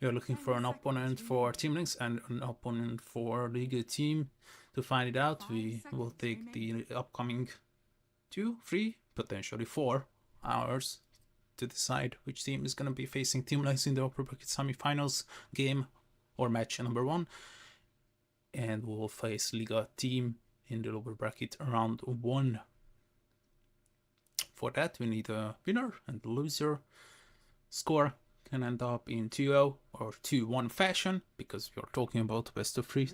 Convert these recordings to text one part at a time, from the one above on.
We are looking for an opponent for Team Links and an opponent for Liga team. To find it out, we will take the upcoming 2, 3, potentially 4 hours to decide which team is going to be facing Team Links in the upper bracket semifinals game or match number 1. And we'll face Liga team in the lower bracket round 1. For that, we need a winner and the loser. Score can end up in 2-0 or 2-1 fashion, because we are talking about best of 3.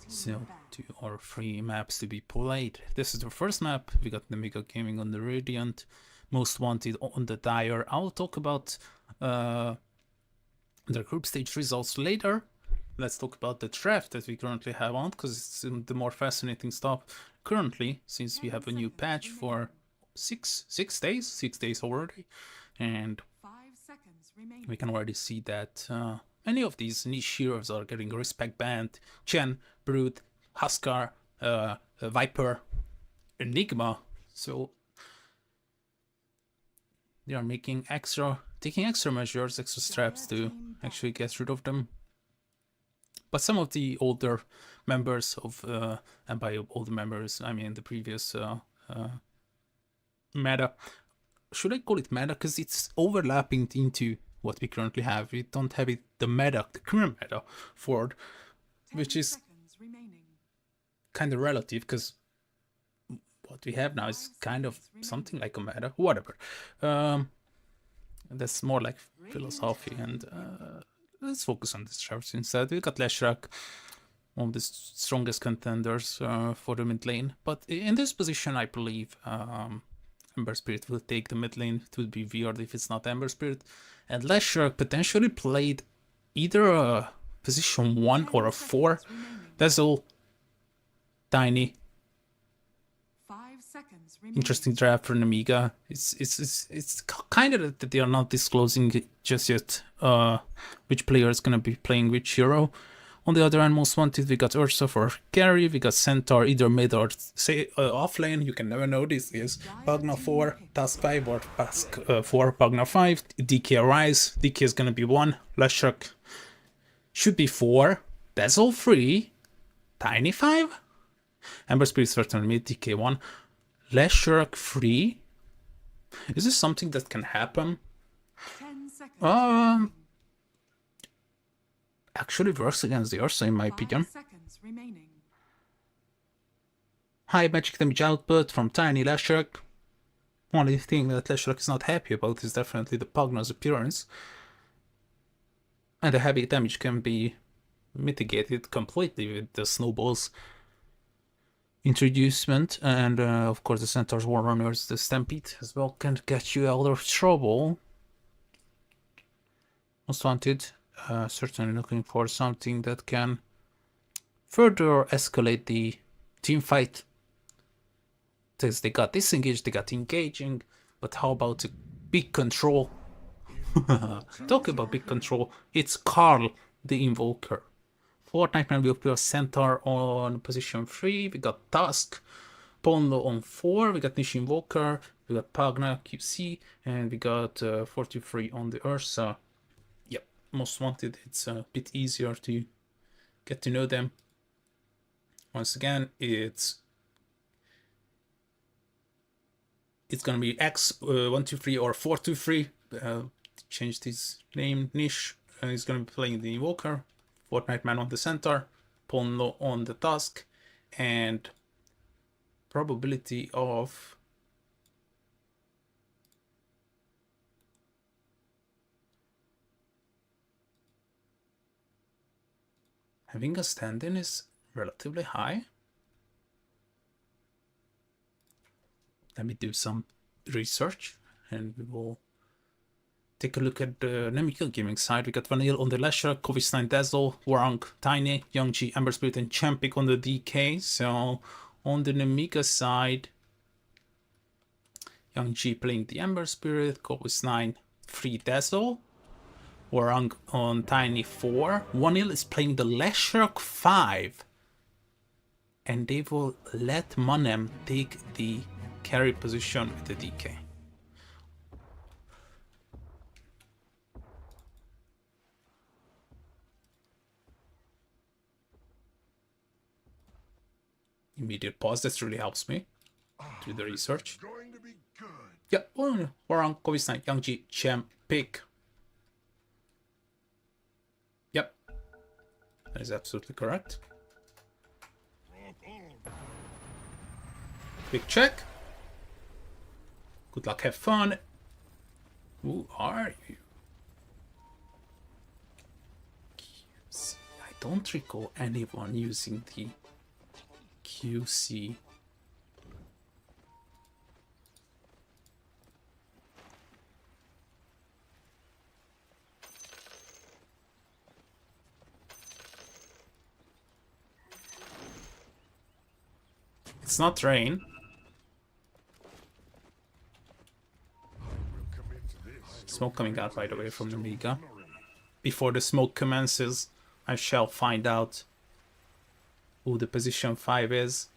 So 2 or 3 maps to be played. This is the first map. We got the Mega Gaming on the Radiant, Most Wanted on the Dire. I'll talk about the group stage results later. Let's talk about the draft that we currently have on, because it's the more fascinating stuff currently, since we have a new patch for 6 days already, and we can already see that many of these niche heroes are getting respect banned. Chen, Brute, Huskar, Viper, Enigma. So they are taking extra measures, extra steps to actually get rid of them. But some of the older members of, and by older members, I mean the previous meta. Should I call it meta? Because it's overlapping into what we currently have. We don't have it, the current meta for it, which is kind of relative, because what we have now is kind of something like a meta. Whatever. That's more like philosophy, and let's focus on this chart instead. We got Leshrac, one of the strongest contenders for the mid lane. But in this position, I believe Ember Spirit will take the mid lane. It would be weird if it's not Ember Spirit. And Leshrac potentially played either a position 1 or a 4. That's all. Tiny. Interesting draft for Namiga. It's kind of that they are not disclosing just yet which player is gonna be playing which hero. On the other hand, Most Wanted, we got Ursa for carry, we got Centaur either mid or say off lane. You can never know this is Pugna 4, Task 5 or Task 4, Pugna 5, DK Rise, DK is gonna be 1, Leshrac should be 4, Dazzle 3, Tiny 5, Ember Spirit certainly mid, DK 1, Leshrac 3. Is this something that can happen? Actually works against the Ursa in my opinion. High magic damage output from Tiny Leshrac. Only thing that Leshrac is not happy about is definitely the Pugna's appearance. And the heavy damage can be mitigated completely with the snowballs introducement, and of course the Centaur's War Runners, the Stampede as well, can get you out of trouble. Most Wanted, certainly looking for something that can further escalate the team fight. Because they got disengaged, they got engaging, but how about a big control? Talk about big control, it's Carl the Invoker. Fortnite Man will put Centaur on position 3, we got Tusk, Pondo on 4, we got Nish Invoker, we got Pugna QC, and we got 43 on the Ursa. Yep, Most Wanted, it's a bit easier to get to know them. Once again, it's gonna be X123 or 423. Changed his name. Nish is gonna be playing the Invoker. Fortnite Man on the Centaur, Pondo on the Tusk, and probability of having a stand-in is relatively high. Let me do some research and we will take a look at the Namiga Gaming side. We got Vanille on the Leshrac, Kovic9 Dazzle, Warang, Tiny, Youngji, Ember Spirit, and Champik on the DK. So on the Namiga side, Youngji playing the Ember Spirit, Kovic9 3 Dazzle, Warang on Tiny 4. Vanille is playing the Leshrac 5. And they will let Monem take the carry position with the DK. immediate pause. That really helps me do the research. Yeah, Warang, Kovisnai, Yangji, Chem, pick. Yep, that is absolutely correct. Big check. Good luck, have fun. Who are you? I don't recall anyone using the QC. It's not rain. Smoke coming out right away from the Amiga. Before the smoke commences, I shall find out who the position 5 is.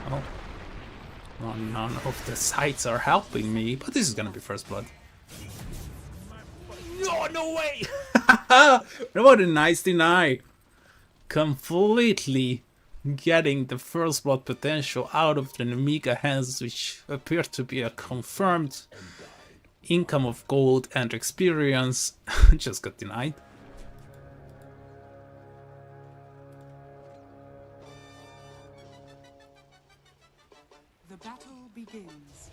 Oh. Well, none of the sites are helping me, but this is gonna be first blood. Oh, no way! What a nice deny. Completely getting the first blood potential out of the Amiga hands, which appear to be a confirmed income of gold and experience. Just got denied. The battle begins.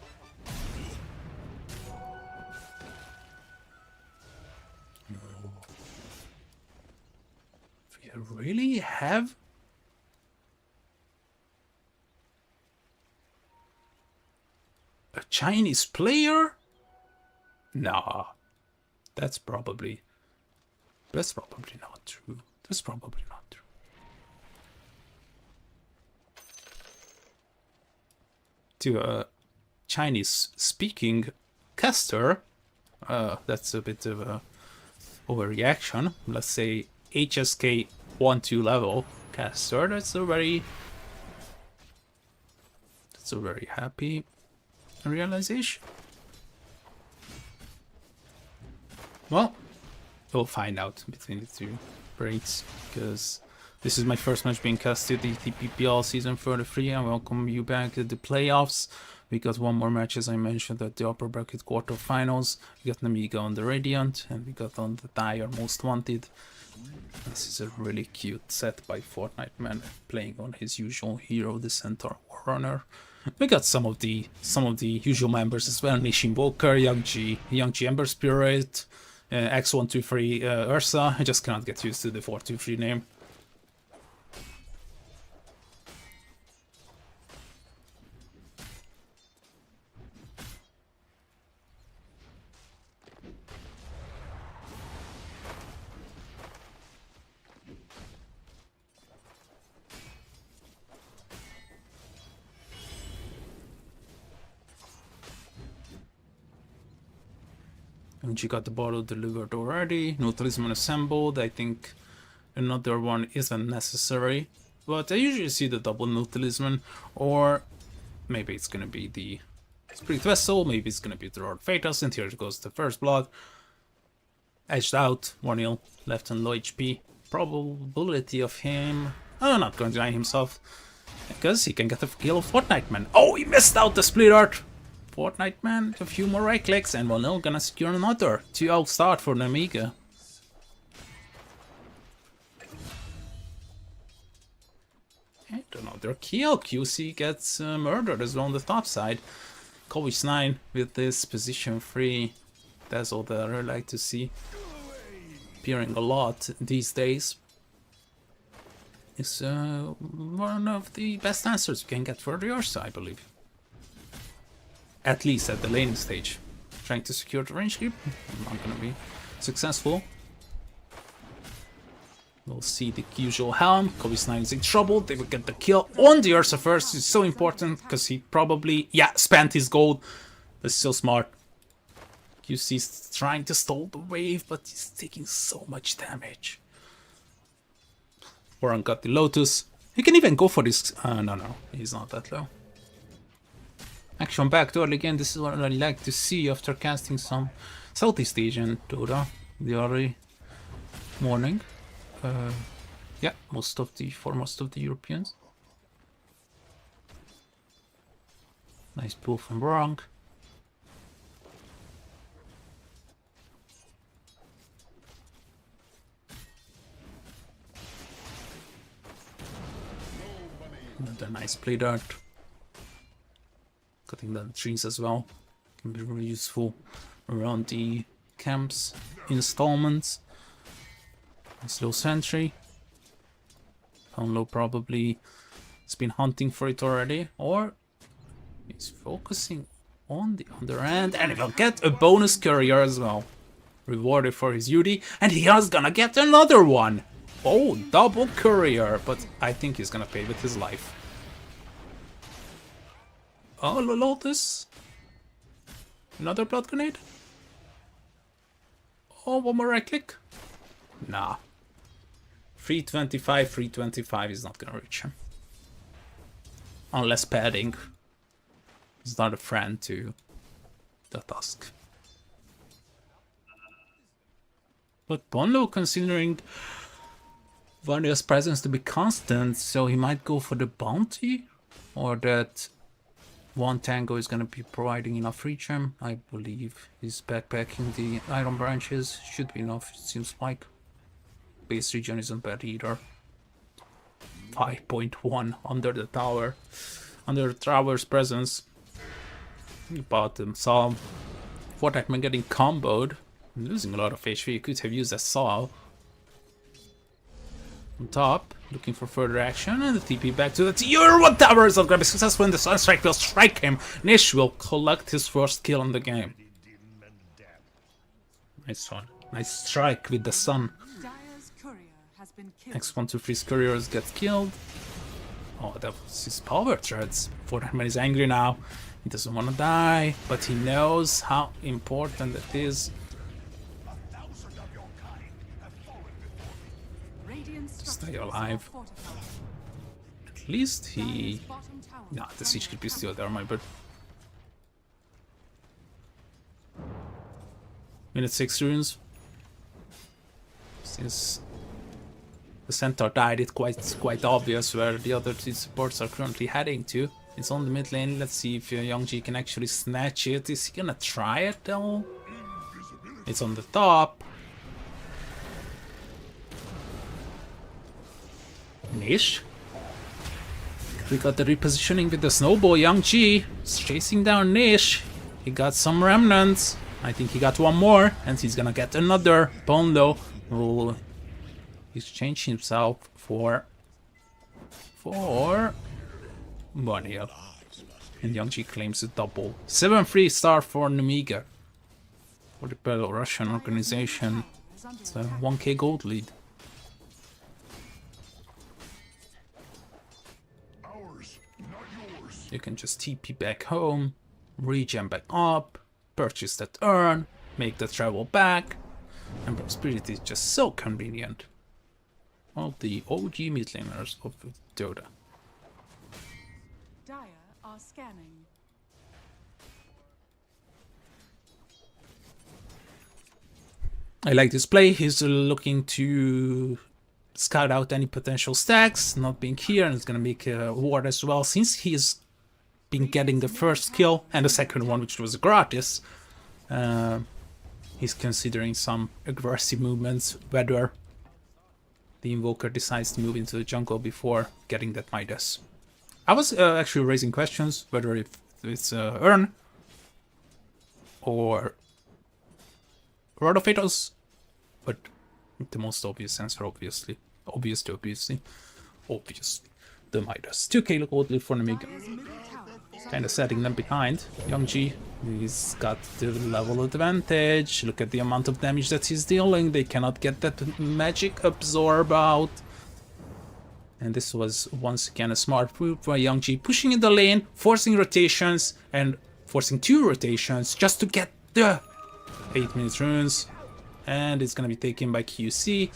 We really have a Chinese player? Nah, that's probably not true. That's probably not true. To a Chinese-speaking caster, that's a bit of a overreaction. Let's say HSK 1-2 level caster. That's a very happy realization. Well, we'll find out between the two breaks, because this is my first match being casted the EPL season 33. I welcome you back to the playoffs. We got one more match, as I mentioned, at the upper bracket quarterfinals. We got Amiga on the Radiant, and we got on the Dire Most Wanted. This is a really cute set by Fortnite Man, playing on his usual hero, the Centaur Warrunner. We got some of the usual members as well: Nishin Walker, Youngji Ember Spirit, X123 Ursa. I just cannot get used to the 423 name. And she got the bottle delivered already. No talisman assembled. I think another one isn't necessary. But I usually see the double no talisman. Or maybe it's gonna be the Spirit Vessel. Maybe it's gonna be the Lord Fatus. And here goes the first blood. Edged out. 1-0. Left on low HP. Probability of him... Oh, not going to deny himself. Because he can get a kill of Fortnite Man. Oh, he missed out the split art. Fortnite Man, a few more right clicks, and we're now gonna secure another 2-0 start for the Amiga. And another kill. QC gets murdered as well on the top side. Kovic 9 with this position 3. That's all that I really like to see. Appearing a lot these days. Is one of the best answers you can get for the Ursa, I believe. At least at the laning stage. Trying to secure the range creep. Not gonna be successful. We'll see the usual helm. Kovic 9 is in trouble. They will get the kill on the Ursa first. It's so important because he probably, spent his gold. But still smart. QC's trying to stall the wave, but he's taking so much damage. Warren got the Lotus. He can even go for this. No, he's not that low. Action back to early again. This is what I like to see after casting some Southeast Asian Dota the early morning. Yeah, for most of the Europeans. Nice pull from Bronk. Another nice play dart. Cutting down trees as well. Can be really useful around the camps. Installments. Slow sentry. Low probably has been hunting for it already, or he's focusing on the other end, and he will get a bonus courier as well. Rewarded for his duty, and he is gonna get another one. Oh, double courier, but I think he's gonna pay with his life. Oh, Lotus. Another blood grenade. Oh, one more right click. Nah. 325 is not gonna reach him. Unless padding is not a friend to the Tusk. But Bonlo, considering Vanya's presence to be constant, so he might go for the bounty, or that one tango is gonna be providing enough reach him. I believe he's backpacking the iron branches. Should be enough, it seems like. Base region isn't bad either. 5.1 under the tower. Under the tower's presence. Bottom saw Vortex getting comboed. Losing a lot of HP. You could have used a saw. On top, looking for further action, and the TP back to the tier 1 towers of grab success when the Sunstrike will strike him. Nish will collect his first kill in the game. Nice one. Nice strike with the sun. Next 1-2-3 couriers get killed. Oh, that was his power threads. Fortnite is angry now. He doesn't want to die, but he knows how important it is to stay alive. At least he... Nah, the siege could be still there, my bad. Minute 6 runes. Since the centaur died, it's quite obvious where the other two supports are currently heading to. It's on the mid lane. Let's see if Youngji can actually snatch it. Is he gonna try it though? It's on the top. Nish. We got the repositioning with the snowball. Youngji is chasing down Nish. He got some remnants. I think he got one more, and he's gonna get another. Bonlo will exchange himself for Bonniel. And Youngji claims a double. 7-3 star for Numiga. For the Belarusian organization. It's a 1k gold lead. You can just TP back home, regen back up, purchase that urn, make the travel back, and Prosperity is just so convenient. All the OG mid laners of Dota. Dire are scanning. I like this play. He's looking to scout out any potential stacks, not being here, and it's gonna make a ward as well, since he's been getting the first kill and the second one, which was gratis. He's considering some aggressive movements, whether the Invoker decides to move into the jungle before getting that Midas. I was actually raising questions whether if it's Urn or Rod of Atos, but the most obvious answer, obviously, the Midas. 2k gold for Namiga. Kinda setting them behind. Youngji, he's got the level advantage. Look at the amount of damage that he's dealing. They cannot get that magic absorb out. And this was once again a smart move by Youngji, pushing in the lane, forcing rotations, and forcing 2 rotations just to get the 8-minute runes. And it's gonna be taken by QC.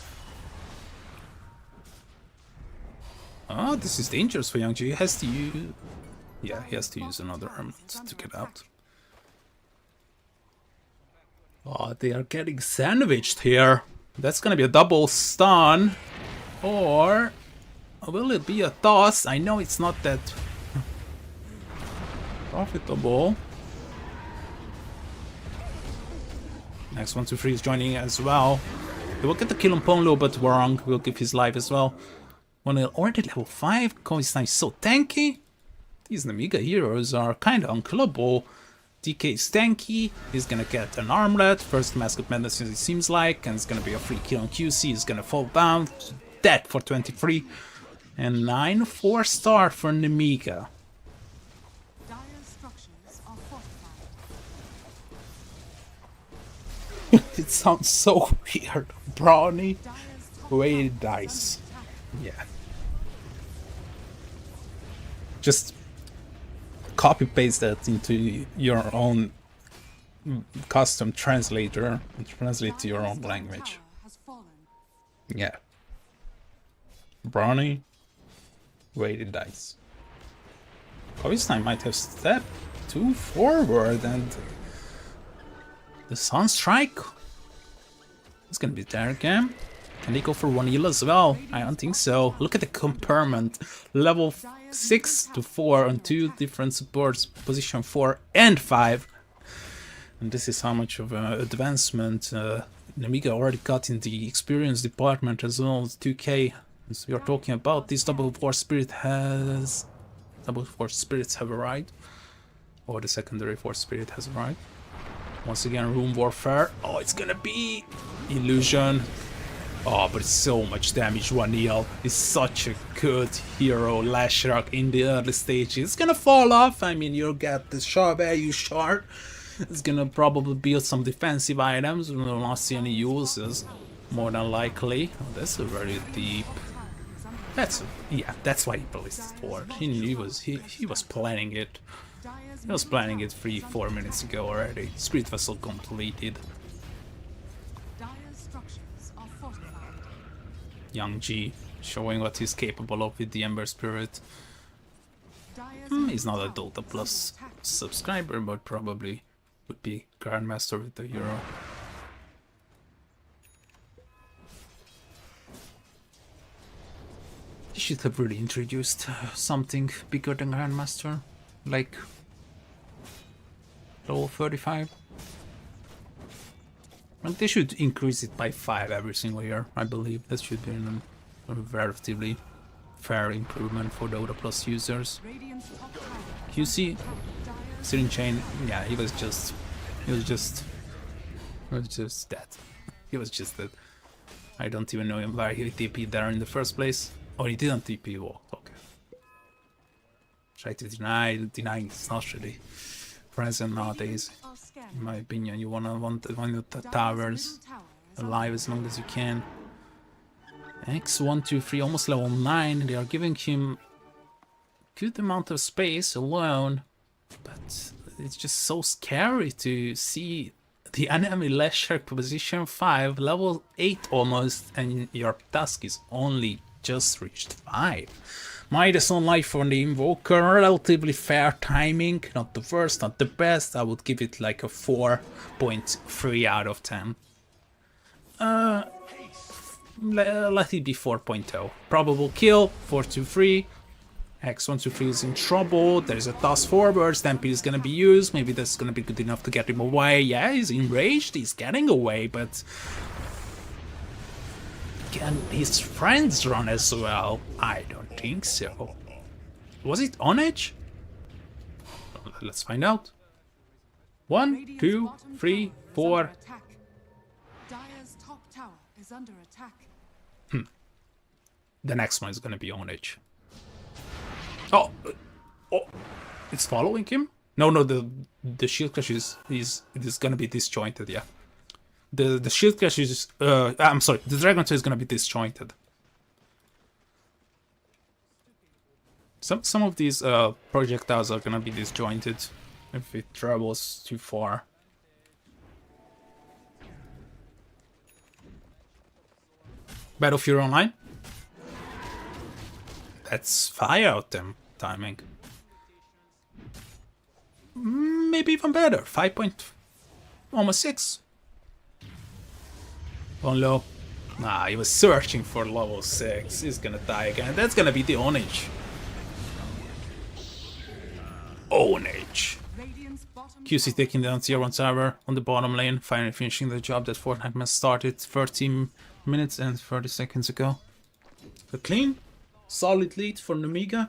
Oh, this is dangerous for Youngji. He has to use... Yeah, he has to use another armament to get out. Oh, they are getting sandwiched here. That's gonna be a double stun. Or will it be a toss? I know it's not that profitable. Next 1-2-3 is joining as well. He will get the kill on Ponlo, but Warang will give his life as well. 1-0 already level 5. Koistein is so tanky. These Namiga heroes are kinda unkillable. DK is tanky. He's gonna get an armlet. First Mask of Madness it seems like. And it's gonna be a free kill on QC. He's gonna fall down. Dead for 23. And 9 4-star for Namiga. Dire structures are fortified. It sounds so weird. Brownie, Dire's top weighted tower is dice. under attack. Yeah. Just copy paste that into your own custom translator and translate to your own Dire's language. tower has fallen. Yeah. Brownie, weighted dice. Koistein might have stepped too forward and the Sunstrike is gonna be there again. Can they go for 1 heal as well? I don't think so. Look at the compartment. Level 6 to 4 on 2 different supports, position 4 and 5. And this is how much of an advancement Namiga already got in the experience department as well as 2K. As we are talking about, this Double Force Spirit has... Double Force Spirits have arrived. Or the secondary Force Spirit has arrived. Once again, Room Warfare. Oh, it's gonna be Illusion. Oh, but it's so much damage. 1 heal is such a good hero. Lashrock in the early stages. It's gonna fall off. I mean, you'll get the value shard. It's gonna probably build some defensive items. We will not see any uses. More than likely. Oh, that's a very deep. Yeah, that's why he placed his fort. He was planning it. Dire's He was planning it 3-4 minutes ago already. Spirit Vessel completed. Dire's structures are fortified. Young G showing what he's capable of with the Ember Spirit. Dire's He's not a tower Dota is Plus under attack. subscriber, but probably would be Grandmaster with the hero. They should have really introduced something bigger than Grandmaster, like level 35. And they should increase it by 5 every single year, I believe. That should be a relatively fair improvement for Dota Plus users. Radiant's top tower is QC, under attack. Dire's Sirin Chain, yeah, he was just dead. He was just dead. I don't even know him why he TP'd there in the first place. Oh, he didn't TP walk, okay. Try to denying is not really present nowadays. are scanning. In my opinion, you want the Dire's towers middle tower is under alive as long as you can. X123, almost level 9. They are giving him good amount of space alone, but it's just so scary to see the enemy Lesher position 5, level 8 almost, and your task is only just reached 5. Midas on life for the Invoker, relatively fair timing, not the worst, not the best. I would give it like a 4.3 out of 10. Let it be 4.0. Probable kill, 423. X123 is in trouble. There's a toss forward. Stampede is gonna be used. Maybe that's gonna be good enough to get him away. Yeah, he's enraged. He's getting away, but can his friends run as well? I don't think so. Was it on edge? Let's find out. 1, Radiant's 2, bottom 3, tower is 4. under attack. Dire's top tower is under attack. The next one is gonna be on edge. Oh, it's following him? No, the shield crash is gonna be disjointed. Yeah, the shield crash is. I'm sorry, the dragon tail is gonna be disjointed. Some of these projectiles are gonna be disjointed if it travels too far. Battlefield Online. That's fire out them timing. Maybe even better. 5. Almost 6. On low. Nah, he was searching for level 6. He's gonna die again. That's gonna be the Onage. Onage. Radiant's bottom QC tower taking down tier 1 tower on the bottom lane, finally finishing the job that Fortnite must started 13 minutes and 30 seconds ago. A clean, solid lead for Namiga.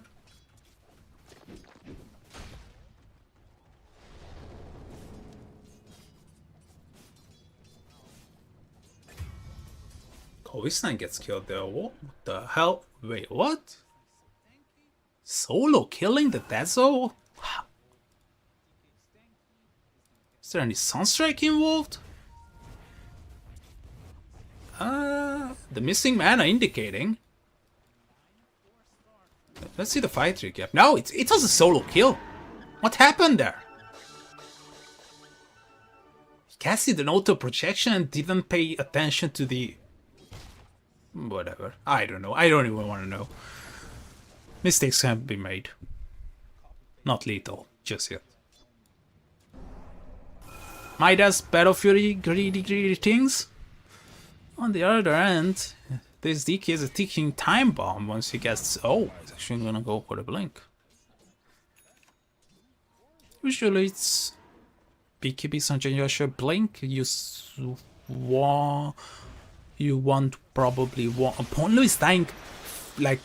Kovistan gets killed there. What the hell? Wait, what? Solo killing the Dezo? Is there any Sunstrike involved? The missing mana indicating. Let's see the fight recap. No, it was a solo kill. What happened there? He casted an auto projection and didn't pay attention to the... Whatever. I don't know. I don't even want to know. Mistakes have been made. Not lethal, just yet. Midas, Battle Fury, greedy things. On the other end, this DK is a ticking time bomb once he gets... Oh, he's actually gonna go for the blink. Usually it's... BKB Sanjay blink, you want probably one... Ponlo is dying like...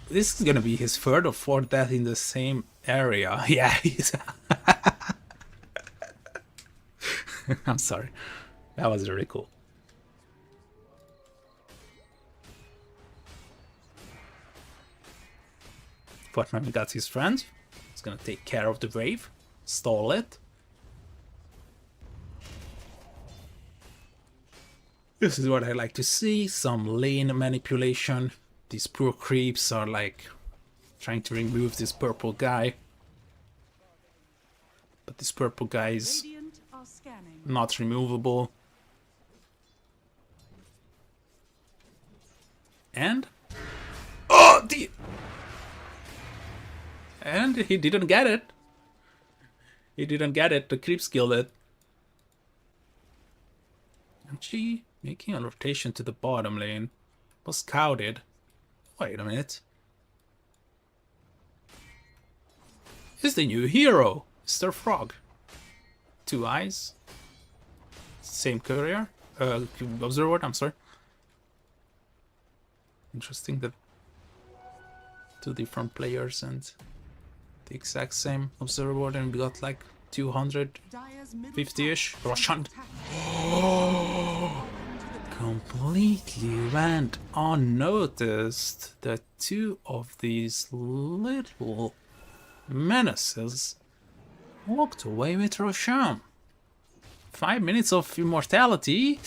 This is gonna be his third or fourth death in the same area. Yeah, he's... I'm sorry. That was really cool. Fortnite got his friend. He's gonna take care of the wave. Stall it. This is what I like to see. Some lane manipulation. These poor creeps are like trying to remove this purple guy. But this purple guy is not removable. And... Oh, the... And he didn't get it. He didn't get it. The creeps killed it. And she, making a rotation to the bottom lane, was scouted. Wait a minute. He's the new hero, Mr. Frog. 2 eyes. Same career. Observer, I'm sorry. Interesting that 2 different players and the exact same observer, and we got like 250-ish Russian. Completely went unnoticed that 2 of these little menaces walked away with Roshan. 5 minutes of immortality,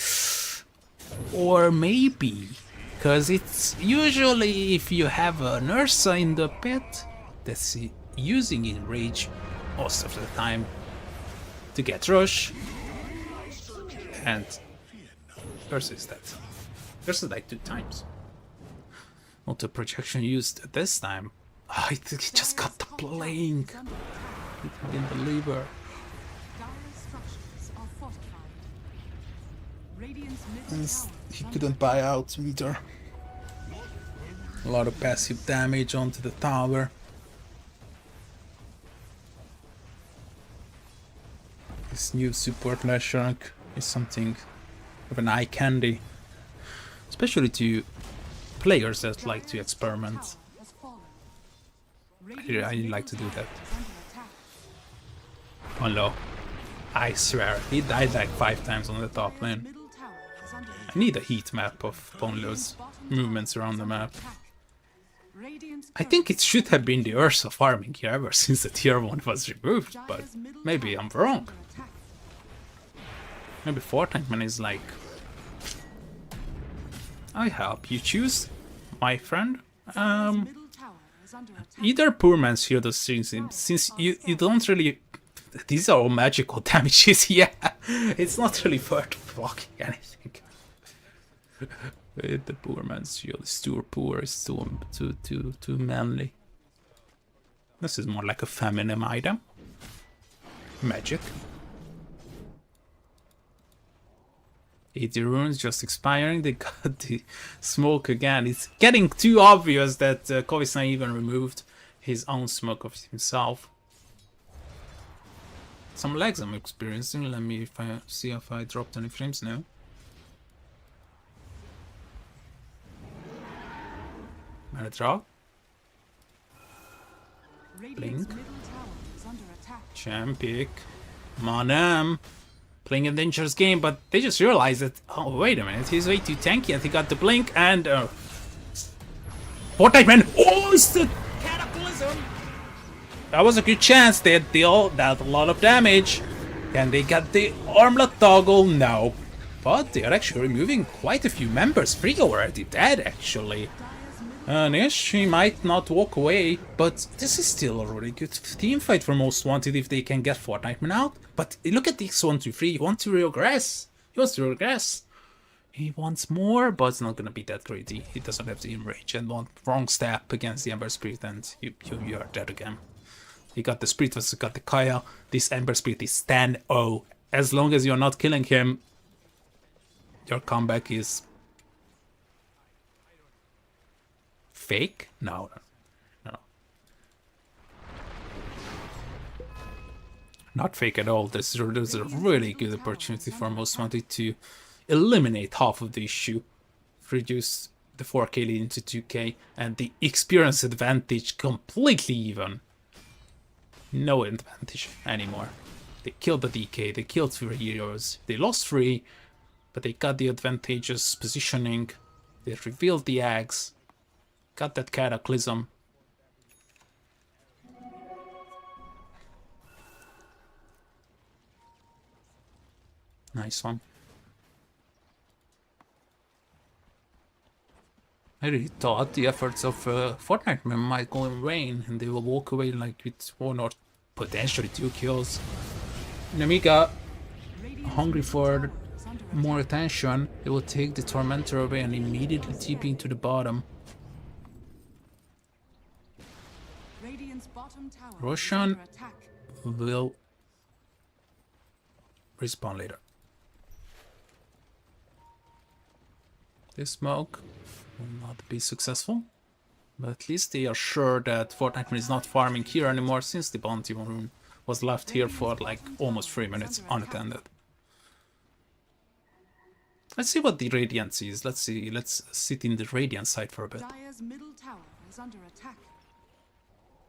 or maybe, because it's usually if you have a Nursa in the pit that's using Enrage most of the time to get rush, and versus that. Versus like 2 times. Auto projection used this time. Oh, I think he just got the blink. He didn't believe her. And he couldn't buy out either. A lot of passive damage onto the tower. This new support Leshrac is something of an eye candy, especially to players that like to experiment. I like to do that. Oh no, I swear, he died like 5 times on the top lane. I need a heat map of Ponlo's movements around the map. I think it should have been the Ursa farming here ever since the tier 1 was removed, but maybe I'm wrong. Maybe Fortnite is like, I help you choose, my friend. Either poor man's here the things, since you don't really... These are all magical damages, yeah. It's not really worth blocking anything. The poor man's shield is too poor, it's too manly. This is more like a feminine item. Magic. 80 runes just expiring. They got the smoke again. It's getting too obvious that Kovisna even removed his own smoke of himself. Some lags I'm experiencing. Let me see if I dropped any frames now. Mana drop. Blink. Champ pick. Manam. Playing a dangerous game, but they just realized that, oh, wait a minute, he's way too tanky, and he got the blink, and Fortnite man, oh, it's the Cataclysm! That was a good chance. They dealt a lot of damage. Can they get the armlet toggle? No. But they are actually removing quite a few members. 3 already dead, actually. Yes, she might not walk away, but this is still a really good team fight for Most Wanted if they can get Fortnite Man out. But look at this 1-2-3. He wants to regress. He wants to regress. He wants more, but it's not gonna be that greedy. He doesn't have the enrage and one wrong step against the Ember Spirit, and you are dead again. He got the Spirit versus got the Kaya. This Ember Spirit is 10-0. As long as you're not killing him, your comeback is fake? No. Not fake at all. There's a really good opportunity for Most Wanted to eliminate half of the issue, reduce the 4K lead into 2K, and the experience advantage completely even. No advantage anymore. They killed the DK, they killed 3 heroes, they lost 3, but they got the advantageous positioning, they revealed the eggs, got that Cataclysm. Nice one. I really thought the efforts of Fortnite might go in vain and they will walk away like with 1 or potentially 2 kills. Namiga, hungry for more attention, they will take the Tormentor away and immediately TP into the bottom. Roshan will respawn later. This smoke will not be successful, but at least they are sure that Fortnite is not farming here anymore since the bounty rune was left here for like almost 3 minutes unattended. Let's see what the Radiance is. Let's sit in the Radiant side for a bit.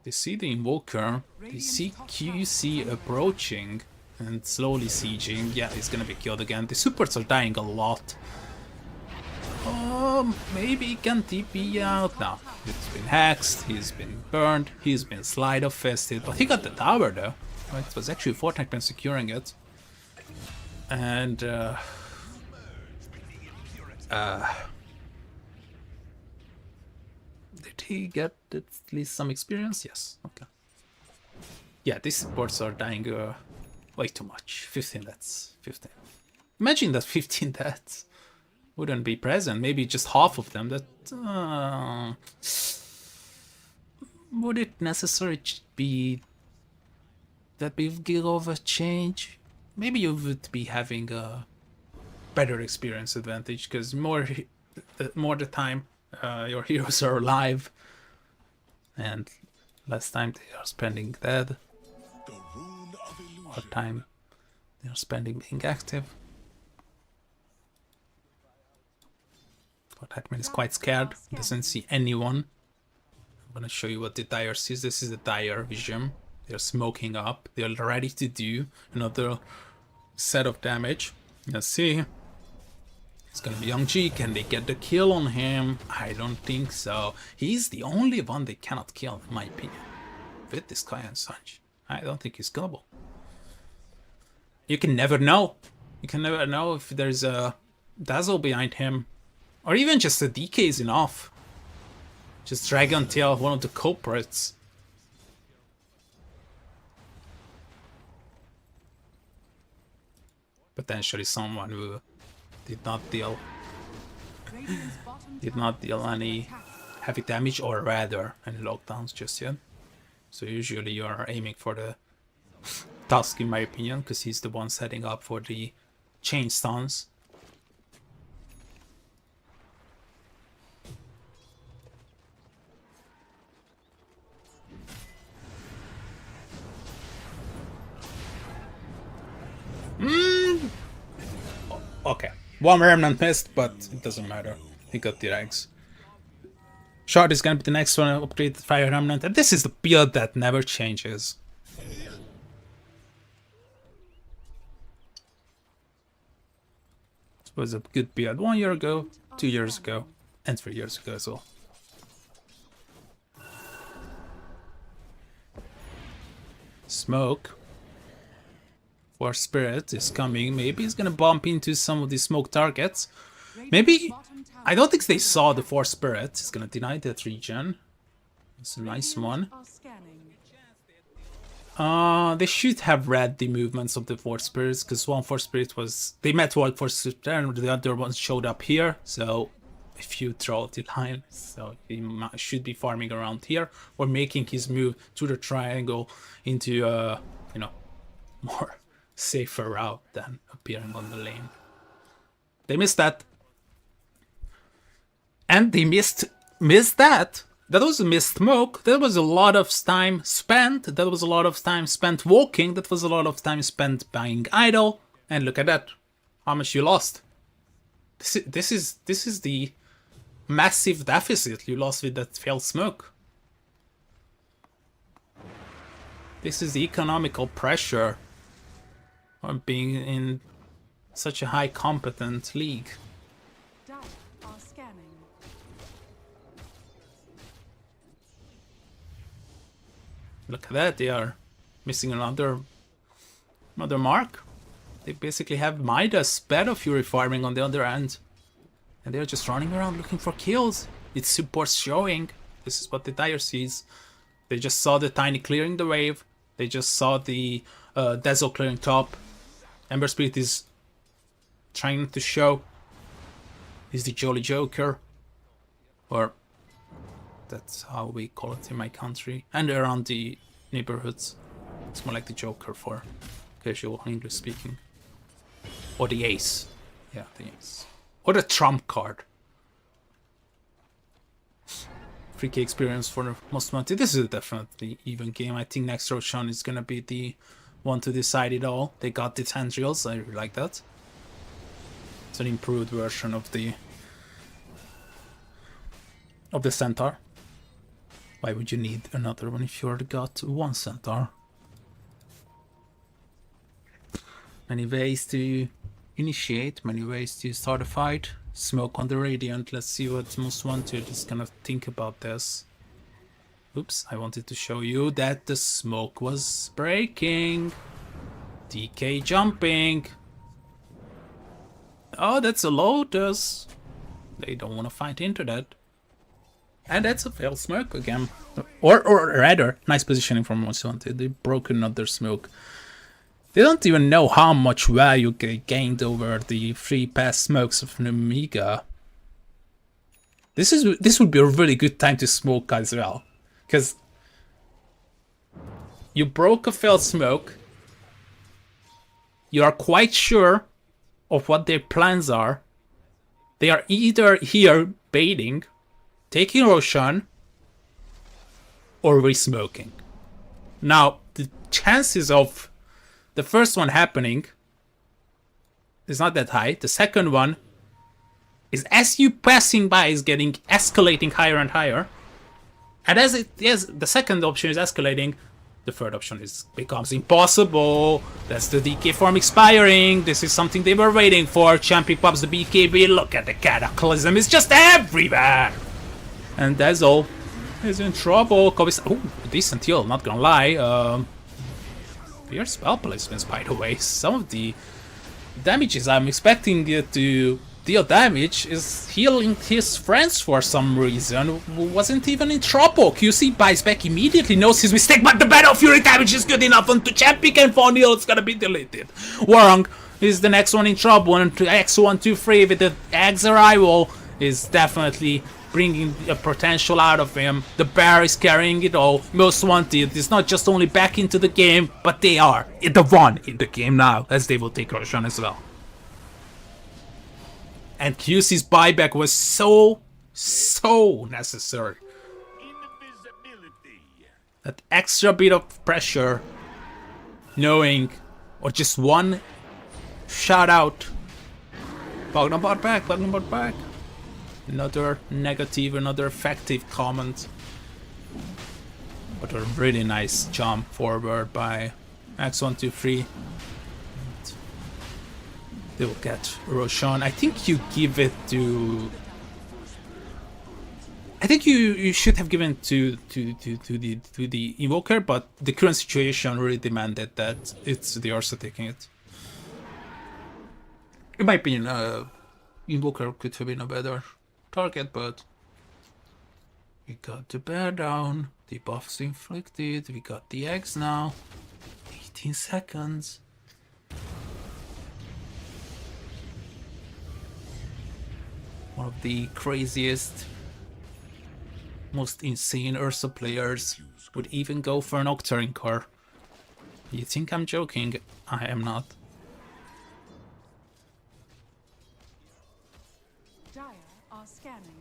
They see the Invoker, they see QC approaching and slowly sieging. Yeah, he's gonna be killed again. The supports are dying a lot. Maybe he can TP out. No, it's been hexed, he's been burned, he's been slide of fisted, but he got the tower though. It was actually Fortnite man securing it. And did he get at least some experience? Yes, okay. Yeah, these supports are dying way too much. 15 deaths. 15. Imagine that 15 deaths wouldn't be present. Maybe just half of them. That would it necessarily be that big of a change? Maybe you would be having a better experience advantage because more the time your heroes are alive and less time they are spending dead, more time they are spending being active. Fortnite is quite scared, doesn't see anyone. I'm gonna show you what the Dire sees. This is the Dire vision. They're smoking up. They're ready to do another set of damage. Let's see. It's gonna be Young G. Can they get the kill on him? I don't think so. He's the only one they cannot kill, in my opinion. With this guy and such. I don't think he's killable. You can never know. You can never know if there's a Dazzle behind him. Or even just a DK is enough. Just drag until one of the culprits. Potentially someone who did not deal any heavy damage, or rather any lockdowns just yet. So usually you are aiming for the Tusk in my opinion, because he's the one setting up for the chain stuns. One remnant missed, but it doesn't matter. He got the eggs. Shard is gonna be the next one, upgrade the Fire Remnant, and this is the build that never changes. This was a good build 1 year ago, 2 years ago, and 3 years ago as well. Smoke. Force Spirit is coming. Maybe he's gonna bump into some of the smoke targets. Maybe. I don't think they saw the Force Spirit. It's gonna deny that regen. It's a nice one. They should have read the movements of the Force Spirits, because one Force Spirit was. They met one Force Spirit and the other one showed up here. So if you draw the line, so he should be farming around here or making his move to the triangle into you know, more safer route than appearing on the lane. They missed that. And they missed that. That was a missed smoke. That was a lot of time spent. That was a lot of time spent walking. That was a lot of time spent buying idle. And look at that. How much you lost. This is the massive deficit you lost with that failed smoke. This is the economical pressure on being in such a high competent league. Look at that, they are missing another mark. They basically have Midas Battle Fury farming on the other end. And they're just running around looking for kills. It's support showing. This is what the Dire sees. They just saw the Tiny clearing the wave. They just saw the Dazzle clearing top. Ember Spirit is trying to show. He's the Jolly Joker. Or that's how we call it in my country. And around the neighborhoods. It's more like the Joker for casual English speaking. Or the Ace. Yeah, the Ace. Or the Trump card. 3k experience for the most wanted. This is definitely even game. I think next Roshan is gonna be the one to decide it all. They got the tendrils. I really like that. It's an improved version of the centaur. Why would you need another one if you already got one centaur? Many ways to initiate, many ways to start a fight. Smoke on the Radiant. Let's see what most wanted is gonna think about this. Oops, I wanted to show you that the smoke was breaking. DK jumping. Oh, that's a Lotus. They don't want to fight into that. And that's a failed smoke again. Or rather, nice positioning from most wanted. They broke another smoke. They don't even know how much value they gained over the 3 past smokes of Omega. This would be a really good time to smoke as well. Because you broke a failed smoke. You are quite sure of what their plans are. They are either here baiting, taking Roshan, or re-smoking. Now, the chances of the first one happening is not that high. The second one is, as you passing by, is getting escalating higher and higher. And as it is, the second option is escalating, the third option becomes impossible. That's the DK form expiring. This is something they were waiting for. Champion pops the BKB. Look at the Cataclysm. It's just everywhere. And Dazzle is in trouble. Oh, decent heal, not gonna lie. Weird spell placements, by the way. Some of the damages I'm expecting it to deal damage is healing his friends for some reason. Wasn't even in trouble. QC buys back immediately, knows his mistake, but the Battle Fury damage is good enough and to champion can phone heal, it's gonna be deleted. Warang is the next one in trouble, and X123 with the Eggs arrival is definitely bringing a potential out of him. The bear is carrying it all. Most wanted is not just only back into the game, but they are the one in the game now, as they will take Roshan as well. And QC's buyback was so necessary. That extra bit of pressure, knowing, or just one shout out Bagnabot back, Bagnabot back. Another negative, another effective comment. But a really nice jump forward by X123. They will get Roshan. I think you give it to... I think you should have given to the Invoker, but the current situation really demanded that it's the Ursa taking it. In my opinion, Invoker could have been a better target, but we got the bear down, the buffs inflicted, we got the eggs now. 18 seconds. One of the craziest, most insane Ursa players would even go for an Octarine core. You think I'm joking? I am not. Dire are scanning.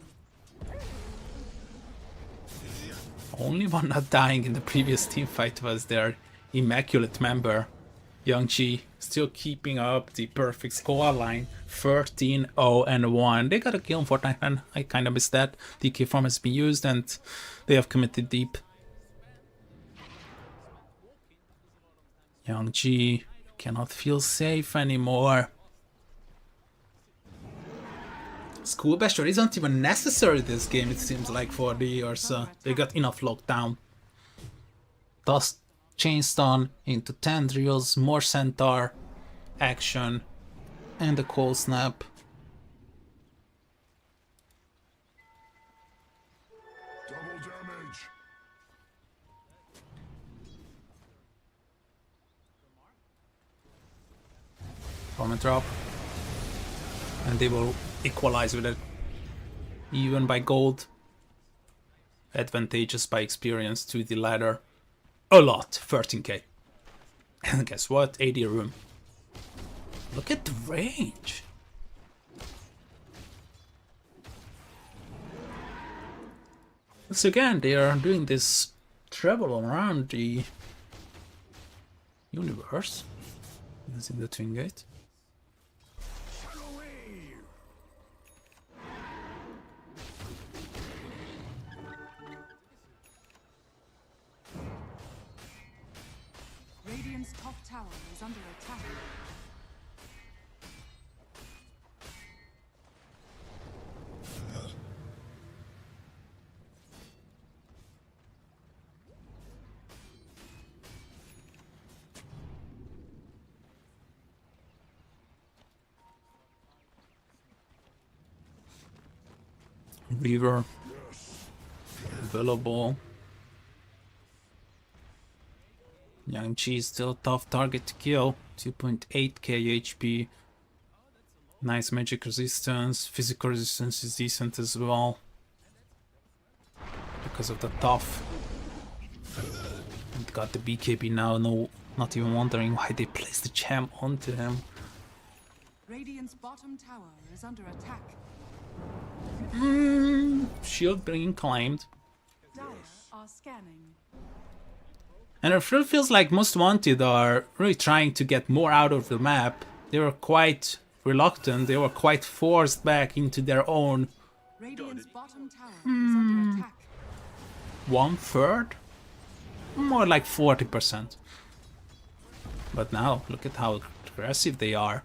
Only one not dying in the previous team fight was their immaculate member, Youngji, still keeping up the perfect score line, 13-0-1. They got a kill on Fortnite, and I kind of missed that. DK form has been used and they have committed deep. Youngji cannot feel safe anymore. School Basher isn't even necessary this game, it seems like, for the Ursa. They got enough lockdown. Dust Chainstone into Tendrils, more Centaur action, and a Cold Snap. Double damage. Comment drop. And they will equalize with it. Even by gold. Advantageous by experience to the ladder. A lot, 13k. And guess what? 80 room. Look at the range. Once again, they are doing this travel around the universe using the Twin Gate. Radiant's top tower is under attack. Reaver available. Yang-Chi is still a tough target to kill. 2.8k HP. Nice magic resistance. Physical resistance is decent as well. Because of the tough. And got the BKB now. No, not even wondering why they placed the champ onto him. Radiant's bottom tower is under attack. Shield being claimed. Dire are scanning. And it really feels like Most Wanted are really trying to get more out of the map. They were quite reluctant, they were quite forced back into their own Radiant's bottom tower is under attack. 1/3? More like 40%. But now, look at how aggressive they are.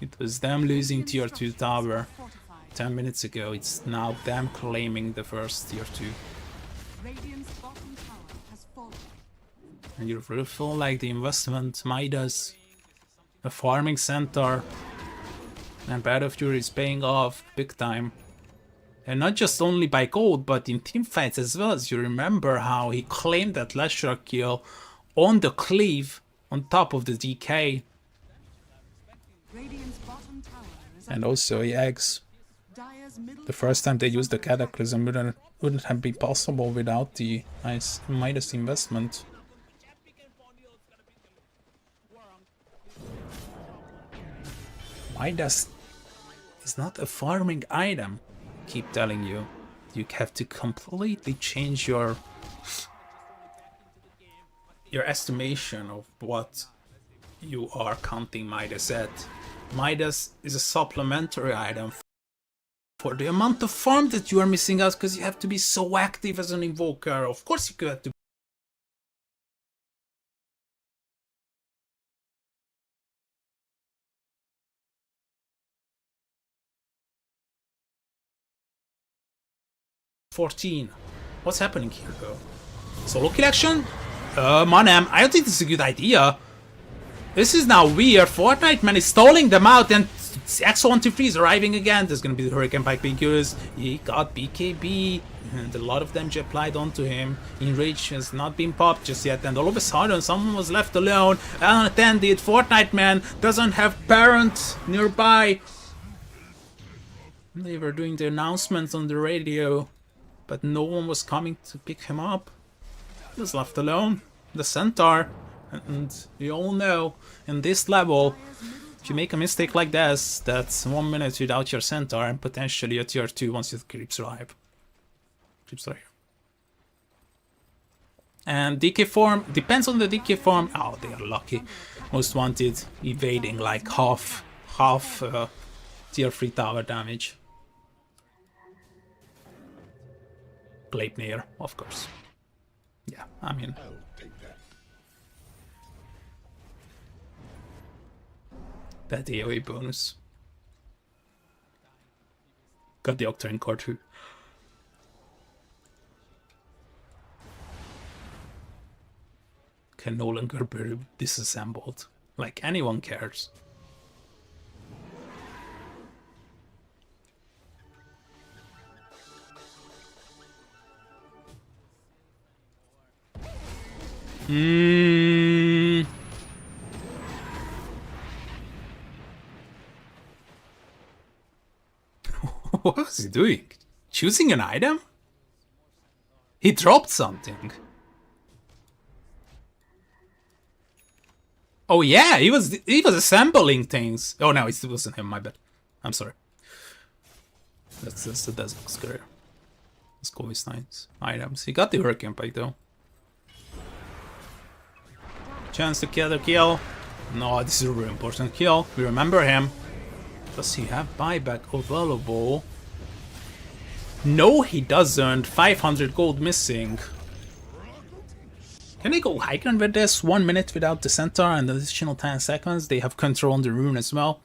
It was them losing tier 2 tower 10 minutes ago, it's now them claiming the first tier 2. Radiant's bottom tower has fallen. And you really feel like the investment Midas, a farming center, and Battle Fury is paying off big time. And not just only by gold, but in teamfights as well, as you remember how he claimed that last shot kill on the cleave on top of the DK. Radiant's bottom tower is And under also eggs. Dire's middle The first time they used the Cataclysm wouldn't have been possible without the nice Midas investment. Midas is not a farming item, keep telling you. You have to completely change your estimation of what you are counting Midas at. Midas is a supplementary item for the amount of farm that you are missing out, because you have to be so active as an invoker. Of course you have to. What's happening here though? Solo kill action? Manem, I don't think this is a good idea. This is now weird. Fortnite man is stalling them out, and X123 is arriving again. There's gonna be the Hurricane Pike because he got BKB, and a lot of damage applied onto him. Enrage has not been popped just yet, and all of a sudden someone was left alone, unattended. Fortnite man doesn't have parents nearby. They were doing the announcements on the radio, but no one was coming to pick him up. He was left alone. The Centaur. And you all know, in this level, if you make a mistake like this, that's 1 minute without your Centaur and potentially a tier 2 once your creeps arrive. Creeps are here. And DK form, depends on the DK form. Oh, they are lucky. Most wanted, evading like half tier 3 tower damage. Gleipnir, of course. Yeah, I mean... that AoE bonus. Got the Octarine core too. Can no longer be disassembled. Like anyone cares. What was he doing? Choosing an item? He dropped something. Oh yeah, he was assembling things. Oh no, it wasn't him, my bad. I'm sorry. That's the Desmos career. Let's go with nice items. He got the Hurricane Pike though. Chance to kill the kill. No, this is a really important kill. We remember him. Does he have buyback available? No, he doesn't. 500 gold missing. Can they go high ground with this? 1 minute without the Centaur and additional 10 seconds. They have control on the rune as well.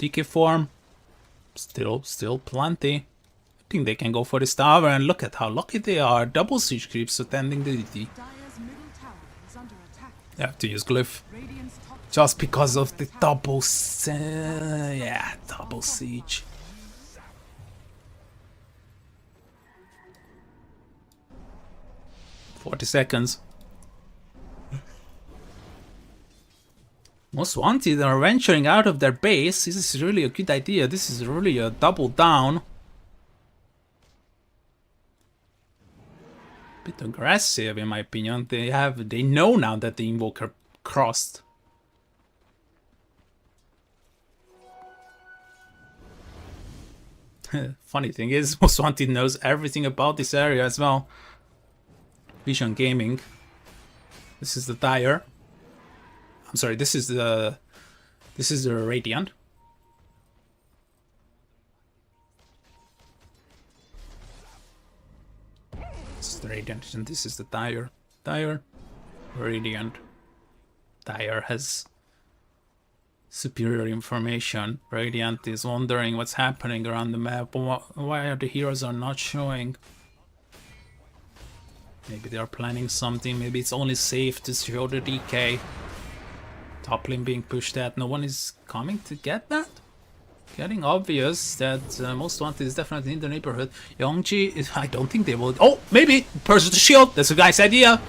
DK form. Still plenty. I think they can go for this tower, and look at how lucky they are. Double siege creeps attending the DT. They have to use glyph. Just because of the double siege. "40 seconds. Most wanted are venturing out of their base. This is really a good idea. This is really a double down. Bit aggressive in my opinion. They know now that the invoker crossed. Funny thing is, Most Wanted knows everything about this area as well. Vision Gaming. This is the Dire. I'm sorry, this is the Radiant. This is the Radiant, and this is the Dire. Dire, Radiant. Dire has superior information. Radiant is wondering what's happening around the map. Why are the heroes are not showing? Maybe they are planning something. Maybe it's only safe to show the DK. Top lane being pushed at. No one is coming to get that? Getting obvious that Most Wanted is definitely in the neighborhood. Yongji is... I don't think they will... Oh, maybe! Person to shield! That's a guy's idea!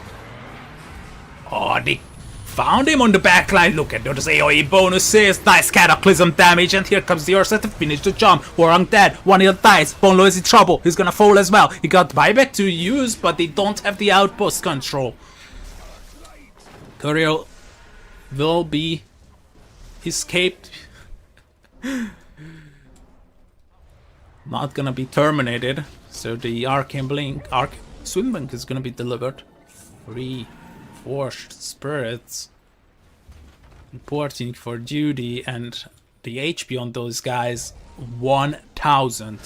Oh, they found him on the backline. Look at those AoE bonuses. Nice cataclysm damage. And here comes the Ursa to finish the jump. Warang dead. One heal dies. Bonlo is in trouble. He's gonna fall as well. He got buyback to use, but they don't have the outpost control. Courier will be escaped. Not gonna be terminated. So the Arcane Swim Blink is gonna be delivered. 3 Forged Spirits. reporting for duty, and the HP on those guys 1000.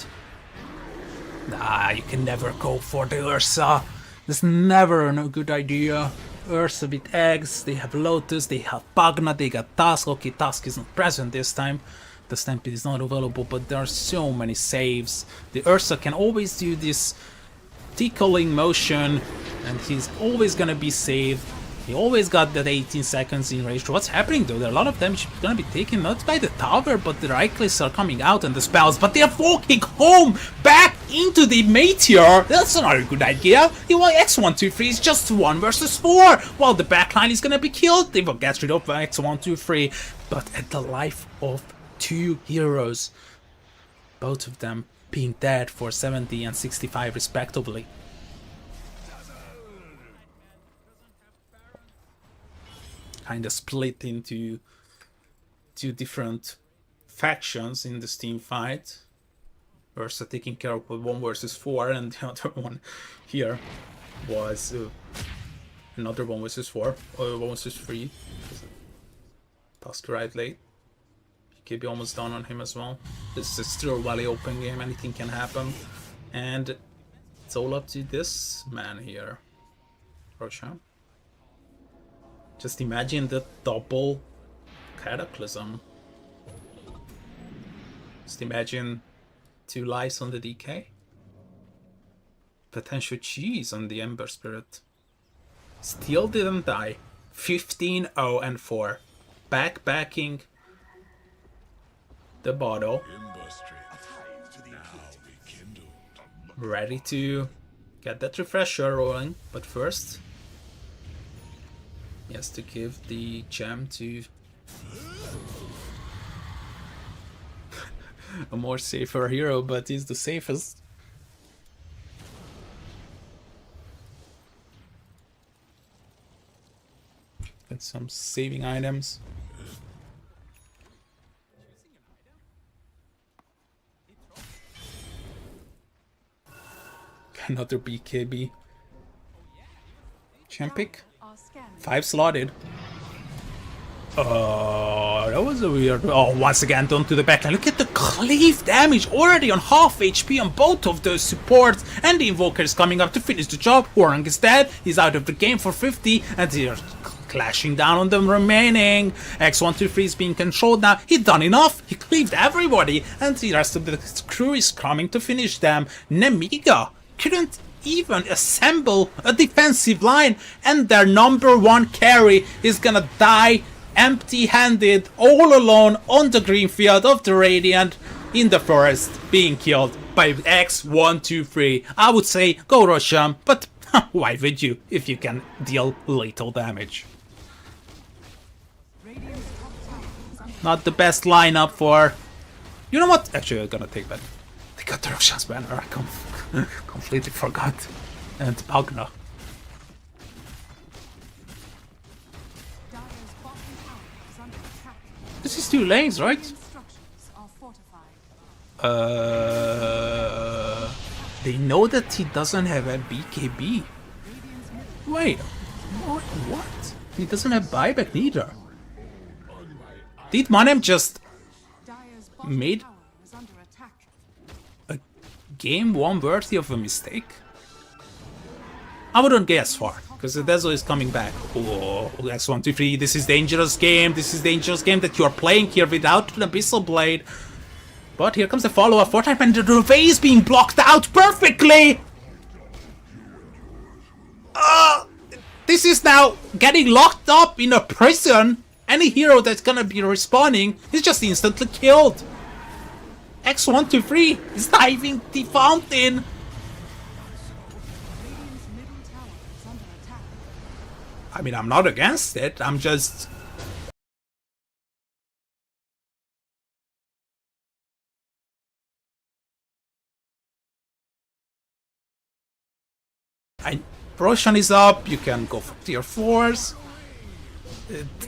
You can never go for the Ursa. It's never a good idea. Ursa with eggs, they have Lotus, they have Pagna, they got Tusk. Okay, Tusk isn't present this time. The Stampede is not available, but there are so many saves. The Ursa can always do this tickling motion, and he's always gonna be saved. He always got that 18 seconds in range. What's happening though? There are a lot of damage gonna be taken, not by the tower, but the Ryclists are coming out and the spells, but they're walking home back into the Meteor. That's not a good idea. X123 is just 1 versus 4, while the backline is gonna be killed. They will get rid of X123, but at the life of 2 heroes, both of them being dead for 70 and 65 respectively. Kind of split into 2 different factions in this team fight. Ursa taking care of 1 versus 4, and the other one here was another 1 versus 4, or 1 versus 3. Tusk right late. KB almost down on him as well. This is still a really open game, anything can happen. And it's all up to this man here. Roshan. Just imagine the double Cataclysm. Just imagine 2 lives on the DK. Potential cheese on the Ember Spirit. Still didn't die. 15-0-4. Backpacking the bottle. Ready to get that refresher rolling, but first he has to give the gem to a more safer hero, but he's the safest. Get some saving items. Another BKB. Champ pick. 5 slotted. That was a weird. Oh, once again, down to the backline. Look at the cleave damage already on half HP on both of those supports, and the Invoker is coming up to finish the job. Orang is dead. He's out of the game for 50, and they're clashing down on the remaining. X123 is being controlled now. He's done enough. He cleaved everybody, and the rest of the crew is coming to finish them. Nemiga couldn't even assemble a defensive line, and their number 1 carry is gonna die empty-handed, all alone on the green field of the Radiant in the forest, being killed by X123. I would say go rush him, but why would you if you can deal lethal damage? Not the best lineup for... You know what? Actually, I'm gonna take that. They got the Roshan's banner. I completely forgot. And Pagna. This is 2 lanes, right? They know that he doesn't have a BKB. Wait, what? He doesn't have buyback neither. Did Manem just made a game 1 worthy of a mistake? I wouldn't guess far, because the Dezo is coming back. Oh, X123, this is dangerous game. This is dangerous game that you are playing here without an Abyssal Blade. But here comes the follow-up 4 time, and the Reveille is being blocked out perfectly! This is now getting locked up in a prison. Any hero that's gonna be respawning is just instantly killed. X123 is diving the fountain. I mean, I'm not against it, I'm just... Roshan is up, you can go for tier 4s.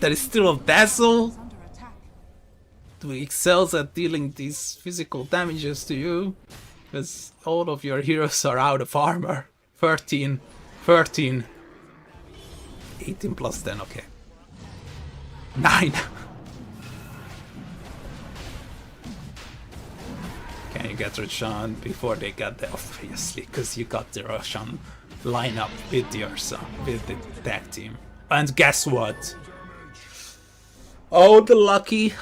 There is still a Dazzle, who excels at dealing these physical damages to you, because all of your heroes are out of armor. 13, 13, 18 plus 10, okay. 9. And you get Roshan before they got there, obviously, because you got the Roshan lineup with with the tag team. And guess what? All the lucky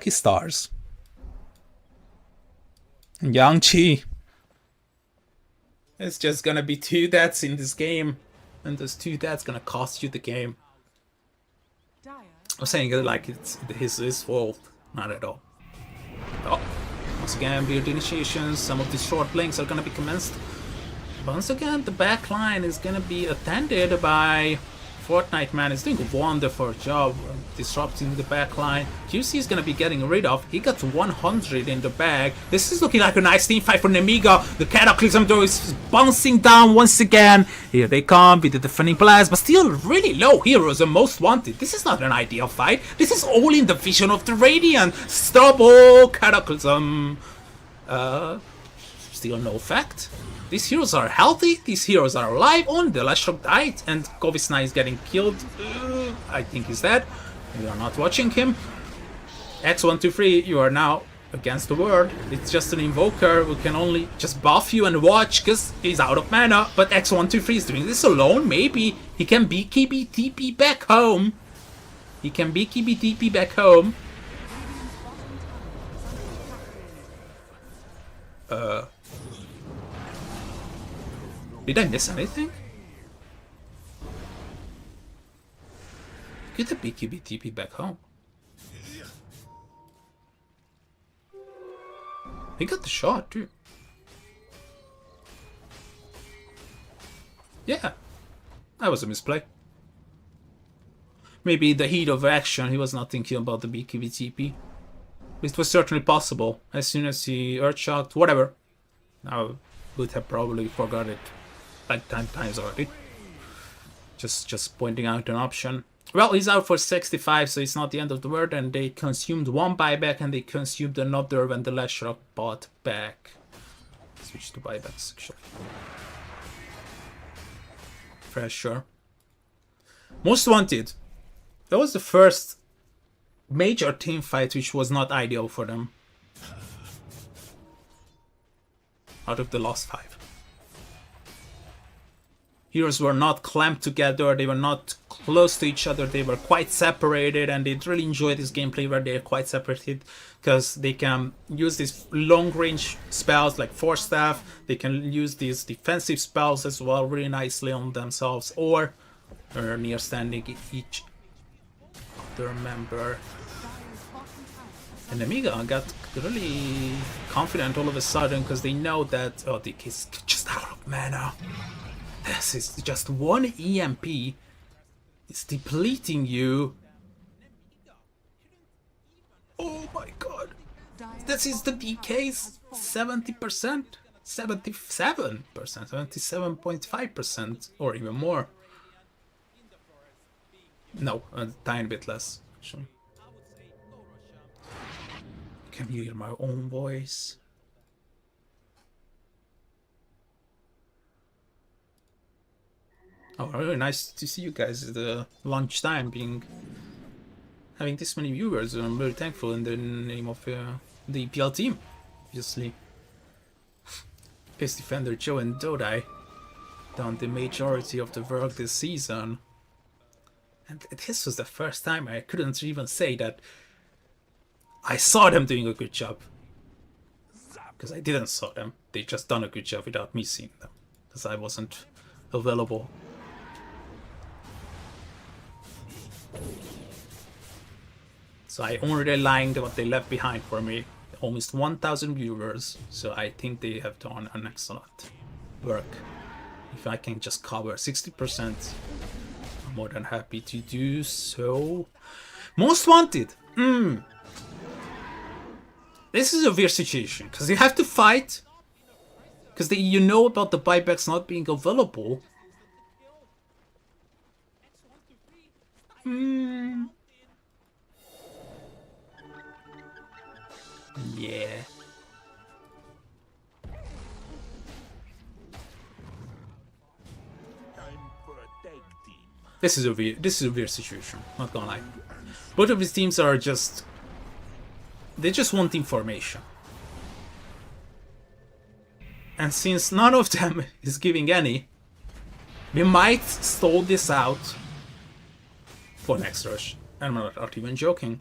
stars. Yang Chi. It's just gonna be 2 deaths in this game, and those 2 deaths gonna cost you the game. I'm saying it like it's his fault, not at all. Oh, once again, weird initiations. Some of these short blinks are gonna be commenced. Once again, the back line is gonna be attended by Fortnite Man. Is doing a wonderful job disrupting the back line. QC is gonna be getting rid of. He got 100 in the bag. This is looking like a nice team fight for Nemiga. The Cataclysm though is bouncing down once again. Here they come with the defending blast, but still really low heroes and most wanted. This is not an ideal fight. This is all in the vision of the Radiant. Stubble Cataclysm. Still no effect. These heroes are healthy, these heroes are alive. Only the last shock died, and Kovisna is getting killed. I think he's dead. We are not watching him. X123, you are now against the world. It's just an invoker who can only just buff you and watch because he's out of mana. But X123 is doing this alone. Maybe he can beaky TP back home. He can beaky TP back home. Did I miss anything? Get the BKB TP back home. He got the shot too. Yeah, that was a misplay. Maybe the heat of action, he was not thinking about the BKB TP. It was certainly possible. As soon as he earthshocked, whatever. I would have probably forgot it like 10 times already. Just pointing out an option. Well, he's out for 65, so it's not the end of the world, and they consumed 1 buyback and they consumed another when the last rock bought back. Switch to buybacks, actually. Pressure. Most wanted. That was the first major team fight which was not ideal for them. Out of the last 5. Heroes were not clamped together, they were not close to each other, they were quite separated, and they really enjoy this gameplay where they're quite separated because they can use these long range spells like Force Staff, they can use these defensive spells as well really nicely on themselves, or near standing each other member. And Amiga got really confident all of a sudden because they know that, oh, the kid's just out of mana. This is just 1 EMP. It's depleting you. Oh my god. This is the DK's 70%? 77%, 77.5%, or even more. No, a tiny bit less, actually. Can you hear my own voice? Oh, really nice to see you guys at the lunchtime having this many viewers. I'm very thankful in the name of the EPL team, obviously. Case Defender Joe and Dodai done the majority of the work this season. And this was the first time I couldn't even say that I saw them doing a good job. Because I didn't saw them. They just done a good job without me seeing them. Because I wasn't available. So I only relying on what they left behind for me. Almost 1,000 viewers. So I think they have done an excellent work. If I can just cover 60%, I'm more than happy to do so. Most wanted. This is a weird situation because you have to fight because you know about the buybacks not being available. Yeah. This is a weird situation, not gonna lie. Both of these teams are they just want information. And since none of them is giving any, we might stall this out for next rush. I'm not even joking.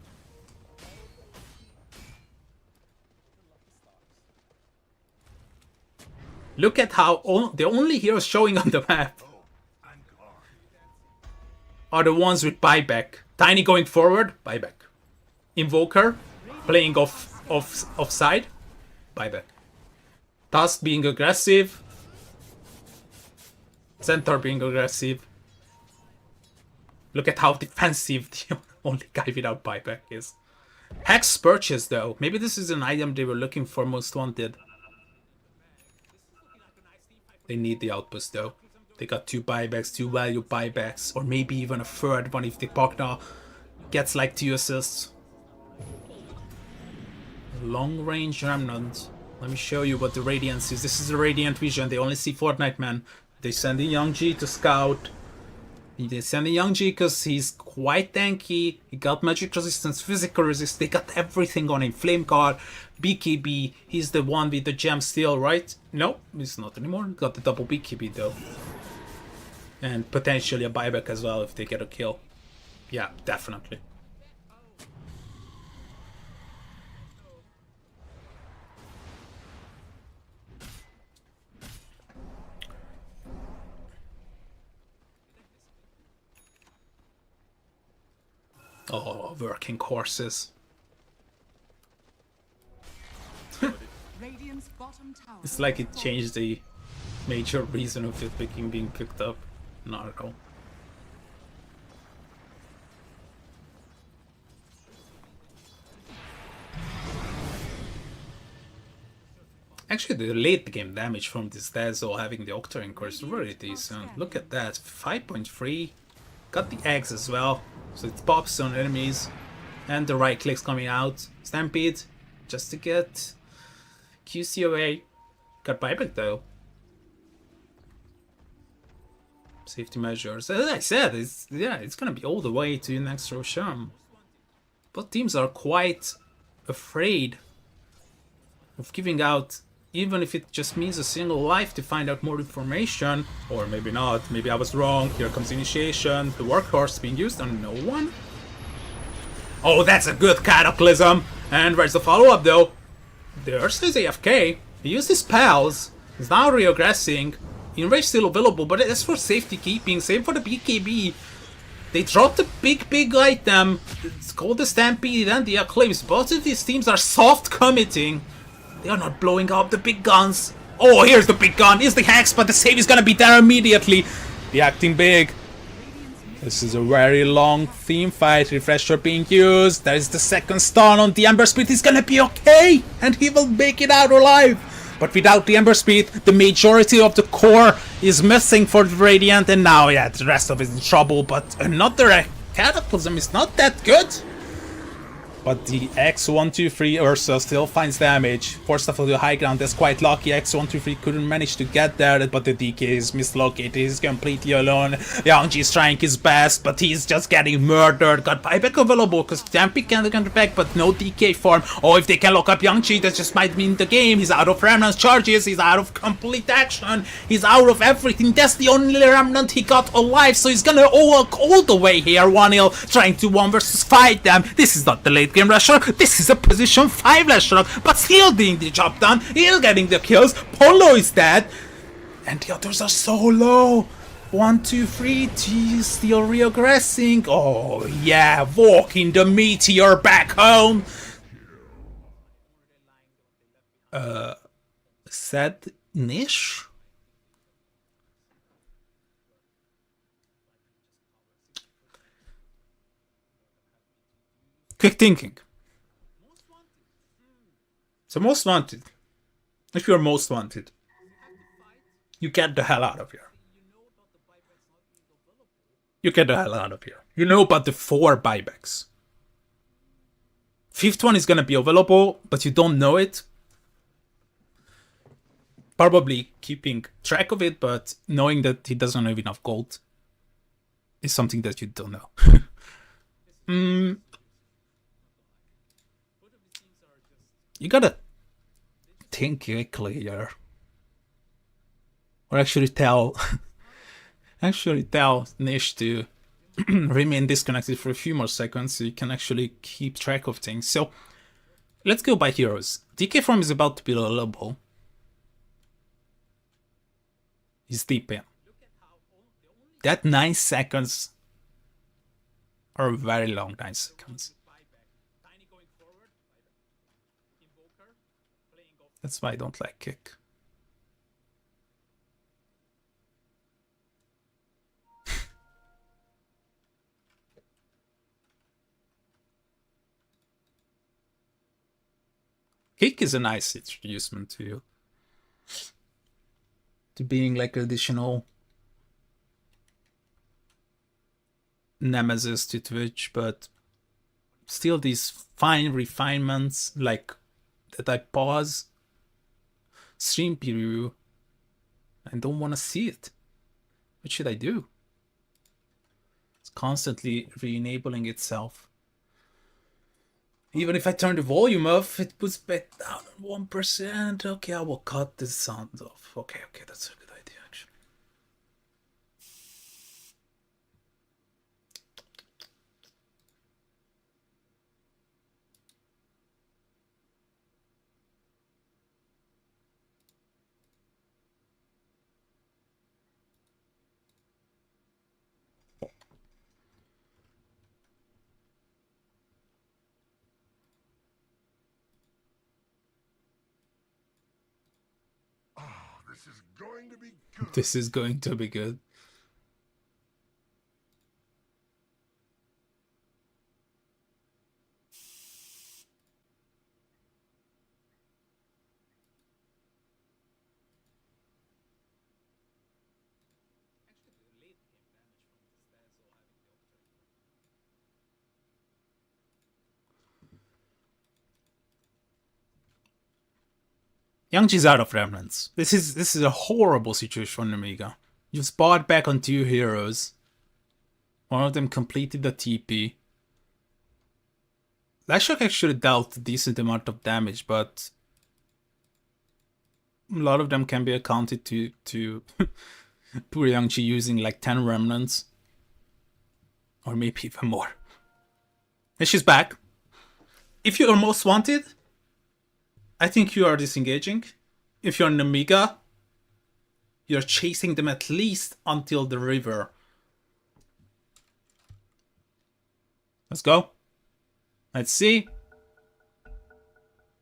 Look at how the only heroes showing on the map are the ones with buyback. Tiny going forward, buyback. Invoker playing offside, buyback. Tusk being aggressive. Centaur being aggressive. Look at how defensive the only guy without buyback is. Hex purchase though. Maybe this is an item they were looking for most wanted. They need the outpost though. They got 2 buybacks, 2 value buybacks, or maybe even a third one if the Pogna gets like 2 assists. Long range remnant. Let me show you what the Radiance is. This is the Radiant Vision. They only see Fortnite Man. They send in Young G to scout. They send in Young G because he's quite tanky. He got magic resistance, physical resist. They got everything on him. Flame Guard, BKB. He's the one with the gem still, right? No, he's not anymore. Got the double BKB though. And potentially a buyback as well if they get a kill. Yeah, definitely. Oh, working horses. Radiant's bottom tower. It's like it changed the major reason of it being picked up. Not at all. Actually, the late game damage from this Dazzle having the Octarine Core is really decent. Look at that, 5.3. Got the eggs as well, so it pops on enemies. And the right clicks coming out. Stampede, just to get QC away. Got buyback though. Safety measures. As I said, it's gonna be all the way to next Roshan. Both teams are quite afraid of giving out, even if it just means a single life to find out more information. Or maybe not, maybe I was wrong. Here comes initiation. The workhorse being used on no one. Oh, that's a good Cataclysm. And where's the follow-up though? There's his AFK. He used his pals. He's now regressing. Enrage still available, but that's for safety keeping. Same for the BKB. They dropped a big item. It's called the Stampede and the Acclaims. Both of these teams are soft committing. They are not blowing up the big guns. Oh, here's the big gun. Here's the Hex, but the save is gonna be there immediately. They're acting big. This is a very long team fight. Refresher being used. There is the second stun on the Ember Speed. He's gonna be okay, and he will make it out alive. But without the Ember Speed, the majority of the core is missing for the Radiant, and now, yeah, the rest of it is in trouble. But another Cataclysm is not that good. But the X123 Ursa still finds damage. Forced off of the high ground, that's quite lucky. X123 couldn't manage to get there, but the DK is mislocated. He's completely alone. Yangji is trying his best, but he's just getting murdered. Got buyback available because Stampy can get back, but no DK form. Oh, if they can lock up Yangji, that just might mean the game. He's out of Remnant's charges. He's out of complete action. He's out of everything. That's the only Remnant he got alive, so he's gonna walk all the way here 1-0, trying to 1 versus 5 them. This is not the late game rusher, this is a position 5 rusher, but still doing the job done, still getting the kills. Polo is dead, and the others are so low. 1, 2, 3, T still regressing. Oh yeah, walking the meteor back home. Sad niche. Quick thinking. So most wanted. If you're most wanted, you get the hell out of here. You get the hell out of here. You know about the 4 buybacks. 5th one is gonna be available, but you don't know it. Probably keeping track of it, but knowing that he doesn't have enough gold is something that you don't know. You gotta think quickly here. Or actually tell Nish to remain disconnected for a few more seconds so you can actually keep track of things. So let's go by heroes. DK form is about to be lullable. He's deep in. That 9 seconds are very long 9 seconds. That's why I don't like kick. Kick is a nice introducement to you. To being like additional nemesis to Twitch, but still these fine refinements like that I pause stream preview and don't want to see it. What should I do? It's constantly re-enabling itself. Even if I turn the volume off, it puts back down 1%. Okay, I will cut the sound off. Okay, that's a good idea, actually. This is going to be good. This is going to be good. Yangji's out of remnants. This is a horrible situation for Amiga. You've spawned back on 2 heroes. One of them completed the TP. Lashok actually dealt a decent amount of damage, but a lot of them can be accounted to poor Yangji using like 10 remnants. Or maybe even more. And she's back. If you are most wanted, I think you are disengaging. If you're an Amiga, you're chasing them at least until the river. Let's go. Let's see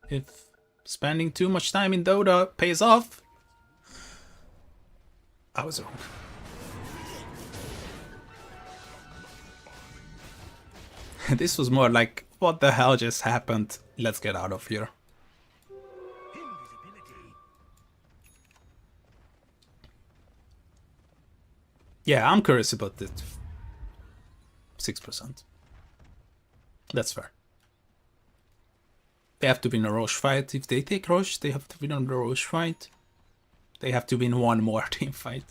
if spending too much time in Dota pays off. I was wrong. This was more like, what the hell just happened? Let's get out of here. Yeah, I'm curious about it. 6%. That's fair. They have to win a Roche fight. If they take Roche, they have to win on the Roche fight. They have to win one more team fight.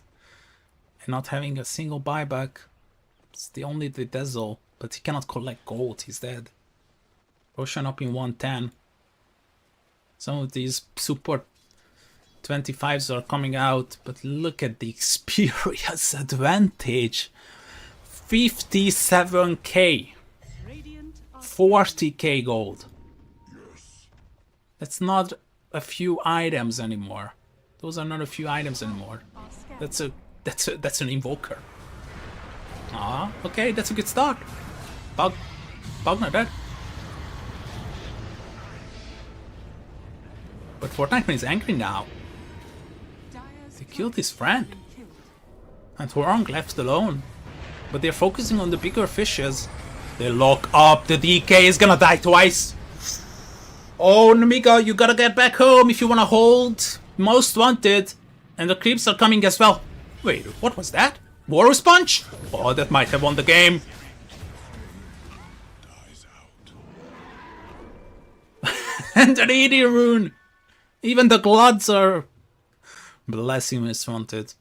And not having a single buyback. It's the only the Dazzle, but he cannot collect gold. He's dead. Roshan up in 110. Some of these support 25s are coming out, but look at the experience advantage. 57k. 40k gold. That's not a few items anymore. Those are not a few items anymore. That's an invoker. Ah, okay, that's a good start. Bug not dead. But Fortnite is angry now. They killed his friend. And Hwang left alone. But they're focusing on the bigger fishes. They lock up. The DK is gonna die twice. Oh, Namiga, you gotta get back home if you wanna hold. Most wanted. And the creeps are coming as well. Wait, what was that? Warrior's Punch? Oh, that might have won the game. And an 80 rune. Even the Gloods are... Bless you, miswanted.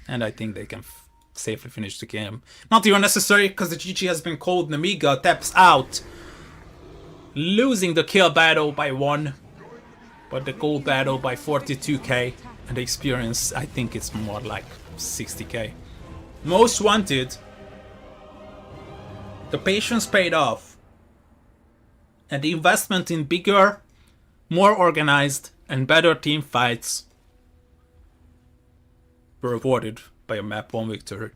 And I think they can safely finish the game. Not even necessary, because the GG has been called. Namiga taps out. Losing the kill battle by 1. But the gold battle by 42k. And the experience, I think it's more like 60k. Most wanted. The patience paid off. And the investment in bigger, more organized, and better team fights were rewarded by a map 1 victory.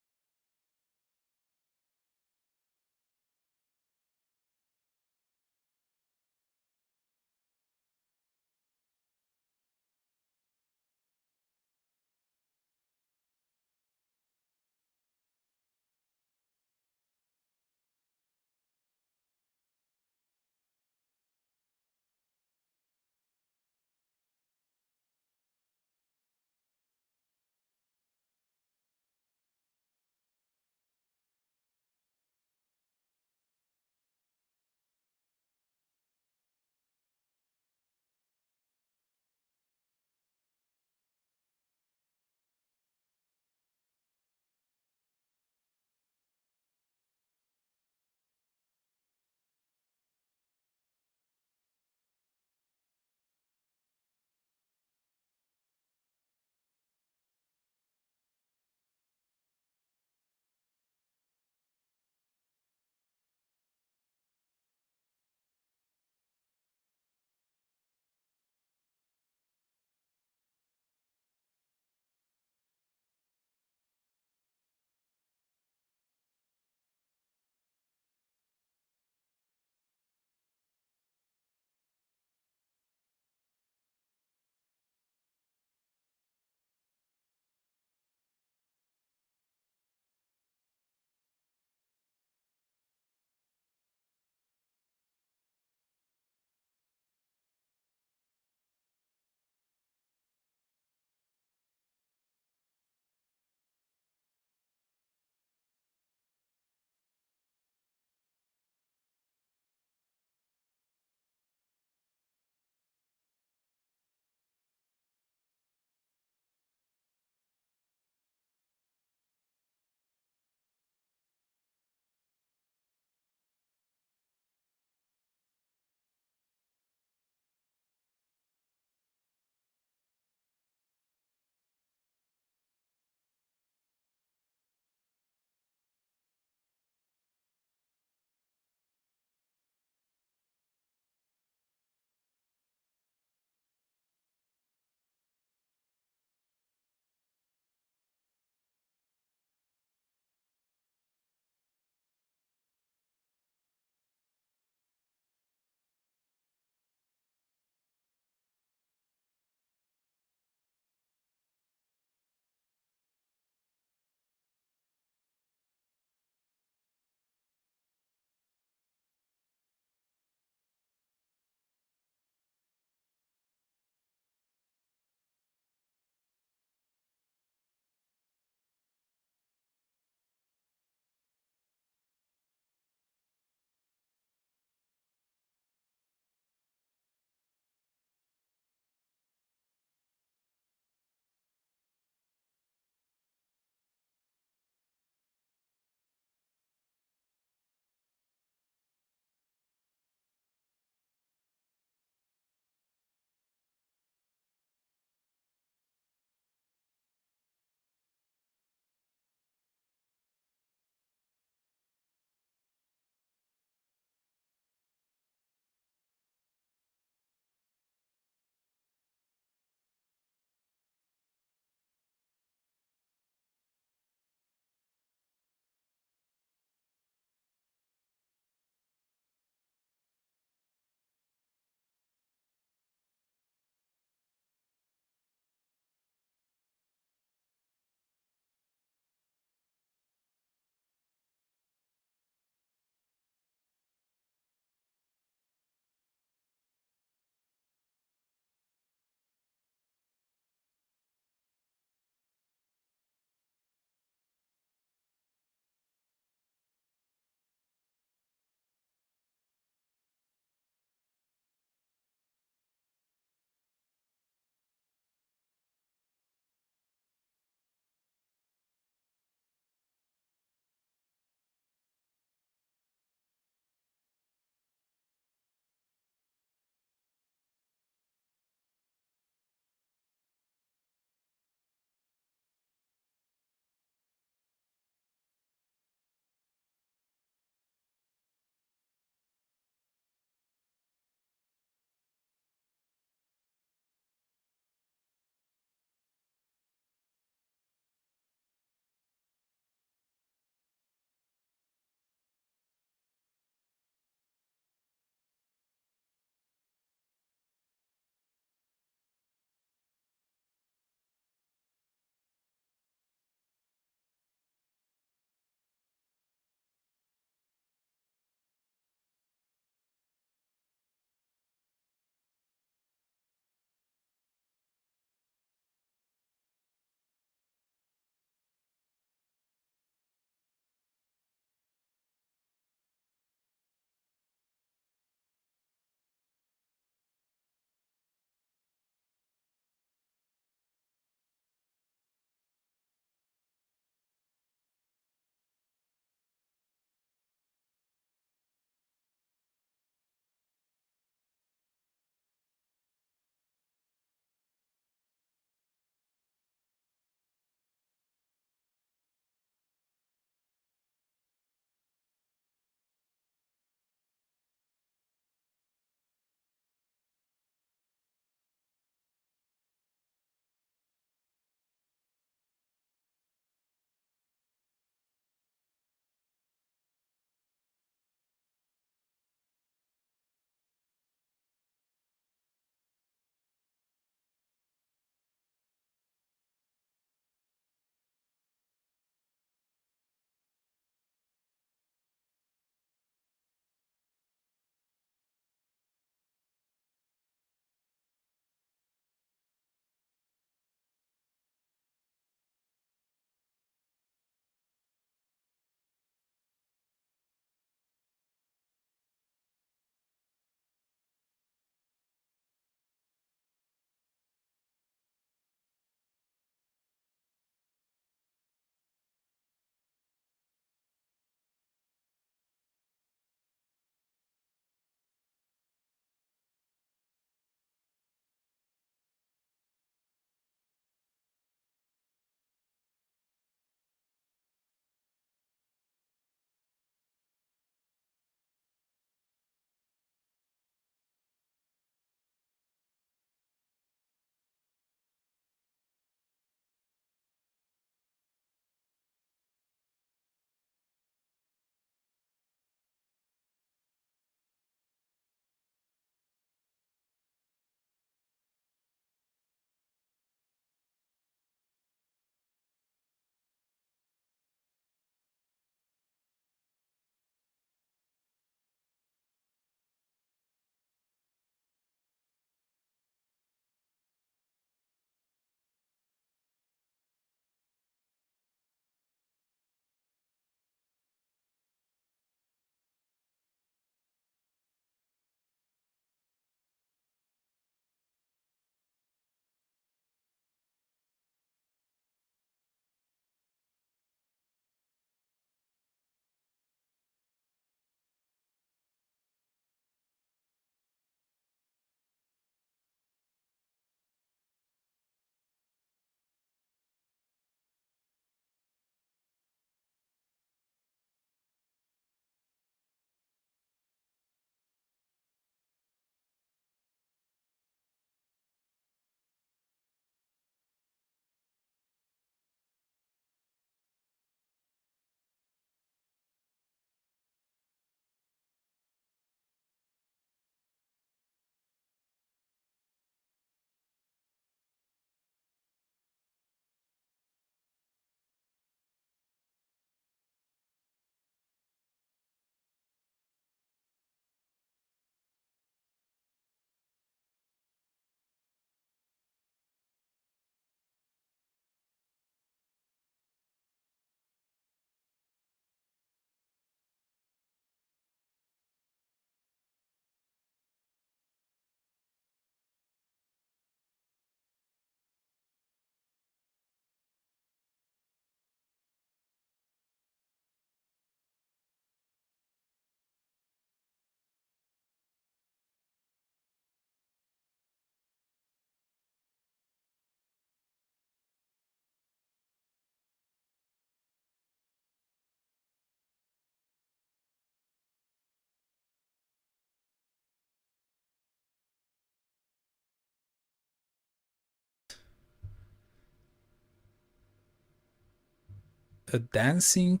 a dancing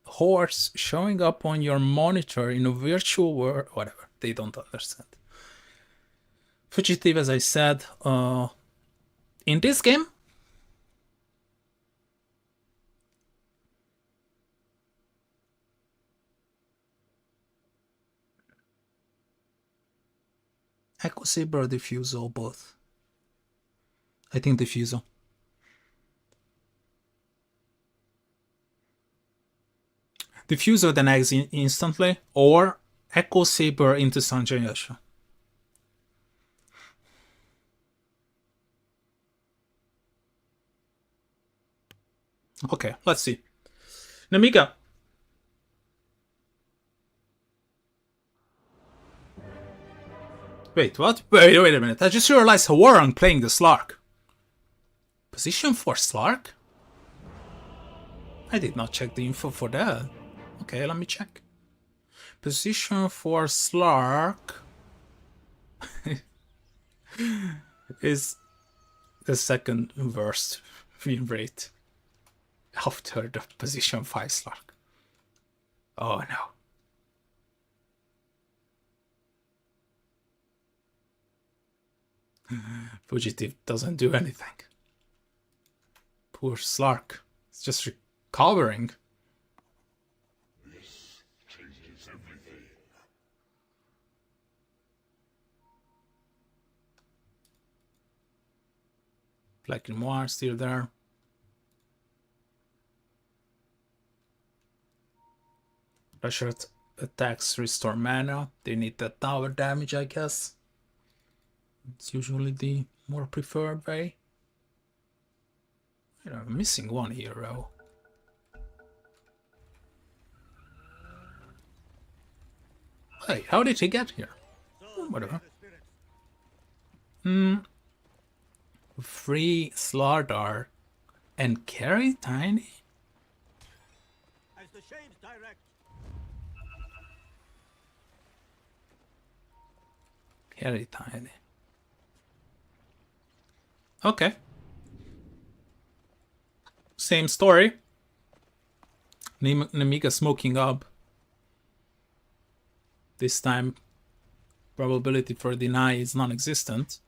horse showing up on your monitor in a virtual world. Whatever, they don't understand. Fugitive, as I said, in this game, Echo Saber or Diffusal, both. I think Diffusal. Diffusal then eggs instantly, or Echo Saber into Sanjayasha. Okay, let's see. Namika. Wait, what? Wait a minute. I just realized Warren playing the Slark. Position for Slark? I did not check the info for that. Okay, let me check. Position for Slark is the second worst win rate after the position 5 Slark. Oh no. Fugitive doesn't do anything. Poor Slark. It's just recovering. This changes everything. Black and Noir still there. Pressure attacks restore mana. They need that tower damage, I guess. It's usually the more preferred way. You know, I'm missing one hero. Hey, how did he get here? Whatever. Free Slardar and carry Tiny? As the shades direct. Carry Tiny. Okay. Same story. Namika smoking up. This time, probability for deny is non-existent.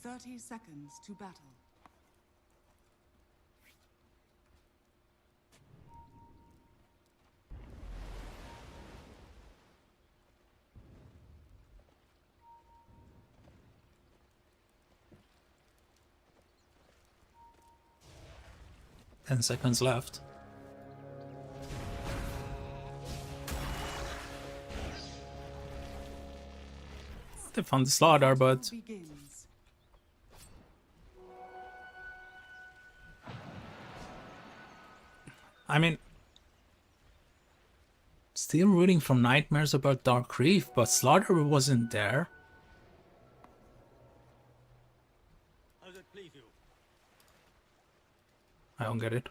Thirty seconds to battle. Ten seconds left. They found the slaughter, but Begins. I mean, still rooting for nightmares about Dark Reef, but Slaughter wasn't there. As it please you. I don't get it.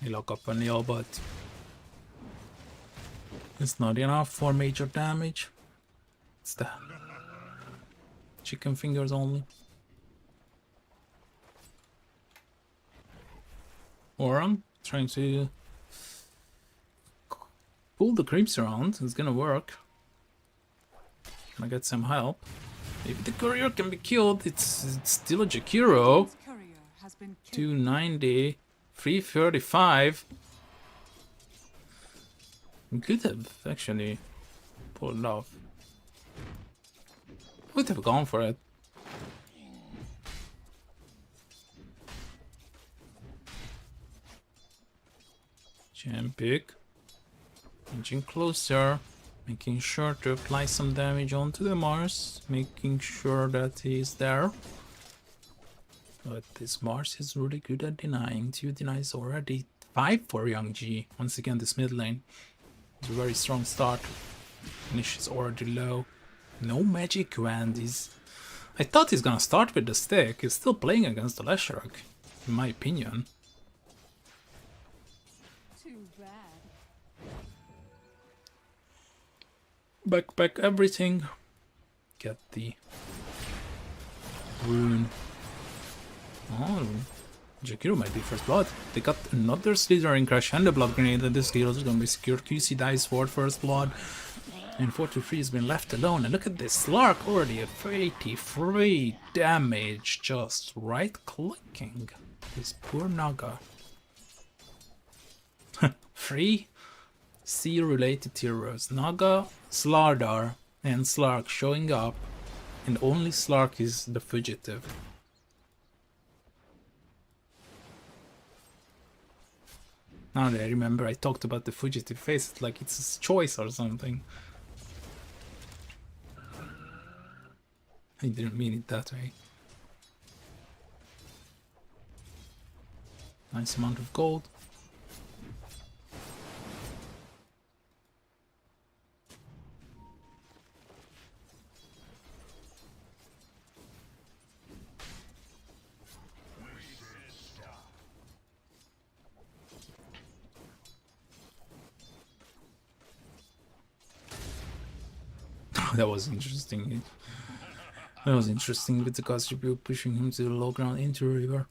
You lock up a nail, but it's not enough for major damage. It's the chicken fingers only. Oran trying to pull the creeps around. It's gonna work. Can I get some help? Maybe the courier can be killed. It's still a Jakiro. This courier has been killed. 290, 335. We could have actually pulled it off. Would have gone for it. Jam pick. Inching closer. Making sure to apply some damage onto the Mars, making sure that he's there. But this Mars is really good at denying. 2 denies already, 5 for Young G. Once again, this mid lane is a very strong start. Finish is already low. No magic wand. I thought he's gonna start with the stick. He's still playing against the Leshrac, in my opinion. Too bad. Backpack everything. Get the rune. Oh, Jakiro might be first blood. They got another Slithering Crash and a blood grenade, and this hero is gonna be secured. QC dies for first blood. And 423 has been left alone. And look at this Slark already at 83 damage. Just right clicking. This poor Naga. 3 C related heroes. Naga, Slardar, and Slark showing up. And only Slark is the fugitive. Now that I remember, I talked about the fugitive face, it's like it's his choice or something. I didn't mean it that way. Nice amount of gold. That was interesting. That was interesting with the Castribute pushing him to the low ground into the river.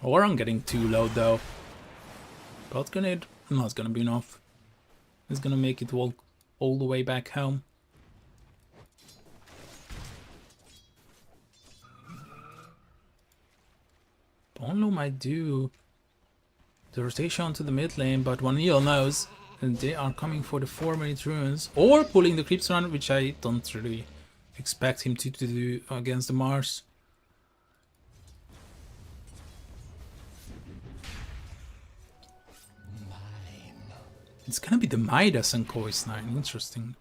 Or I'm getting too low though. Blood grenade, not gonna be enough. It's gonna make it walk all the way back home. Bonlo might do the rotation onto the mid lane, but one Neil knows and they are coming for the 4-minute runes or pulling the creeps run, which I don't really expect him to do against the Mars. It's gonna be the Midas and Kois 9, interesting.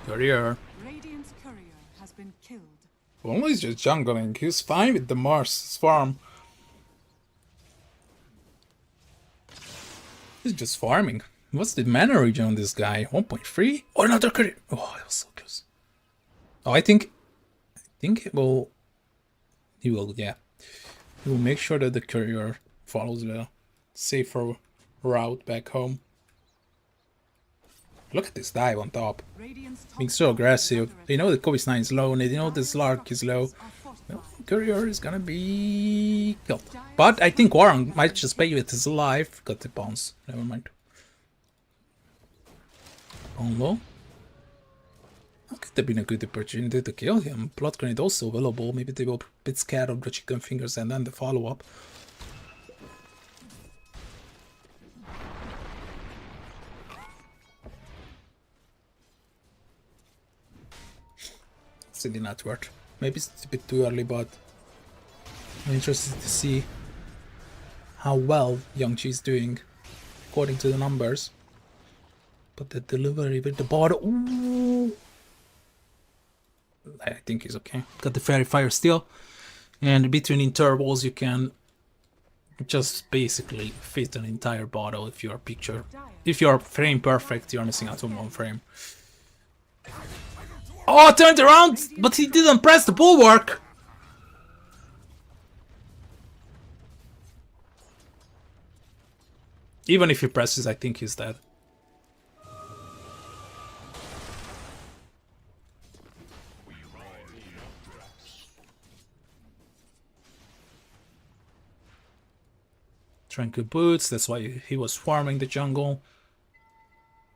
Courier. Radiant's courier has been killed. Only he's just jungling. He's fine with the Mars farm. He's just farming. What's the mana region on this guy? 1.3? Oh, another courier. Oh, that was so close. Oh, I think it will. He will, yeah. He will make sure that the courier follows the safer route back home. Look at this dive on top. Being so aggressive. They know that Kobe 9 is low, and they know this Lark is low. Well, Courier is gonna be killed. But I think Warren might just pay with his life. Got the bounce. Never mind. On low. That could have been a good opportunity to kill him. Blood grenade also available. Maybe they were a bit scared of the chicken fingers and then the follow-up. It did not work. Maybe it's a bit too early, but I'm interested to see how well Young Chi is doing according to the numbers. But the delivery with the bottle, ooh, I think he's okay. Got the Fairy Fire still, and between intervals you can just basically fit an entire bottle if you are if you are frame perfect. You're missing out on one frame. Oh, turned around, but he didn't press the bulwark. Even if he presses, I think he's dead. Tranquil boots, that's why he was farming the jungle.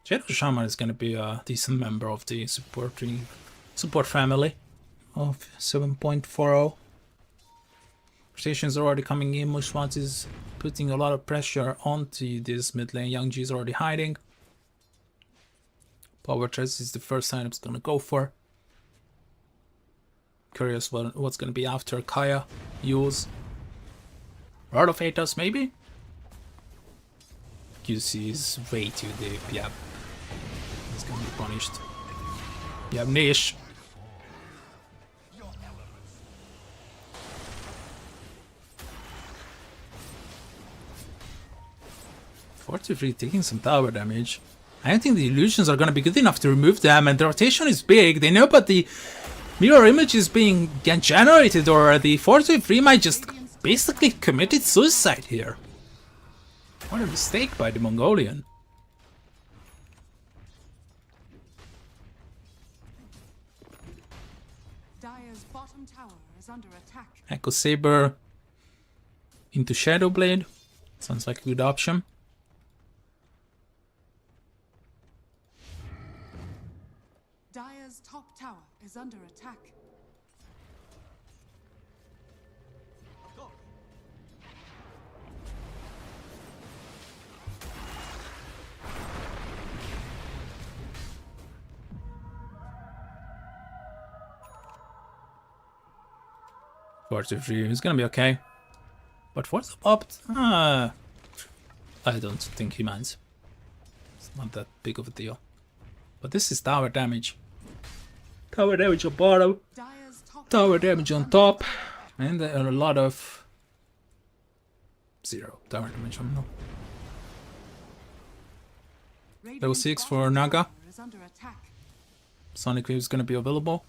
Shadow Shaman is gonna be a decent member of the support family of 7.40. Rotations are already coming in. Mushwat is putting a lot of pressure onto this mid lane. Young G is already hiding. Power Chest is the first item it's gonna go for. Curious what's gonna be after Kaya use. Rod of Atos maybe? QC is way too deep, yeah. He's gonna be punished. Yeah, niche. (43) taking some tower damage. I don't think the illusions are gonna be good enough to remove them, and the rotation is big. They know, but the mirror image is being generated, or the 43 might just basically committed suicide here. What a mistake by the Mongolian. Dire's bottom tower is under attack. Echo Saber into Shadow Blade. Sounds like a good option. Dire's top tower is under attack. Of course. (43) is gonna be okay. But for the pop, I don't think he minds. It's not that big of a deal. But this is tower damage. Tower damage on bottom, Dire's top tower damage on top, and a lot of 0 tower damage on no. Level 6 for Naga. is under attack. Sonic Wave is gonna be available.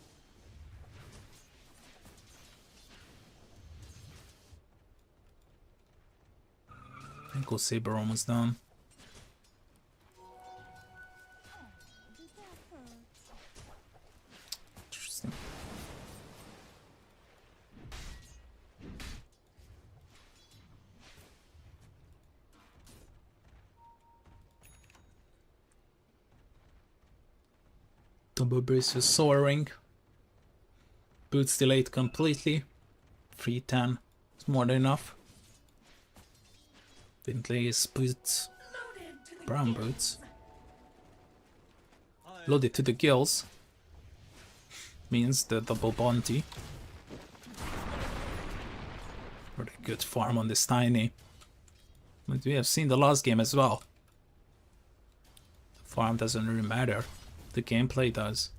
Echo Saber almost done. Interesting. Double Brace is soaring. Boots delayed completely. 310. It's more than enough. Bentley's boots. Brown boots. Loaded to the gills. Means the double bounty. Pretty good farm on this tiny. But we have seen the last game as well. The farm doesn't really matter. The gameplay does.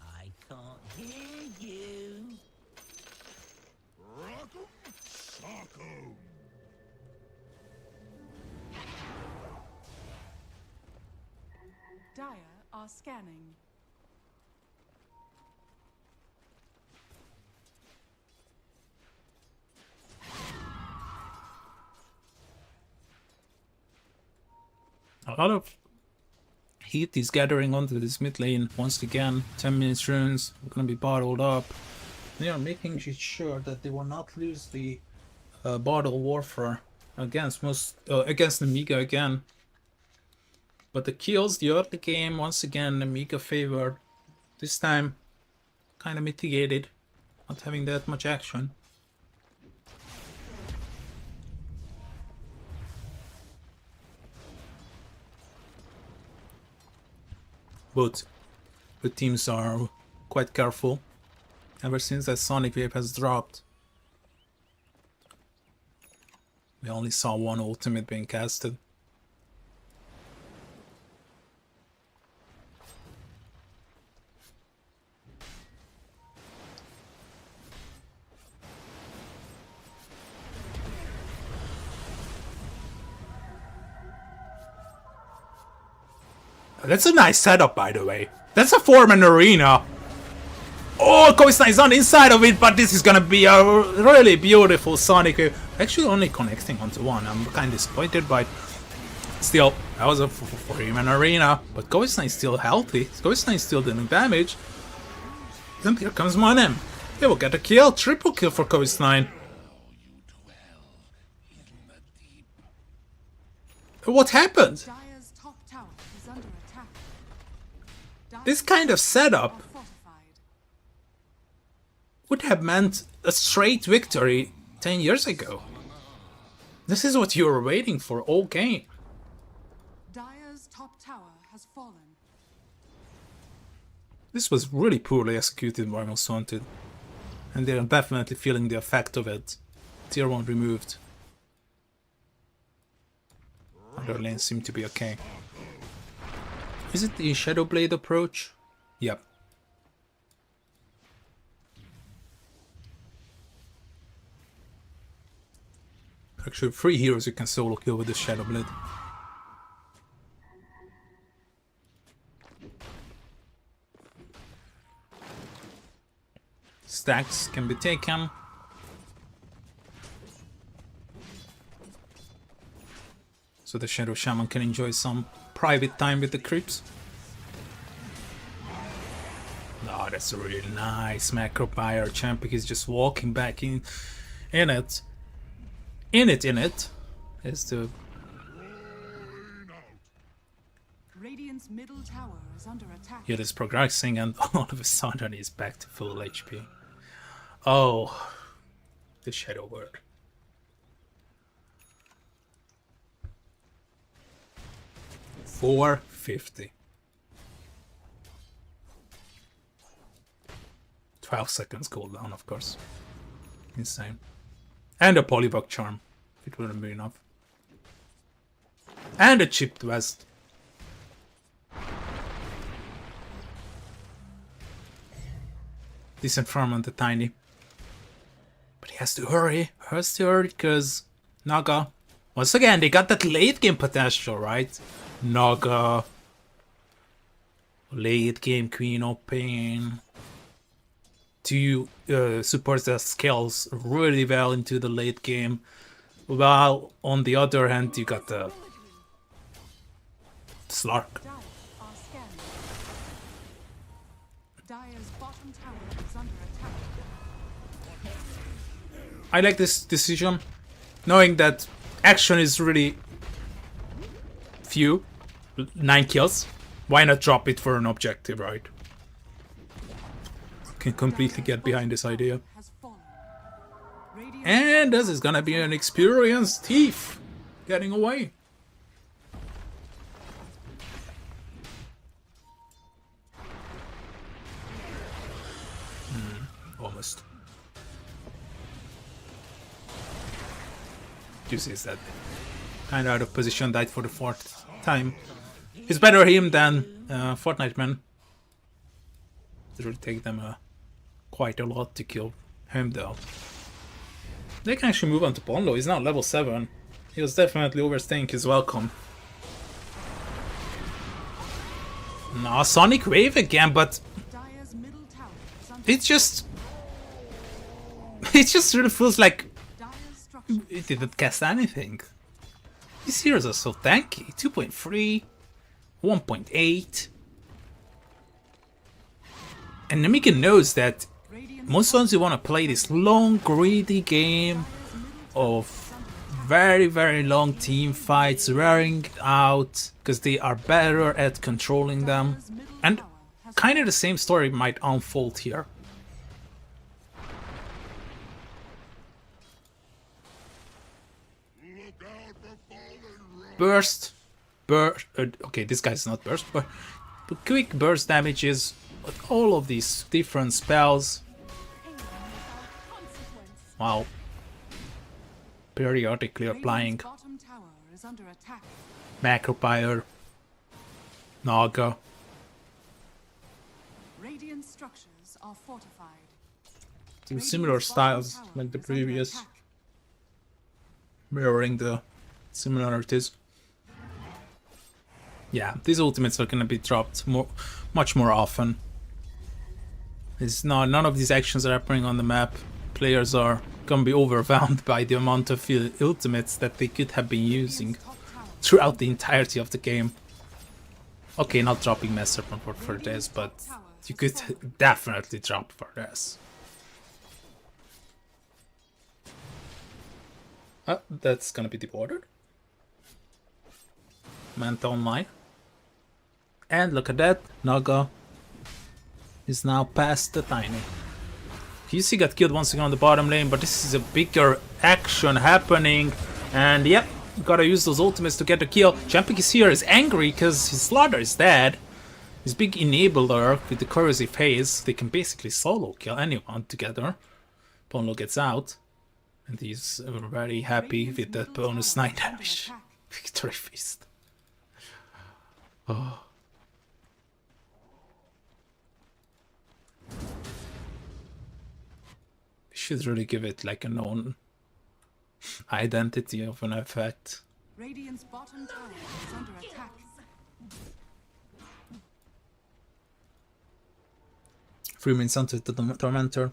I can't hear you. Rock'em sock'em. Dire are scanning. A lot of heat is gathering onto this mid lane once again. 10 minutes runes, we're gonna be bottled up. They are making sure that they will not lose the bottle warfare against against Amiga again. But the kills, the early game, once again Amiga favored. This time kind of mitigated, not having that much action. But the teams are quite careful ever since that Sonic Wave has dropped. We only saw one ultimate being casted. That's a nice setup, by the way. That's a 4-man arena. Oh, Koisna is on inside of it, but this is gonna be a really beautiful Sonic Wave. Actually, only connecting onto one. I'm kind of disappointed, but still, that was a 4-man arena. But Koisna is still healthy. Koisna is still doing damage. Then here comes Monem. He will get a kill. Triple kill for Koisna. What happened? Dire's top tower is under attack. This kind of setup would have meant a straight victory 10 years ago. This is what you were waiting for all game. Dire's top tower has fallen. This was really poorly executed by Most Wanted. And they're definitely feeling the effect of it. Tier 1 removed. Other lanes seem to be okay. Is it the Shadow Blade approach? Yep. Actually, 3 heroes you can solo kill with the Shadow Blade. Stacks can be taken. So the Shadow Shaman can enjoy some private time with the creeps. Oh, that's a really nice macro buyer. Champion is just walking back in it. In it. Is the Radiant's middle tower is under attack. it is progressing, and all of a sudden he's back to full HP. Oh, the Shadow Word. $450. 12 seconds cooldown, of course. Insane. And a Polybug Charm. It wouldn't be enough. And a Chipped Vest. Decent farm on the Tiny. But he has to hurry. Has to hurry because Naga. Once again, they got that late game potential, right? Naga. Late game Queen Open. To support their skills really well into the late game. While on the other hand, you got the Slark. Dire are scanning. Dire's bottom tower is under attack. I like this decision, knowing that action is really few, 9 kills. Why not drop it for an objective, right? Can completely get behind this idea. Has fallen. Radiant's And this is gonna be an experienced thief getting away. Almost. Juicy is that kind of out of position, died for the 4th time. It's better him than Fortnite Man. It will take them quite a lot to kill him though. They can actually move on to Bondo. He's now level 7. He was definitely overstaying his welcome. No, Sonic Wave again, but Dire's middle tower is under it just really feels like Dire's structure. it didn't cast anything. These heroes are so tanky. 2.3, 1.8. And Namika knows that Radiant's most times you want to play this long, greedy game of very, very long team fights, wearing out, because they are better at controlling them. middle And tower has kind of the same story might unfold here. Look out for fallen Burst. Okay, this guy's not burst, but quick burst damages with all of these different spells. Wow. Periodically applying Radiant's bottom tower is under attack. Macropire, Naga. Radiant structures are fortified. Two similar styles like the previous, mirroring the similarities. Yeah, these ultimates are gonna be dropped much more often. It's not, none of these actions are happening on the map. Players are gonna be overwhelmed by the amount of ultimates that they could have been using throughout the entirety of the game. Okay, not dropping Mass Serpent for this, but you could definitely drop for this. That's gonna be deported. Manta online. And look at that, Naga is now past the Tiny. QC got killed once again on the bottom lane, but this is a bigger action happening. And yep, gotta use those ultimates to get the kill. Champic is here, is angry because his Slaughter is dead. His big enabler with the corrosive haze, they can basically solo kill anyone together. Ponlo gets out, and he's very happy with that bonus 9 damage. Victory Feast. Oh. We should really give it like a known identity of an effect. Radiant's bottom tower is under attack. 3 minutes until the Tormentor.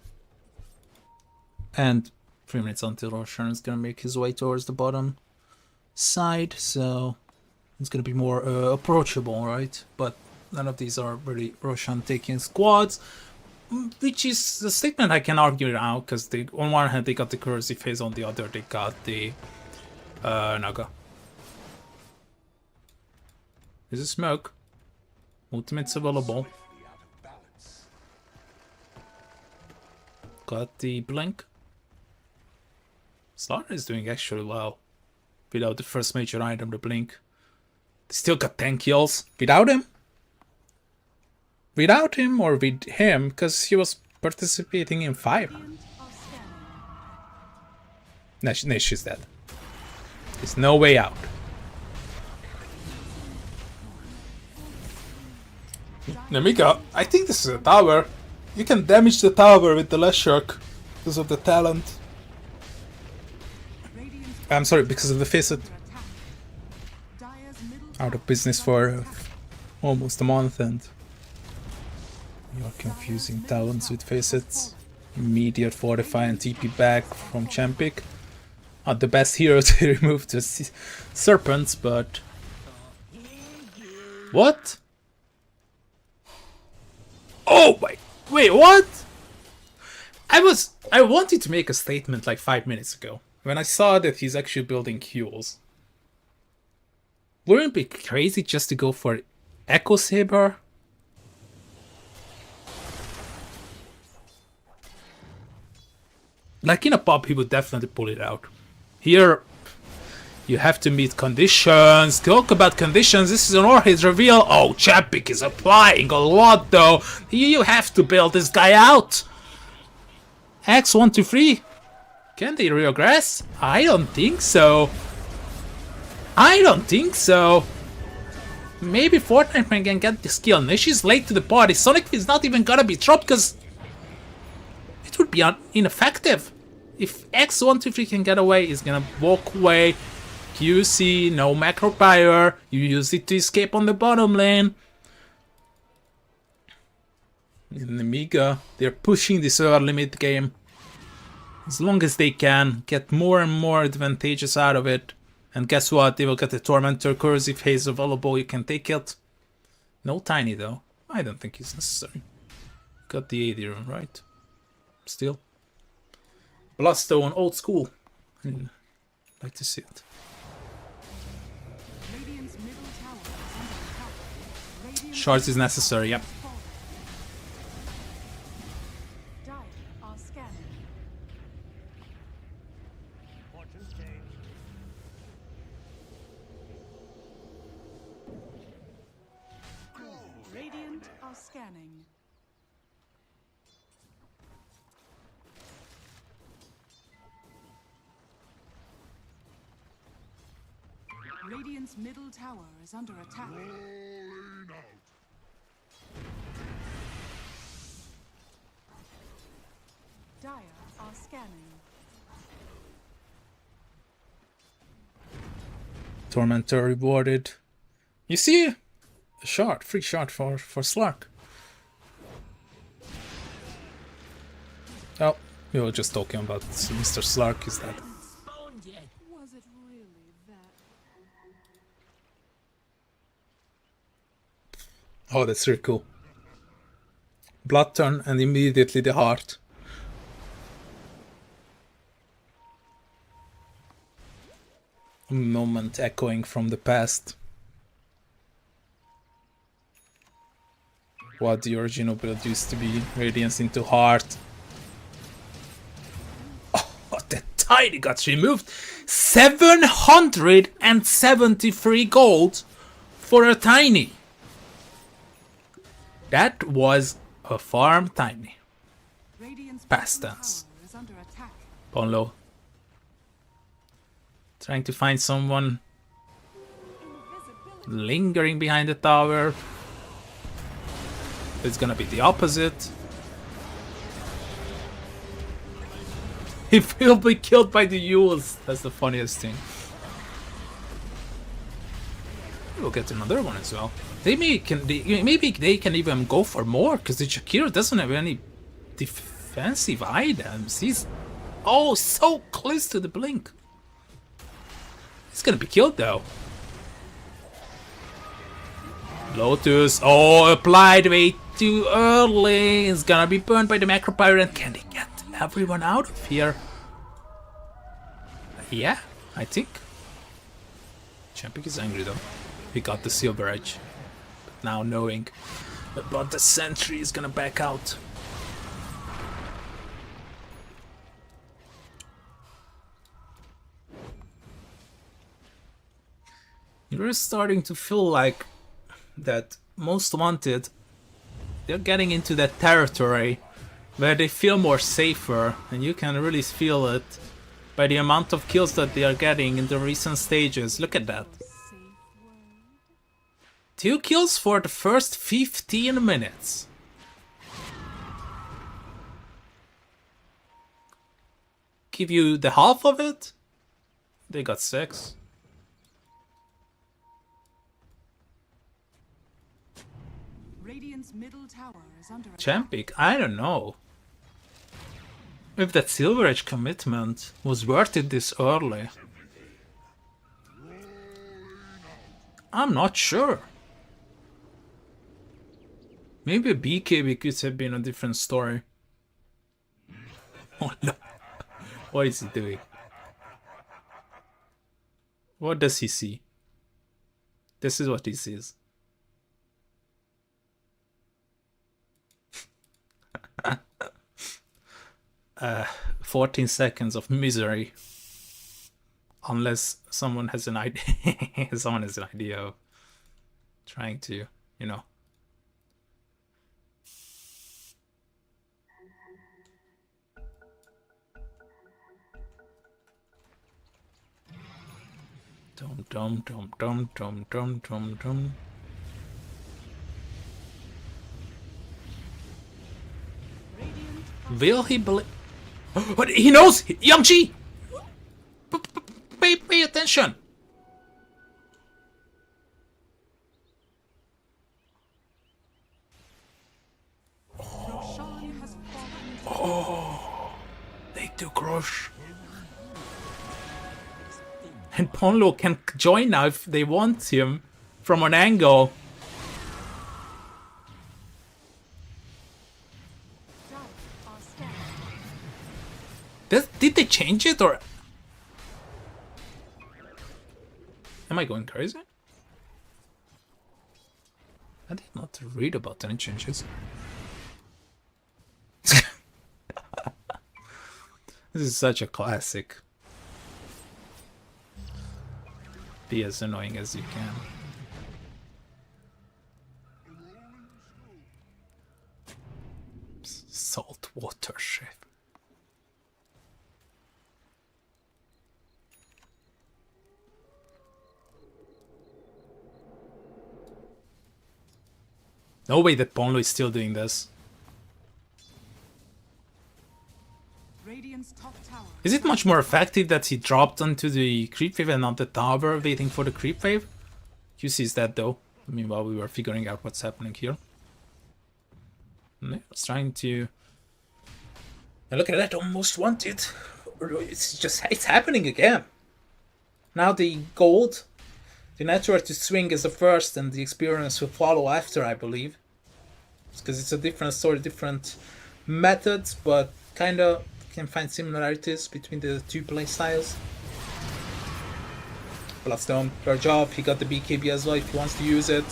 And 3 minutes until Roshan is gonna make his way towards the bottom side, so it's gonna be more approachable, right? But none of these are really Roshan taking squads, which is a statement I can argue now, because on one hand they got the corrosive phase, on the other they got the Naga. There's a smoke. Ultimate's available. Got the blink. Slaughter is doing actually well. Without the first major item, the blink. They still got 10 kills. Without him? Without him or with him? Because he was participating in 5. No, she's dead. There's no way out. Namika, I think this is a tower. You can damage the tower with the Leshurk because of the talent. I'm sorry, because of the Facet. Out of business for almost a month, and you're confusing talents with Facets. Immediate Fortify and TP back from Champic. Not the best hero to remove the serpents, but... What? Oh my... Wait, what? I wanted to make a statement like 5 minutes ago, when I saw that he's actually building Qs. Wouldn't it be crazy just to go for Echo Saber? Like in a pub, he would definitely pull it out. Here, you have to meet conditions. Talk about conditions. This is an Orchid reveal. Oh, Champic is applying a lot though. You have to bail this guy out. X123. Can they regress? I don't think so. I don't think so. Maybe Fortnite can get this kill. Nishi's late to the party. Sonic is not even gonna be dropped because it would be ineffective. If X123 can get away, he's gonna walk away. QC, no macro power. You use it to escape on the bottom lane. In the Mega, they're pushing this early mid game. As long as they can, get more and more advantages out of it. And guess what? They will get the Tormentor Corrosive Haze available. You can take it. No Tiny though. I don't think it's necessary. Got the AD rune, right? Still. Bloodstone, old school. I'd like to see it. Shards is necessary, yep. Radiant are scanning. Radiant's middle tower is under attack. Rolling out. Dire are scanning. Tormentor rewarded. You see? A shot, free shot for Slark. Oh, we were just talking about Mr. Slark, is that? Was it really that? Oh, that's really cool. Blood turn and immediately the heart. A moment echoing from the past. What the original build used to be. Radiance into heart. Tiny got removed. 773 gold for a Tiny. That was a farm Tiny. Radiant's Past bottom tense. tower is under attack. Ponlo. Trying to find someone lingering behind the tower. It's gonna be the opposite. He will be killed by the Yules. That's the funniest thing. We'll get another one as well. Maybe they can even go for more, because the Shakira doesn't have any defensive items. He's so close to the blink. He's gonna be killed though. Lotus, applied way too early. He's gonna be burned by the macro pirate. Can they get everyone out of here? Yeah, I think. Champion is angry though. He got the silver edge. But now knowing about the sentry is gonna back out. You're starting to feel like that Most Wanted, they're getting into that territory where they feel more safer, and you can really feel it by the amount of kills that they are getting in the recent stages. Look at that. 2 kills for the first 15 minutes. Give you the half of it? They got 6. Radiant's middle tower is under attack. Champic, I don't know if that Silver Edge commitment was worth it this early. I'm not sure. Maybe BKB could have been a different story. Oh no. What is he doing? What does he see? This is what he sees. 14 seconds of misery. Unless someone has an idea. Someone has an idea of trying to, you know. Dum dum dum dum dum dum dum dum. Will he believe? What he knows, Yamchi. Pay attention. Roshan has fallen. They took Roche. And Ponlo can join now if they want him from an angle. Did they change it, or am I going crazy? I did not read about any changes. This is such a classic. Be as annoying as you can. Saltwater chef. No way that Ponlo is still doing this. Radiant's top tower. Is it much more effective that he dropped onto the creep wave and not the tower waiting for the creep wave? QC is dead though. Meanwhile we were figuring out what's happening here. I was trying to... And look at that, Almost Wanted. It's happening again. Now the gold, the network to swing is the first and the experience will follow after, I believe. Because it's a different story, different methods, but kinda can find similarities between the two playstyles. Bloodstone, fair job, he got the BKB as well if he wants to use it.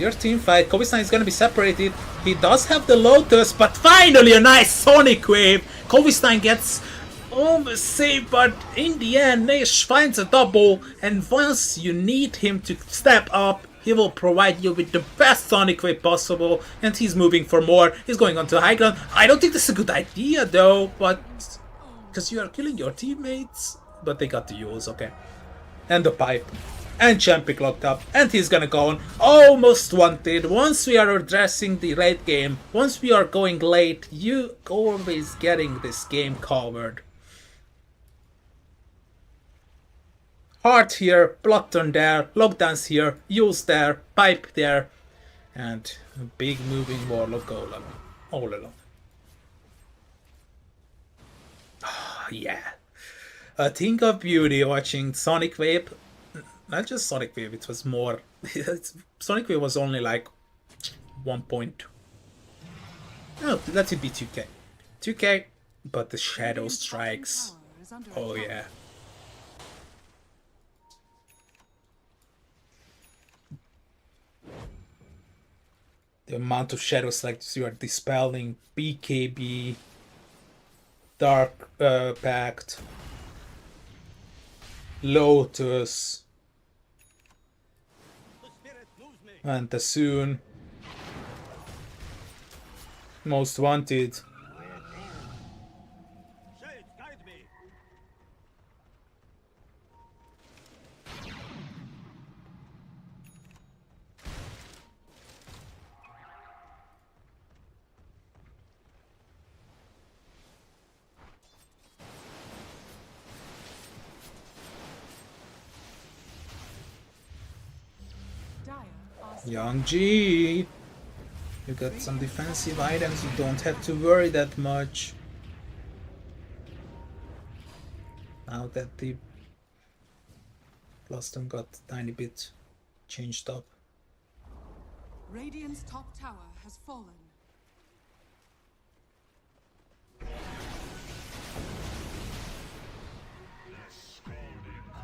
Weird team fight. Kobe-san is gonna be separated. He does have the Lotus, but finally a nice Sonic Wave. Kobe-san gets almost saved, but in the end, Nash finds a double, and once you need him to step up, he will provide you with the best Sonic Wave possible, and he's moving for more. He's going on to high ground. I don't think this is a good idea, though, but because you are killing your teammates. But they got the Yules, okay. And the pipe. And Champic locked up. And he's gonna go on. Almost wanted. Once we are addressing the late game, once we are going late, you always getting this game covered. Heart here, Bloodton there, Lockdance here, Yules there, Pipe there, and a big moving Warlock Golem all along. Oh, yeah. A thing of beauty watching Sonic Wave. Not just Sonic Wave, it was more. Sonic Wave was only like 1 point. No, let it be 2K. 2K, but the Shadow Strikes. Oh, yeah. The amount of Shadow Strikes you are dispelling. BKB. Dark Pact. Lotus. And the soon. Most wanted. Shades, guide me. Young G. You got some defensive items, you don't have to worry that much. Now that the Boston got a tiny bit changed up. Radiant's top tower has fallen.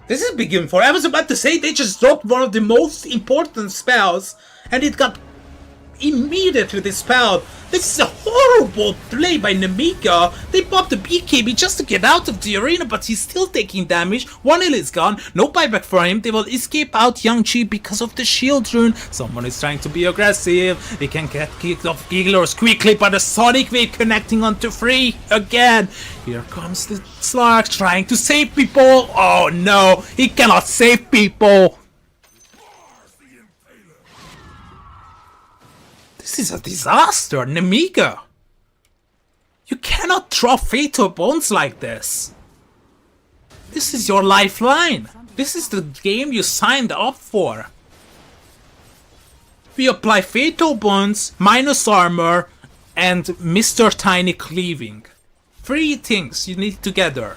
This is a big game for. I was about to say they just dropped one of the most important spells and it got immediately dispelled. This is a horrible play by Namika. They popped the BKB just to get out of the arena, but he's still taking damage. 1 is gone, no buyback for him. They will escape out Young Chi because of the shield rune. Someone is trying to be aggressive. They can get kicked off Ignor's quickly, but a Sonic Wave connecting onto 3 again. Here comes the Slark trying to save people. Oh no, he cannot save people. This is a disaster, Namika. You cannot draw Fatal Bones like this. This is your lifeline. This is the game you signed up for. We apply Fatal Bones, minus armor, and Mr. Tiny cleaving. 3 things you need together.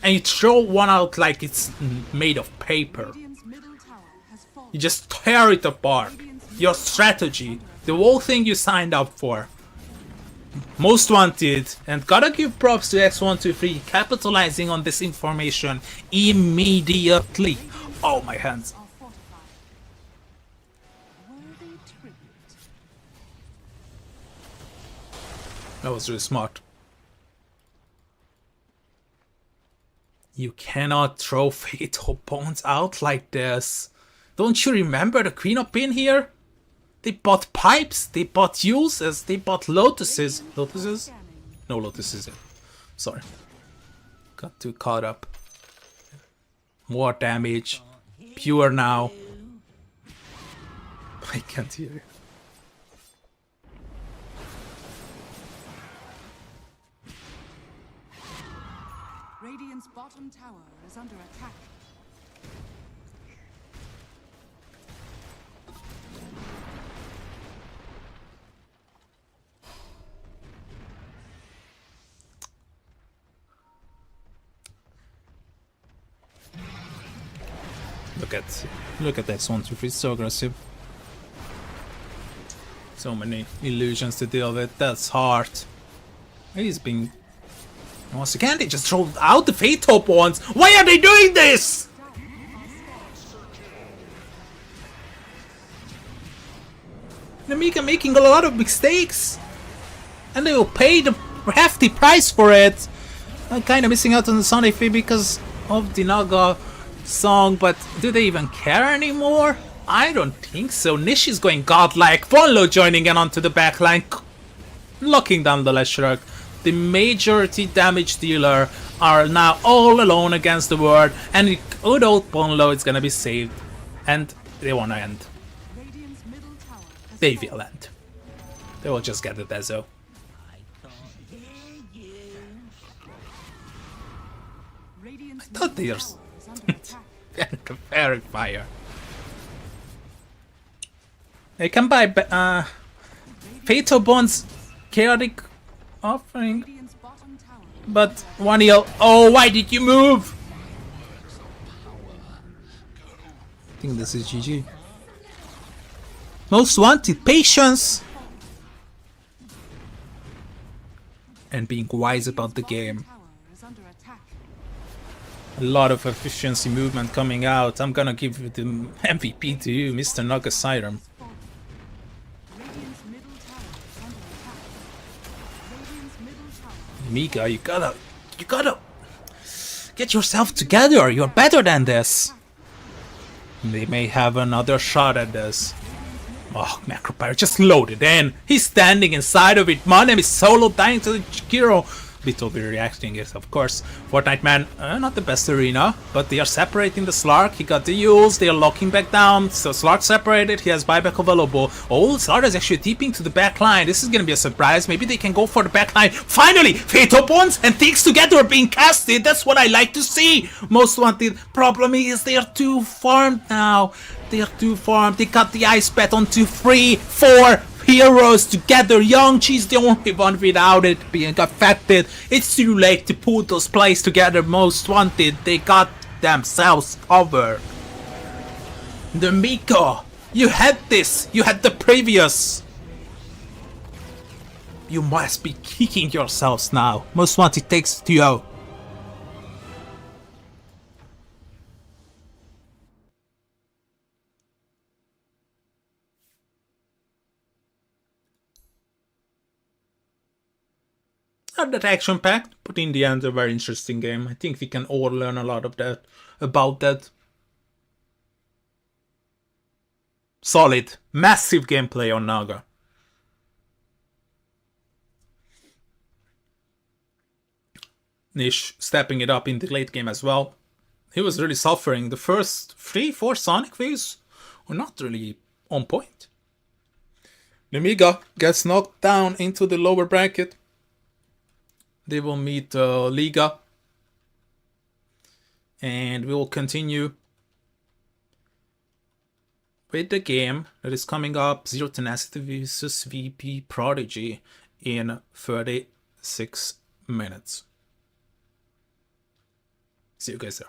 And you throw one out like it's made of paper. Radiant's middle tower has fallen. You just tear it apart. Your strategy. The whole thing you signed up for. Most wanted, and gotta give props to X123 capitalizing on this information immediately. Oh, my hands. Are fortified. Worthy tribute. That was really smart. You cannot throw Fatal Bones out like this. Don't you remember the Queen of Pain here? They bought pipes, they bought Yules, they bought Lotuses. Lotuses? No Lotuses. Sorry. Got too caught up. More damage. Pure now. I can't hear you. Radiant's bottom tower is under attack. Look at X123, it's so aggressive. So many illusions to deal with, that's hard. He's being... Once again, they just throw out the Fatal Bones. Why are they doing this? Namika making a lot of mistakes, and they will pay the hefty price for it. I'm kind of missing out on the Sonic fee because of the Naga song, but do they even care anymore? I don't think so. Nish is going godlike. Vonlo joining in onto the backline, locking down the Leshrac. The majority damage dealer are now all alone against the world, and good old Vonlo is gonna be saved, and they wanna end. Radiant's middle tower has They fallen. will end. They will just get the Dezo. I can't hear you. Radiant's thought middle there's- tower is under attack. Very fire. They can buy Fatal Bond's chaotic offering, Radiant's bottom tower. but 1 heal. Oh, why did you move? I think this is GG. Most wanted, patience and being wise about the game. Tower is under attack. A lot of efficiency movement coming out. I'm gonna give the MVP to you, Mr. Naga Siren. Radiant's middle tower is under attack. Radiant's middle tower. Mika, you gotta get yourself together. You're better than this. They may have another shot at this. Oh, Macropyre just loaded in. He's standing inside of it. My name is Solo dying to the Chikiro. Bit overreacting, yes, of course. Fortnite Man, not the best arena, but they are separating the Slark. He got the Yules, they are locking back down. So Slark separated, he has buyback available. Oh, Slark is actually deeping to the back line. This is gonna be a surprise. Maybe they can go for the back line. Finally, Fatal Bonds and things together are being casted. That's what I like to see. Most wanted. Problem is they are too farmed now. They are too farmed. They got the ice bet onto 3, 4 heroes together. Yangqi's the only one without it being affected. It's too late to put those plays together. Most wanted. They got themselves covered. The Miko, you had this. You had the previous. You must be kicking yourselves now. Most wanted takes 2-0. Not that action packed, but in the end a very interesting game. I think we can all learn a lot of that about that. Solid, massive gameplay on Naga. Nish stepping it up in the late game as well. He was really suffering. The first 3-4 Sonic waves were not really on point. Nemiga gets knocked down into the lower bracket. They will meet Liga. And we will continue with the game that is coming up. Zero Tenacity versus VPprodigy in 36 minutes. See you guys there.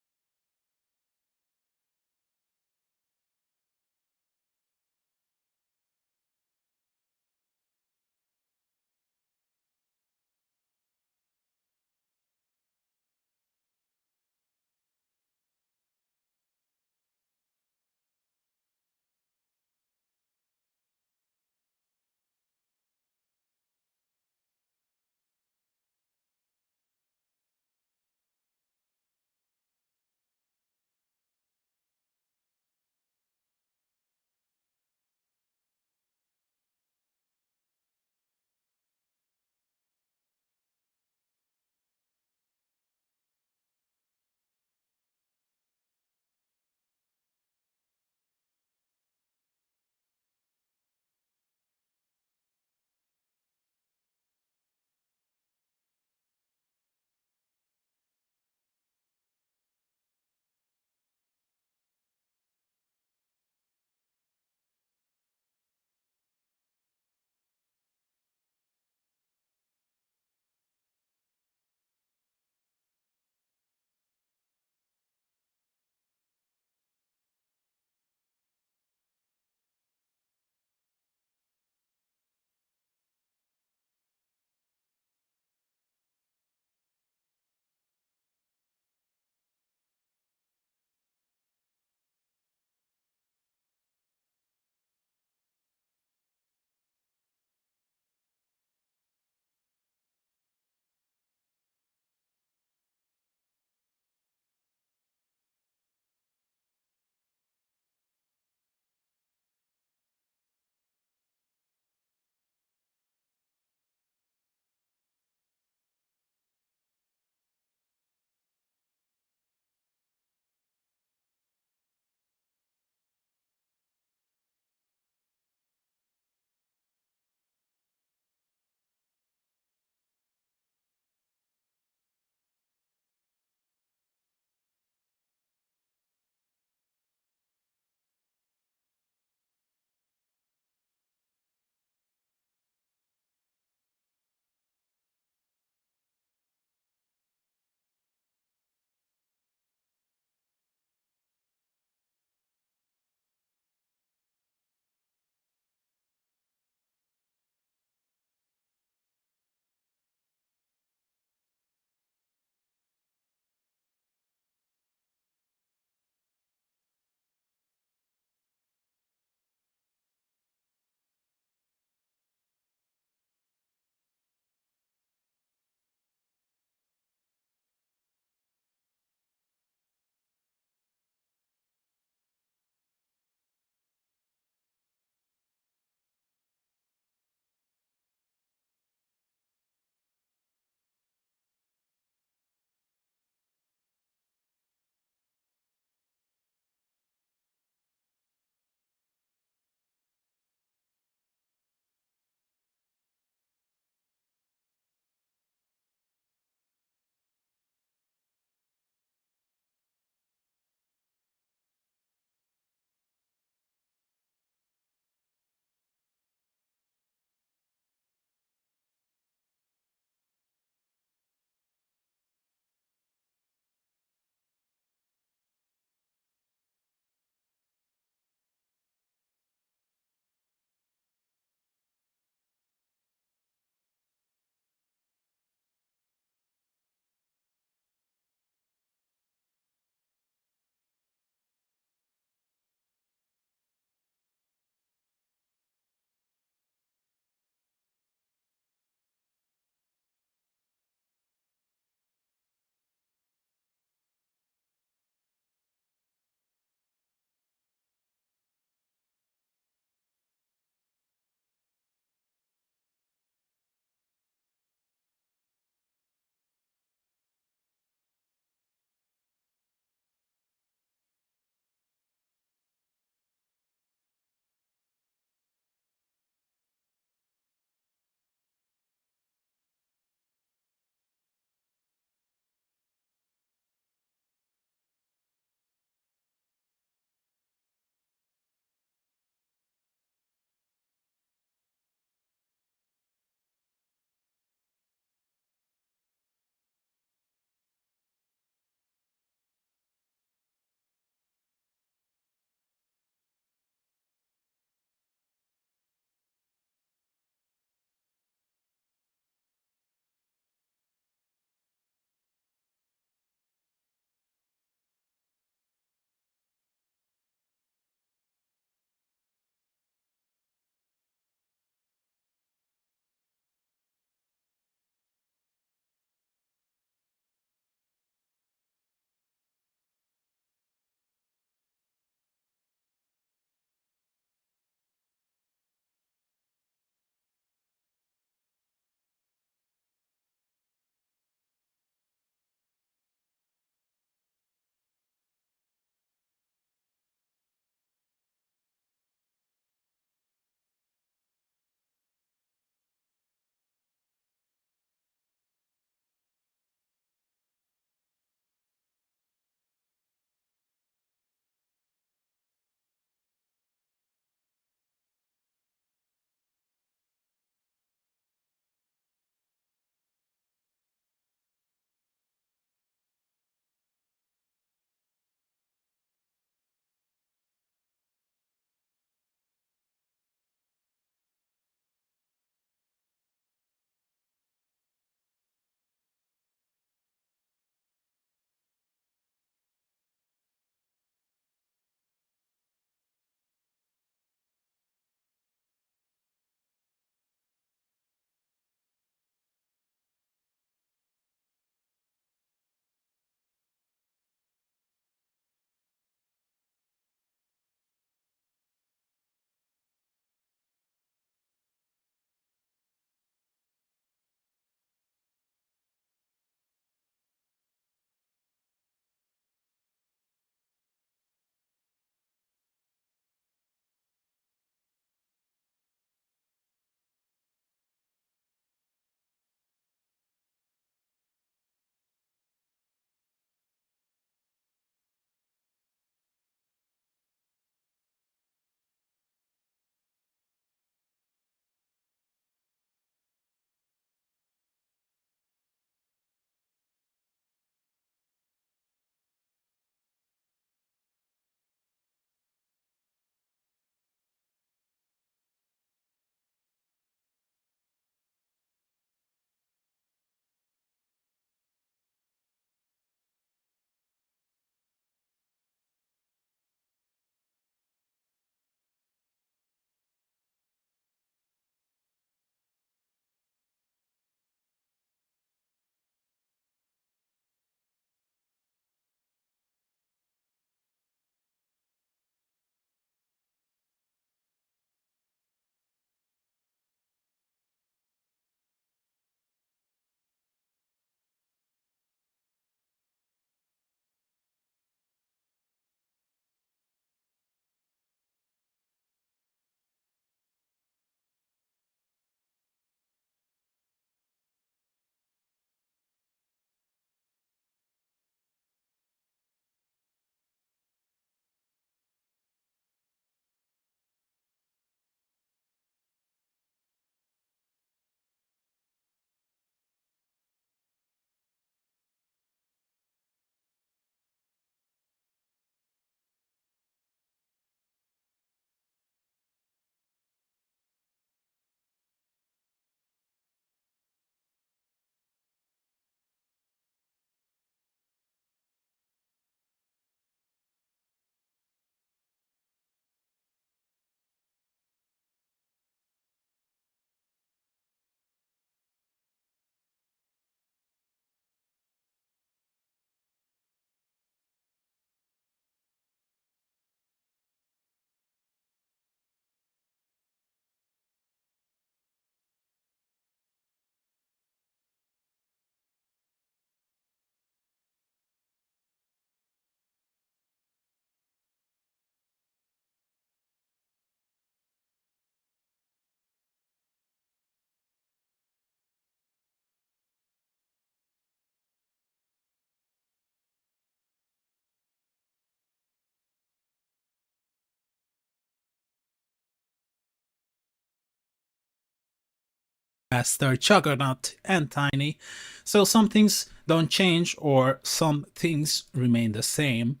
Master, Juggernaut, and Tiny. So some things don't change, or some things remain the same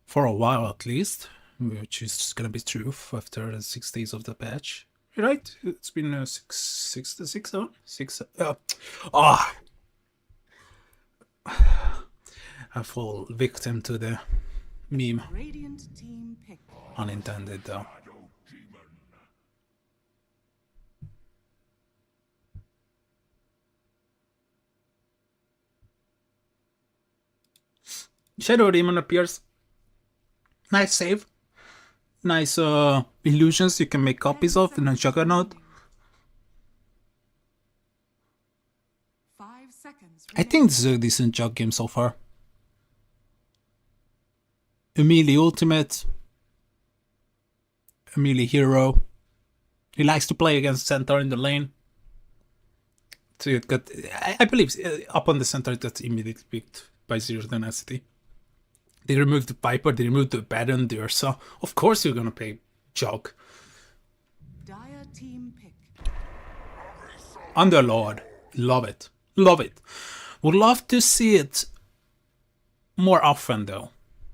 for a while at least, which is gonna be true after the 6 days of the patch. Right? It's been I fall victim to the meme. Radiant team pick. Unintended though. Shadow Demon appears. Nice save. Nice illusions you can make copies of in a Juggernaut. 5 seconds. I think this is a decent jug game so far. Amelie Ultimate. Amelie Hero. He likes to play against Centaur in the lane. So it got, I believe, up on the Centaur it got immediately picked by Zero Tenacity. They removed the Piper, they removed the Baron, the Ursa. Of course you're gonna play Jug. Dire team pick. Underlord. Love it. Love it. Would love to see it more often though.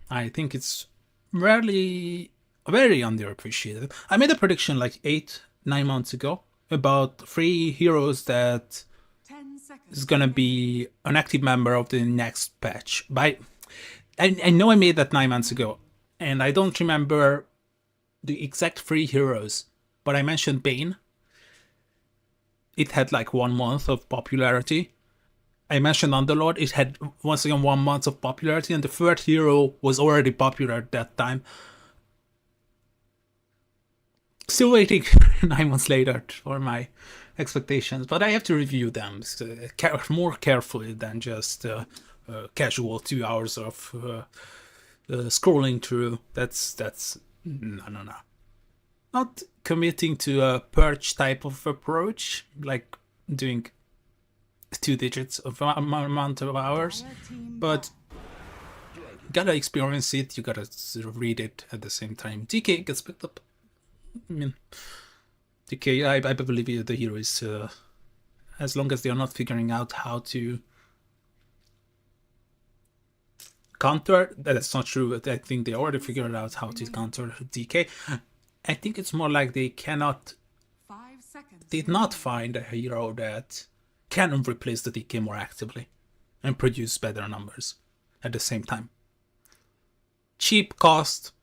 I think it's rarely very underappreciated. I made a prediction like 8-9 months ago about 3 heroes that 10 seconds. is gonna be an active member of the next patch. But I know I made that 9 months ago, and I don't remember the exact 3 heroes, but I mentioned Bane. It had like 1 month of popularity. I mentioned Underlord, it had once again 1 month of popularity, and the third hero was already popular at that time. Still waiting 9 months later for my expectations, but I have to review them more carefully than just casual 2 hours of scrolling through. That's no. Not committing to a purge type of approach, like doing 2 digits of amount of hours, Dire team but gotta experience it. You gotta sort of read it at the same time. DK gets picked up. I mean, DK, I believe the hero is, as long as they are not figuring out how to counter, that's not true. I think they already figured out how to counter DK. I think it's more like they cannot, 5 seconds. did not find a hero that can replace the DK more actively and produce better numbers at the same time. Cheap cost,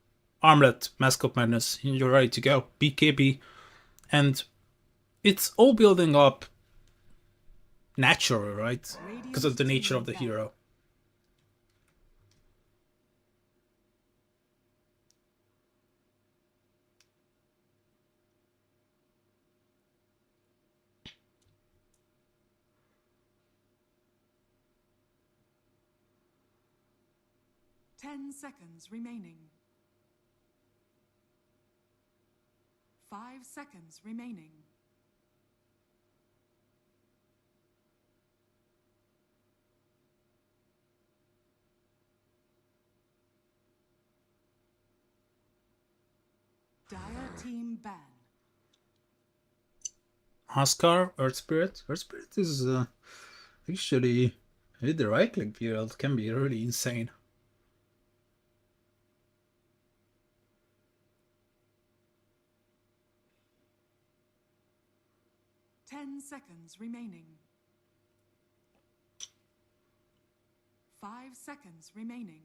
Armlet, Mask of Madness, you're ready to go. BKB, and it's all building up naturally, right? Because of the nature of the hero. Ten seconds remaining. 5 seconds remaining. Dire team ban. Huskar, Earth Spirit. Earth Spirit is actually, with the right click build, can be really insane. Ten seconds remaining. 5 seconds remaining.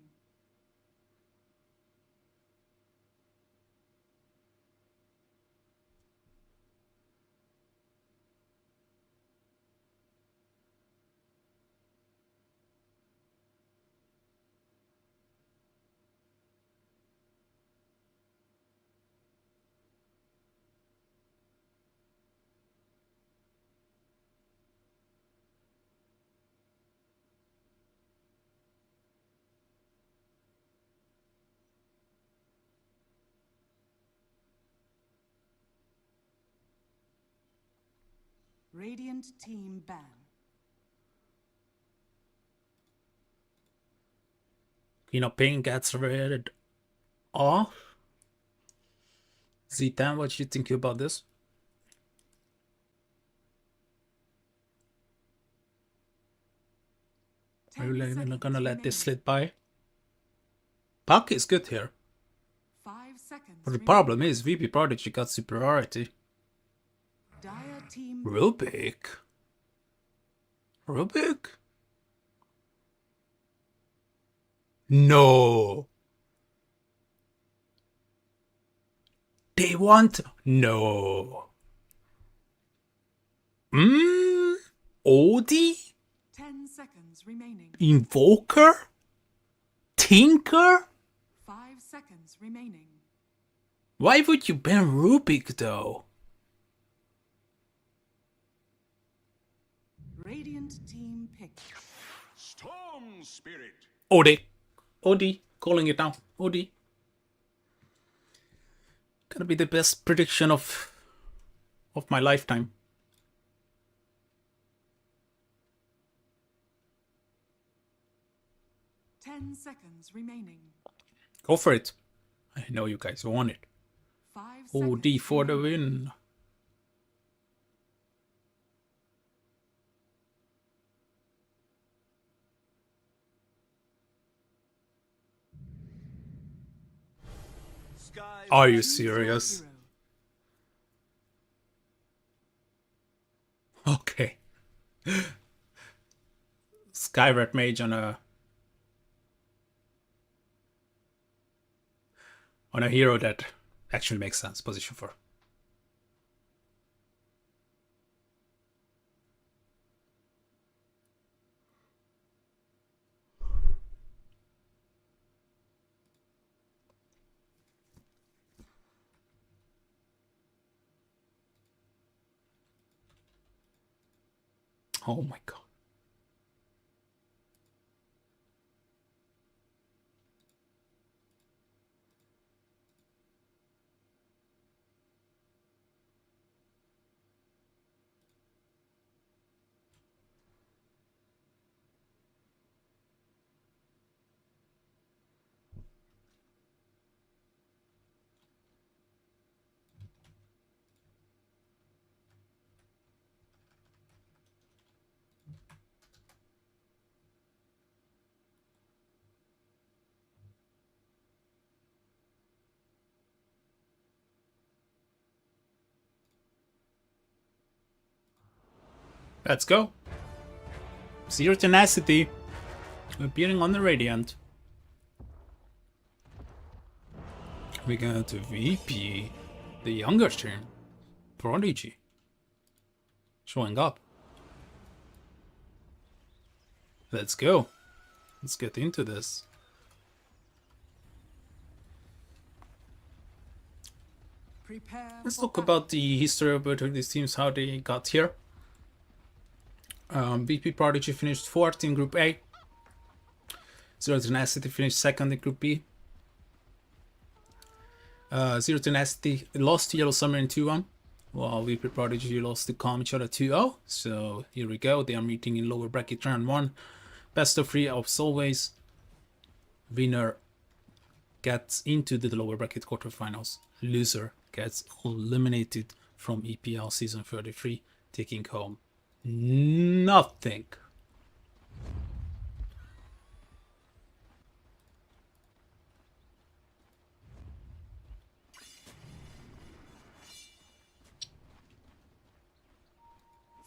Radiant team ban. Ping gets rated off. Z10, what do you think about this? Are you 10 not gonna seconds let this remaining. slip by? Puck is good here. 5 seconds But the remaining. problem is VPprodigy got superiority. Dire team Rubik? Rubik? No! They want... No! Odie? 10 seconds remaining. Invoker? Tinker? 5 seconds remaining. Why would you ban Rubik though? Radiant team pick. Storm Spirit. Odie. Odie. Calling it now. Odie. Gonna be the best prediction of my lifetime. Ten seconds remaining. Go for it. I know you guys want it. 5 OD seconds for the remaining. win. Are you Choose your serious? hero. Okay. Skyred Mage on a hero that actually makes sense. Position 4. Oh my god. Let's go. Zero Tenacity appearing on the Radiant. We got VP, the younger team, Prodigy, showing up. Let's go. Let's get into this. Prepare Let's for talk battle. about the history of both of these teams, how they got here. VPprodigy finished 4th in Group A. Zero Tenacity finished 2nd in Group B. Zero Tenacity lost to Yellow Summer in 2-1, while VPprodigy lost to Calm each other 2-0. So here we go, they are meeting in lower bracket round 1. Best of 3 as always. Winner gets into the lower bracket quarterfinals. Loser gets eliminated from EPL season 33, taking home nothing.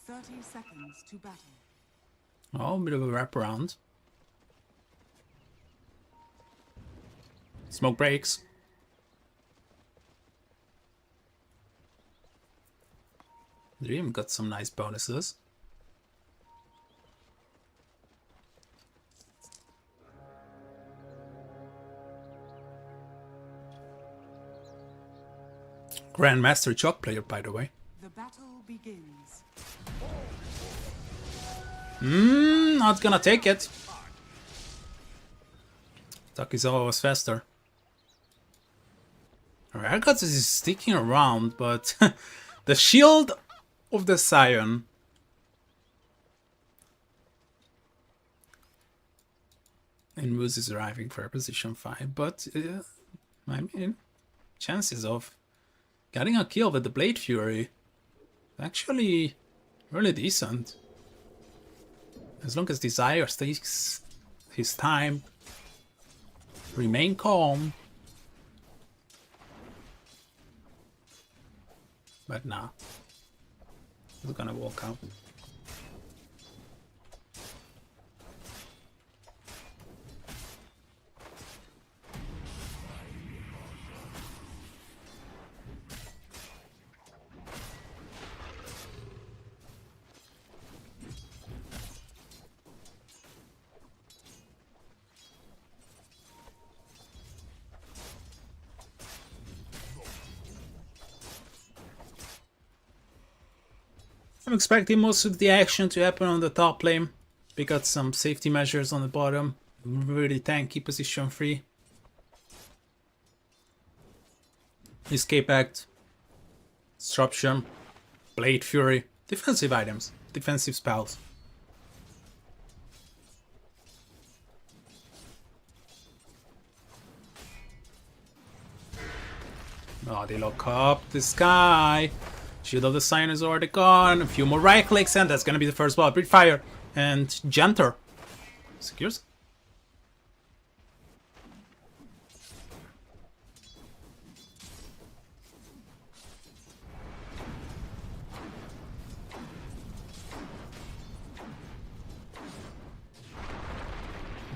Thirty seconds to battle. Oh, a bit of a wraparound. Smoke breaks. Dream got some nice bonuses. Grandmaster Chalk player, by the way. The battle begins. Not gonna take it. Takizawa was faster. Ragats is sticking around, but the shield of the Scion. And Moose is arriving for position 5, but I mean, chances of getting a kill with the Blade Fury actually really decent. As long as Desire takes his time, remain calm. But nah, he's gonna walk out. I'm expecting most of the action to happen on the top lane. We got some safety measures on the bottom. Really tanky position 3. Escape Act. Disruption. Blade Fury. Defensive items. Defensive spells. Oh, they lock up the sky. Shield of the Sign is already gone. A few more right clicks, and that's gonna be the first blood. Breathe Fire and Genter secures.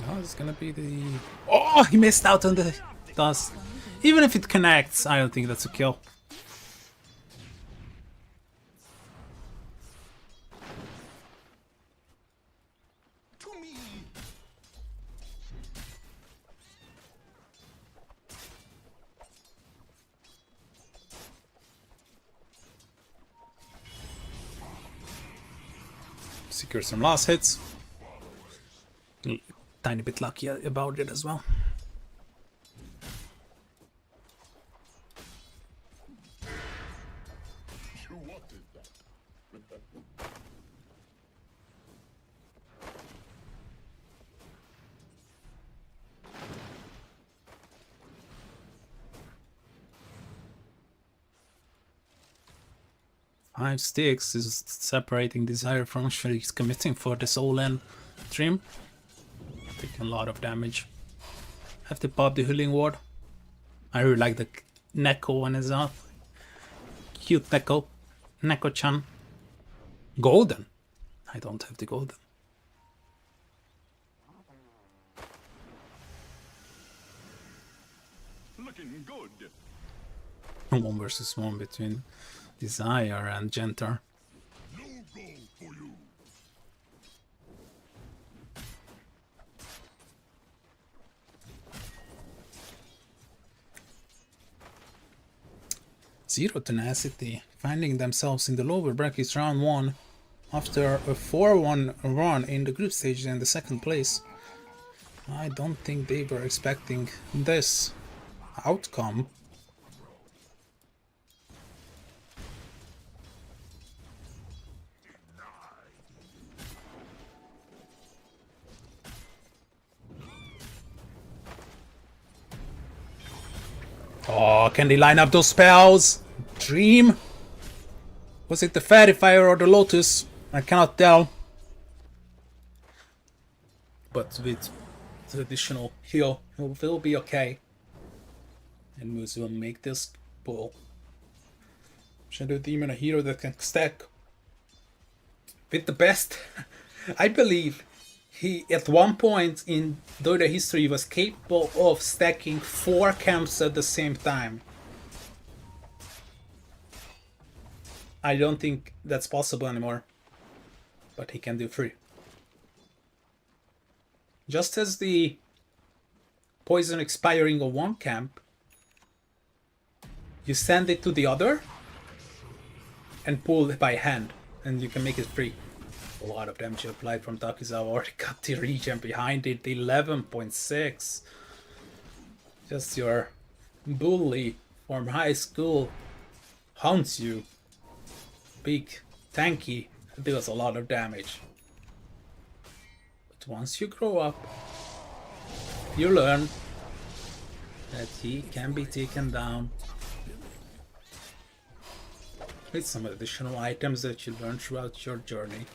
Oh, it's gonna be the. Oh, he missed out on the dust. Even if it connects, I don't think that's a kill. Secure some last hits. Tiny bit lucky about it as well. You wanted that. 5 sticks is separating Desire from Shuri. He's committing for the soul end stream. Taking a lot of damage. Have to pop the healing ward. I really like the Neko one is out. Cute Neko. Neko-chan. Golden. I don't have the golden. Looking good. 1 versus 1 between Desire and Genter. No go for you. Zero Tenacity finding themselves in the lower brackets round 1 after a 4-1 run in the group stage in the second place. I don't think they were expecting this outcome. Oh, can they line up those spells? Dream? Was it the Fairy Fire or the Lotus? I cannot tell. But with the additional heal, it will be okay. And Moose will make this pull. Shadow Demon, a hero that can stack with the best. I believe he, at one point in Dota history, was capable of stacking 4 camps at the same time. I don't think that's possible anymore, but he can do 3. Just as the poison expiring of 1 camp, you send it to the other and pull it by hand, and you can make it free. A lot of damage applied from Takizawa. Already got the regen behind it. 11.6. Just your bully from high school haunts you. Big, tanky, deals a lot of damage. But once you grow up, you learn that he can be taken down with some additional items that you learn throughout your journey.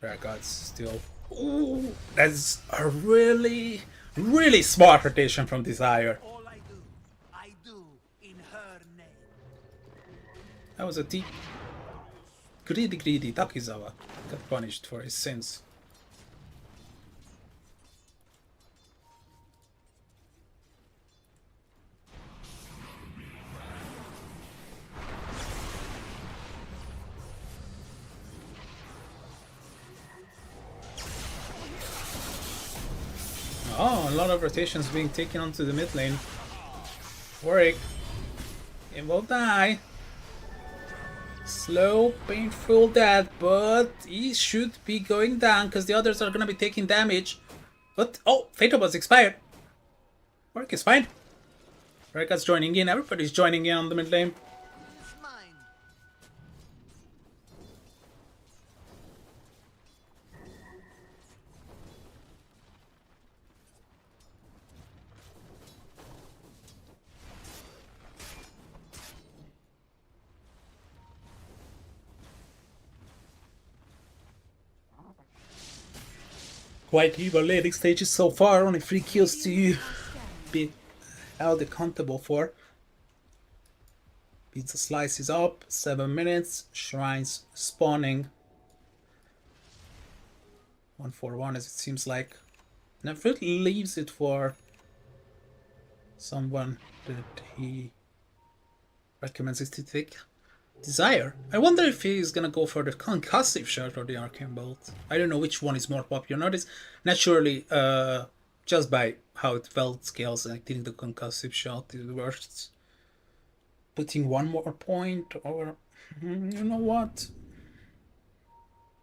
There gods still. Ooh, that's a really, really smart rotation from Desire. All I do in her name. That was a deep, greedy Takizawa got punished for his sins. Oh, a lot of rotations being taken onto the mid lane. Warwick, he will die. Slow, painful death, but he should be going down because the others are gonna be taking damage. But oh, Fatal was expired. Warwick is fine. Reka's joining in. Everybody's joining in on the mid lane. It's mine. Quite evil laning stages so far. Only 3 kills to be held accountable for. Pizza slice is up. 7 minutes. Shrines spawning. 1-4-1 as it seems like. Never leaves it for someone that he recommends it to take. Desire. I wonder if he's gonna go for the concussive shot or the arcane bolt. I don't know which one is more popular. Notice naturally, just by how it felt scales, I think the concussive shot is worth putting one more point, or you know what?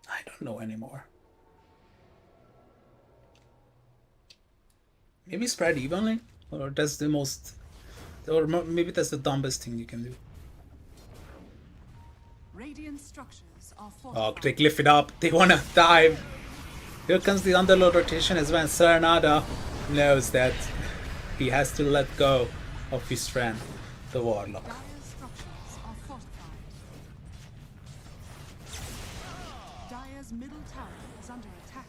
I don't know anymore. Maybe spread evenly, or that's the most, or maybe that's the dumbest thing you can do. Radiant structures are Oh, fortified. they lift it up. They wanna dive. Here comes the underload rotation as well. Serenada knows that he has to let go of his friend, the Warlock. Dire structures are fortified. Dire's middle tower is under attack.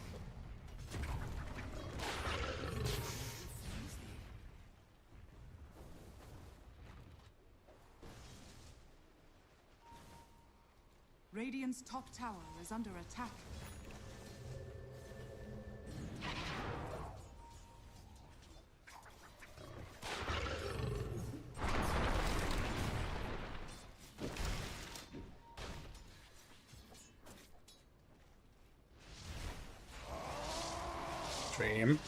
Radiant's top tower is under attack. Dream.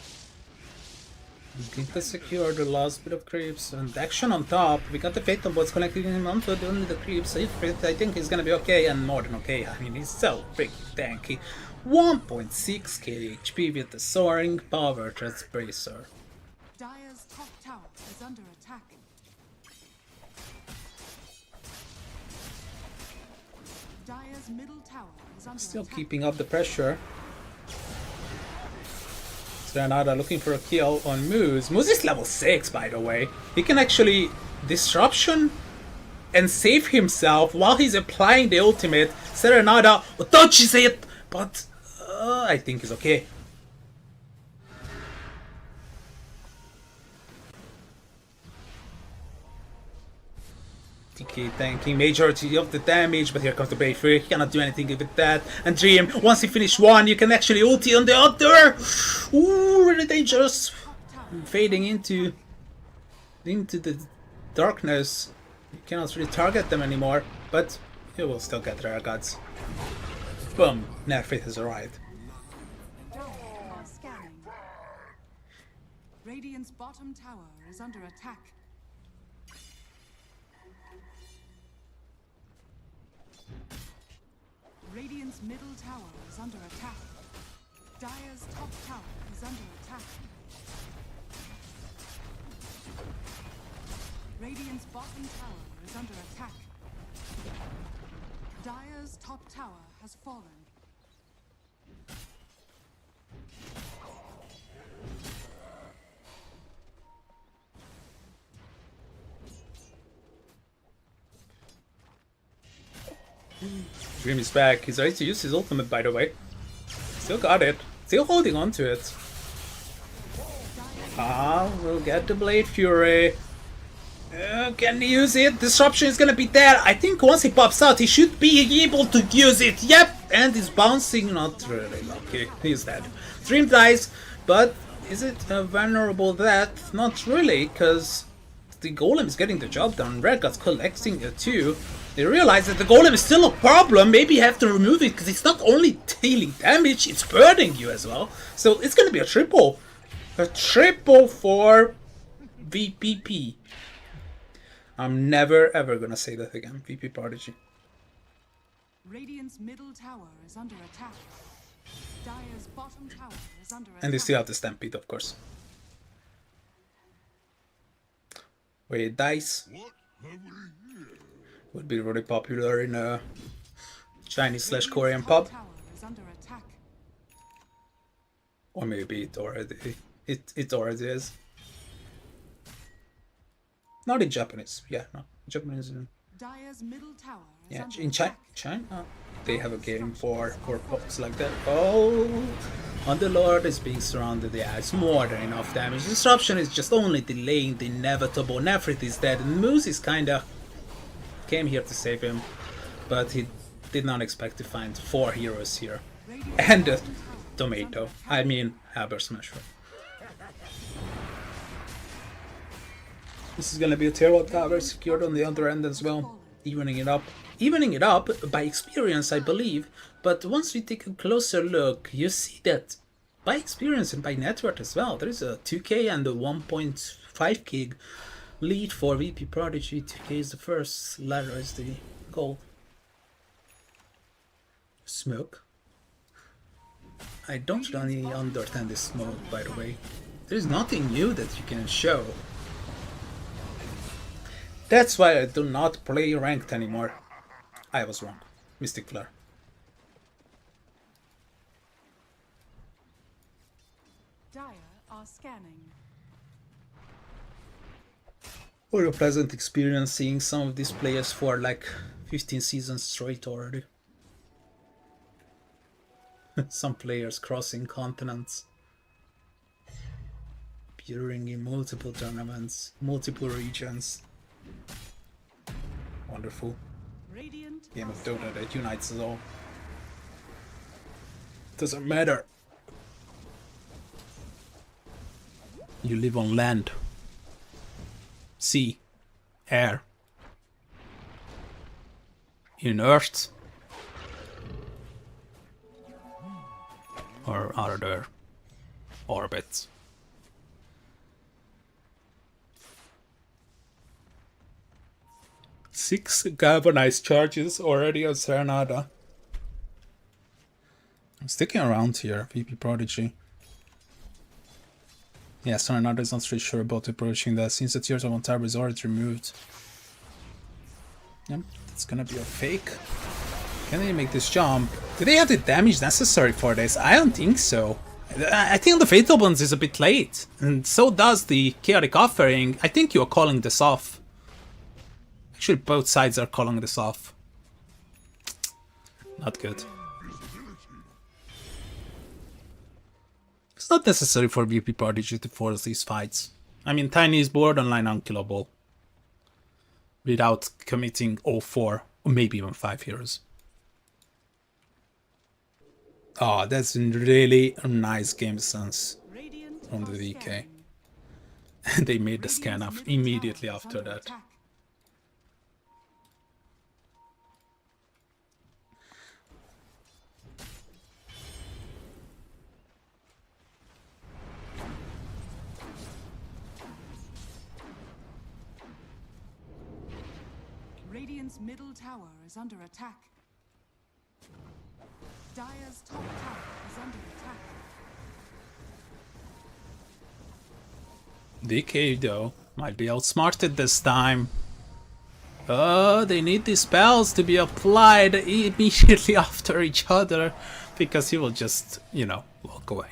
Looking to secure the last bit of creeps and action on top. We got the Fatal Bots connecting him onto only the creeps. I think he's gonna be okay, and more than okay. I mean, he's so freaking tanky. 1.6k HP with the soaring power Transbracer. Dire's top tower is under attack. Dire's middle tower is under Still attack. keeping up the pressure. Serenada looking for a kill on Moose. Moose is level 6, by the way. He can actually disruption and save himself while he's applying the ultimate. Serenada touches it, but I think he's okay. TK tanking majority of the damage, but here comes the BO3. He cannot do anything with that. And Dream, once he finished one, you can actually ulti on the other. Ooh, really dangerous. Fading into the darkness. You cannot really target them anymore, but you will still get rare gods. Boom, Nerfit has arrived. Dire are scanning. Radiant's bottom tower is under attack. Radiant's middle tower is under attack. Dire's top tower is under attack. Radiant's bottom tower is under attack. Dire's top tower has fallen. Dream is back. He's ready to use his ultimate, by the way. Still got it. Still holding on to it. We'll get the Blade Fury. Can he use it? Disruption is gonna be there. I think once he pops out, he should be able to use it. Yep, and he's bouncing. Not really lucky. He's dead. Dream dies, but is it a vulnerable death? Not really, because the golem is getting the job done. Red God's collecting it too. They realize that the golem is still a problem. Maybe you have to remove it because it's not only dealing damage, it's burning you as well. So it's gonna be a triple. A triple for VPP. I'm never ever gonna say that again. VPprodigy. Radiant's middle tower is under attack. Dire's bottom tower is under attack. And they still have the Stampede, of course. Where it dies. What have we here? Would be really popular in a Chinese/Korean Radiant's pub. top tower is under attack. Or maybe it already is. Not in Japanese. Yeah, no. Japanese. Dire's middle tower is Yeah, under in attack. China, they have a game for pubs like that. Oh, Underlord is being surrounded. Yeah, it's more than enough damage. Disruption is just only delaying the inevitable. Nefrit is dead, and Moose is kinda came here to save him, but he did not expect to find 4 heroes here. And a tomato. I mean, Hammer Smasher. This is gonna be a tier 1 tower secured on the other end as well, evening it up. Evening it up by experience, I believe, but once we take a closer look, you see that by experience and by network as well, there is a 2k and a 1.5k lead for VPprodigy. 2k is the first, ladder is the goal. Smoke. I don't really understand this smoke, by the way. There is nothing new that you can show. That's why I do not play ranked anymore. I was wrong. Mystic Flare. Dire are scanning. What a pleasant experience seeing some of these players for like 15 seasons straight already. Some players crossing continents. Appearing in multiple tournaments, multiple regions. Wonderful. Radiant Game are of Dota scanning. that unites us all. Doesn't matter. You live on land, sea, air, in earth, or are there orbits? Six galvanized charges already on Serenada. I'm sticking around here, VPprodigy. Yeah, Serenada is not really sure about approaching that since the Tears of Ontario is already removed. Yep, it's gonna be a fake. Can they make this jump? Do they have the damage necessary for this? I don't think so. I think the Fatal Bonds is a bit late, and so does the Chaotic Offering. I think you are calling this off. Actually, both sides are calling this off. Not good. It's not necessary for VPprodigy to force these fights. I mean, Tiny is borderline unkillable without committing 0-4 or maybe even 5 heroes. Oh, that's really a nice game sense Radiant from the are VK. scanning. And they made the scan Radiant's off middle immediately tower is after under that. attack. Radiant's middle tower is under attack. Dire's top tower is under attack. DK though might be outsmarted this time. Oh, they need these spells to be applied immediately after each other because he will just, you know, walk away.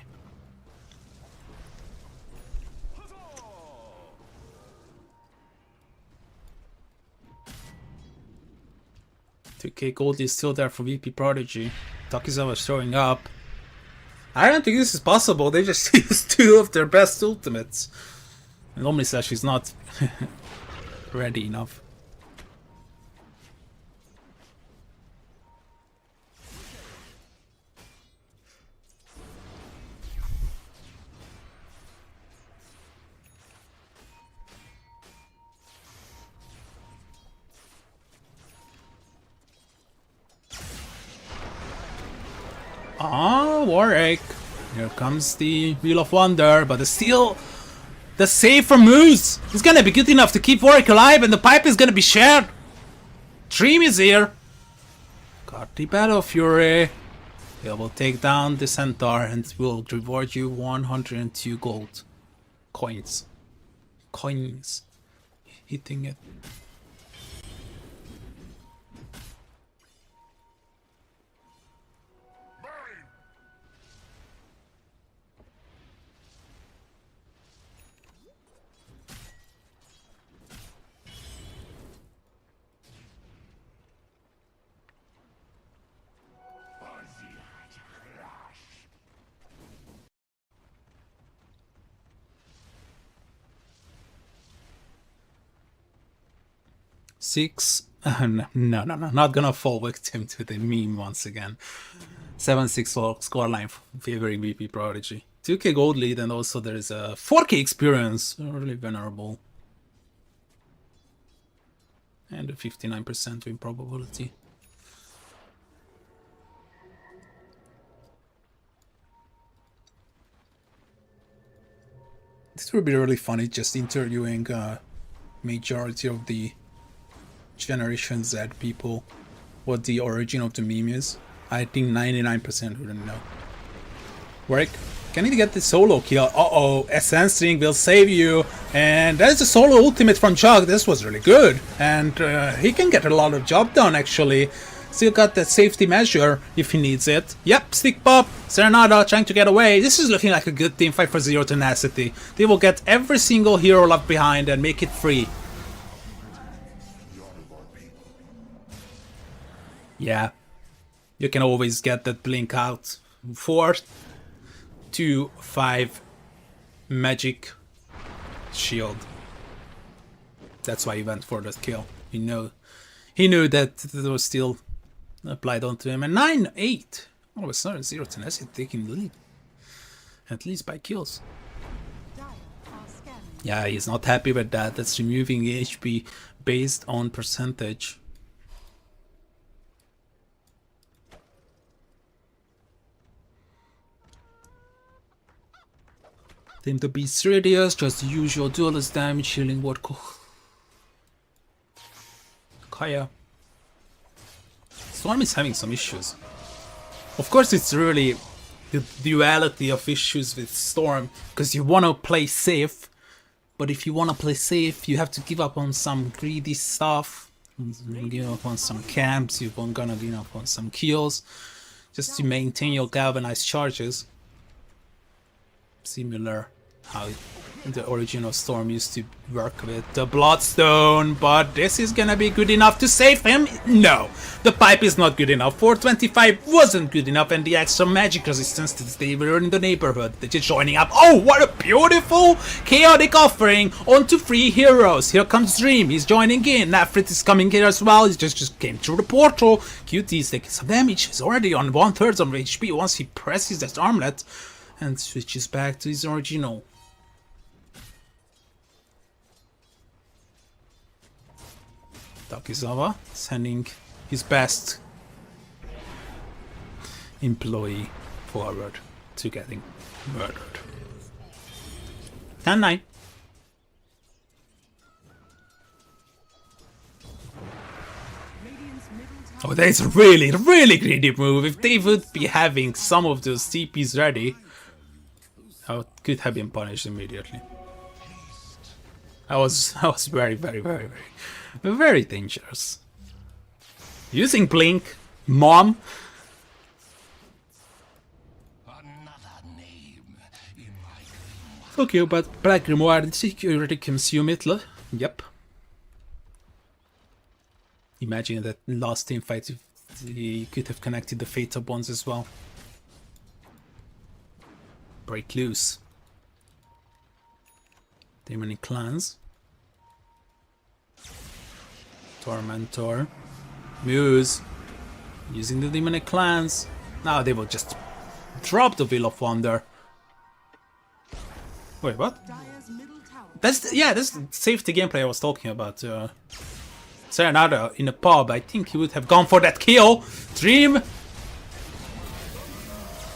$2k gold is still there for VPprodigy. Takizawa showing up. I don't think this is possible. They just used 2 of their best ultimates. And Omnislash is not ready enough. Ah, Warwick. Here comes the Wheel of Wonder, but it's still the save from Moose. He's gonna be good enough to keep Warwick alive, and the pipe is gonna be shared. Dream is here. Got the Battle Fury. He will take down the Centaur and will reward you 102 gold coins. Coins. Hitting it. Six. No, not gonna fall victim to the meme once again. 7-6 scoreline favoring VPprodigy. 2k gold lead, and also there is a 4k experience, really venerable. And a 59% win probability. This would be really funny, just interviewing majority of the Generation Z people what the origin of the meme is. I think 99% wouldn't know. Warwick, can you get the solo kill? Uh-oh, S33 will save you. And that is a solo ultimate from Chug. This was really good. And he can get a lot of job done, actually. Still got that safety measure if he needs it. Yep, Stick Pop, Serenada trying to get away. This is looking like a good team fight for 0 Tenacity. They will get every single hero left behind and make it free. Yeah, you can always get that blink out. 4, 2, 5 magic shield. That's why he went for that kill. He knew that it was still applied onto him. And 9-8. All of a sudden, 0 Tenacity taking the lead. At least by kills. Yeah, he's not happy with that. That's removing HP based on percentage. Team to be serious, just usual duelist damage, healing ward. Kaya. Storm is having some issues. Of course, it's really the duality of issues with Storm, because you want to play safe, but if you want to play safe, you have to give up on some greedy stuff, give up on some camps, you're gonna give up on some kills, just to maintain your galvanized charges. Similar how the original Storm used to work with the Bloodstone, but this is gonna be good enough to save him? No, the pipe is not good enough. 425 wasn't good enough, and the extra magic resistance that they were in the neighborhood. They're just joining up. Oh, what a beautiful chaotic offering onto 3 heroes. Here comes Dream, he's joining in. Nafrit is coming here as well. He just came through the portal. QT is taking some damage. He's already on 1/3 of HP once he presses that armlet and switches back to his original. Takizawa sending his best employee forward to getting murdered. 10-9. Oh, that's a really, really greedy move. If they would be having some of those TPs ready, I could have been punished immediately. I was very, very, very, very dangerous. Using Blink, Mom. Okay, but Black Grimoire security consume it. Yep. Imagine that last team fight, he could have connected the Fatal Bonds as well. break loose. Demonic Clans. Tormentor. Muse. Using the Demonic Clans. Now they will just drop the Wheel of Wonder. Wait, what? Dire's middle tower. That's the safety gameplay I was talking about. Serenado in a pub. I think he would have gone for that kill. Dream.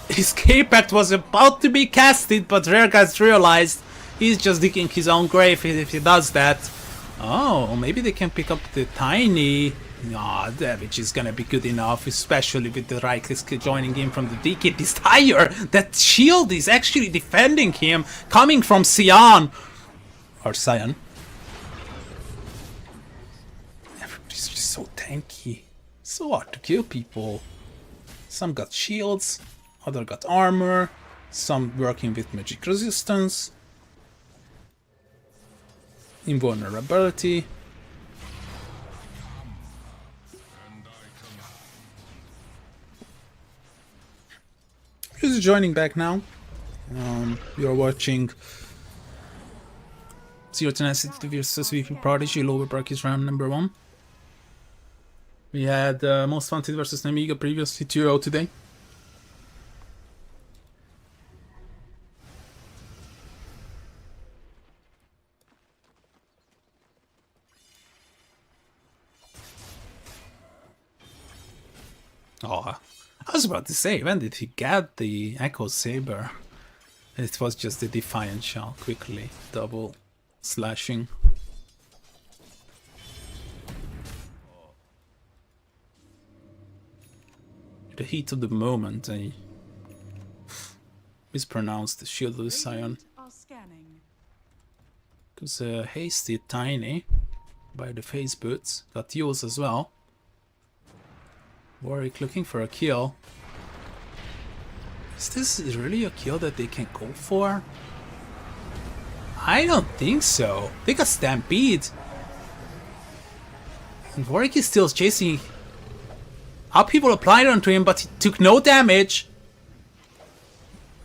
His K-Pact was about to be casted, but Rare guys realized he's just digging his own grave if he does that. Oh, maybe they can pick up the Tiny. No, damage is gonna be good enough, especially with the Rykless joining in from the DK. This Tire, that shield is actually defending him, coming from Sion. Or Sion. Everybody's just so tanky. So hard to kill people. Some got shields, other got armor, some working with magic resistance, invulnerability. Who's joining back now? You're watching Zero Tenacity versus VPprodigy. Lower bracket round number 1. We had Most Wanted versus Namiga previously 2-0 today. Oh, I was about to say, when did he get the Echo Saber? It was just the Defiant Shell, quickly double slashing. The heat of the moment, I mispronounced the Shield of the Scion. Radiant are scanning. Because Hasty Tiny by the face boots got used as well. Warwick looking for a kill. Is this really a kill that they can go for? I don't think so. They got Stampede. And Warwick is still chasing. Our people applied onto him, but he took no damage.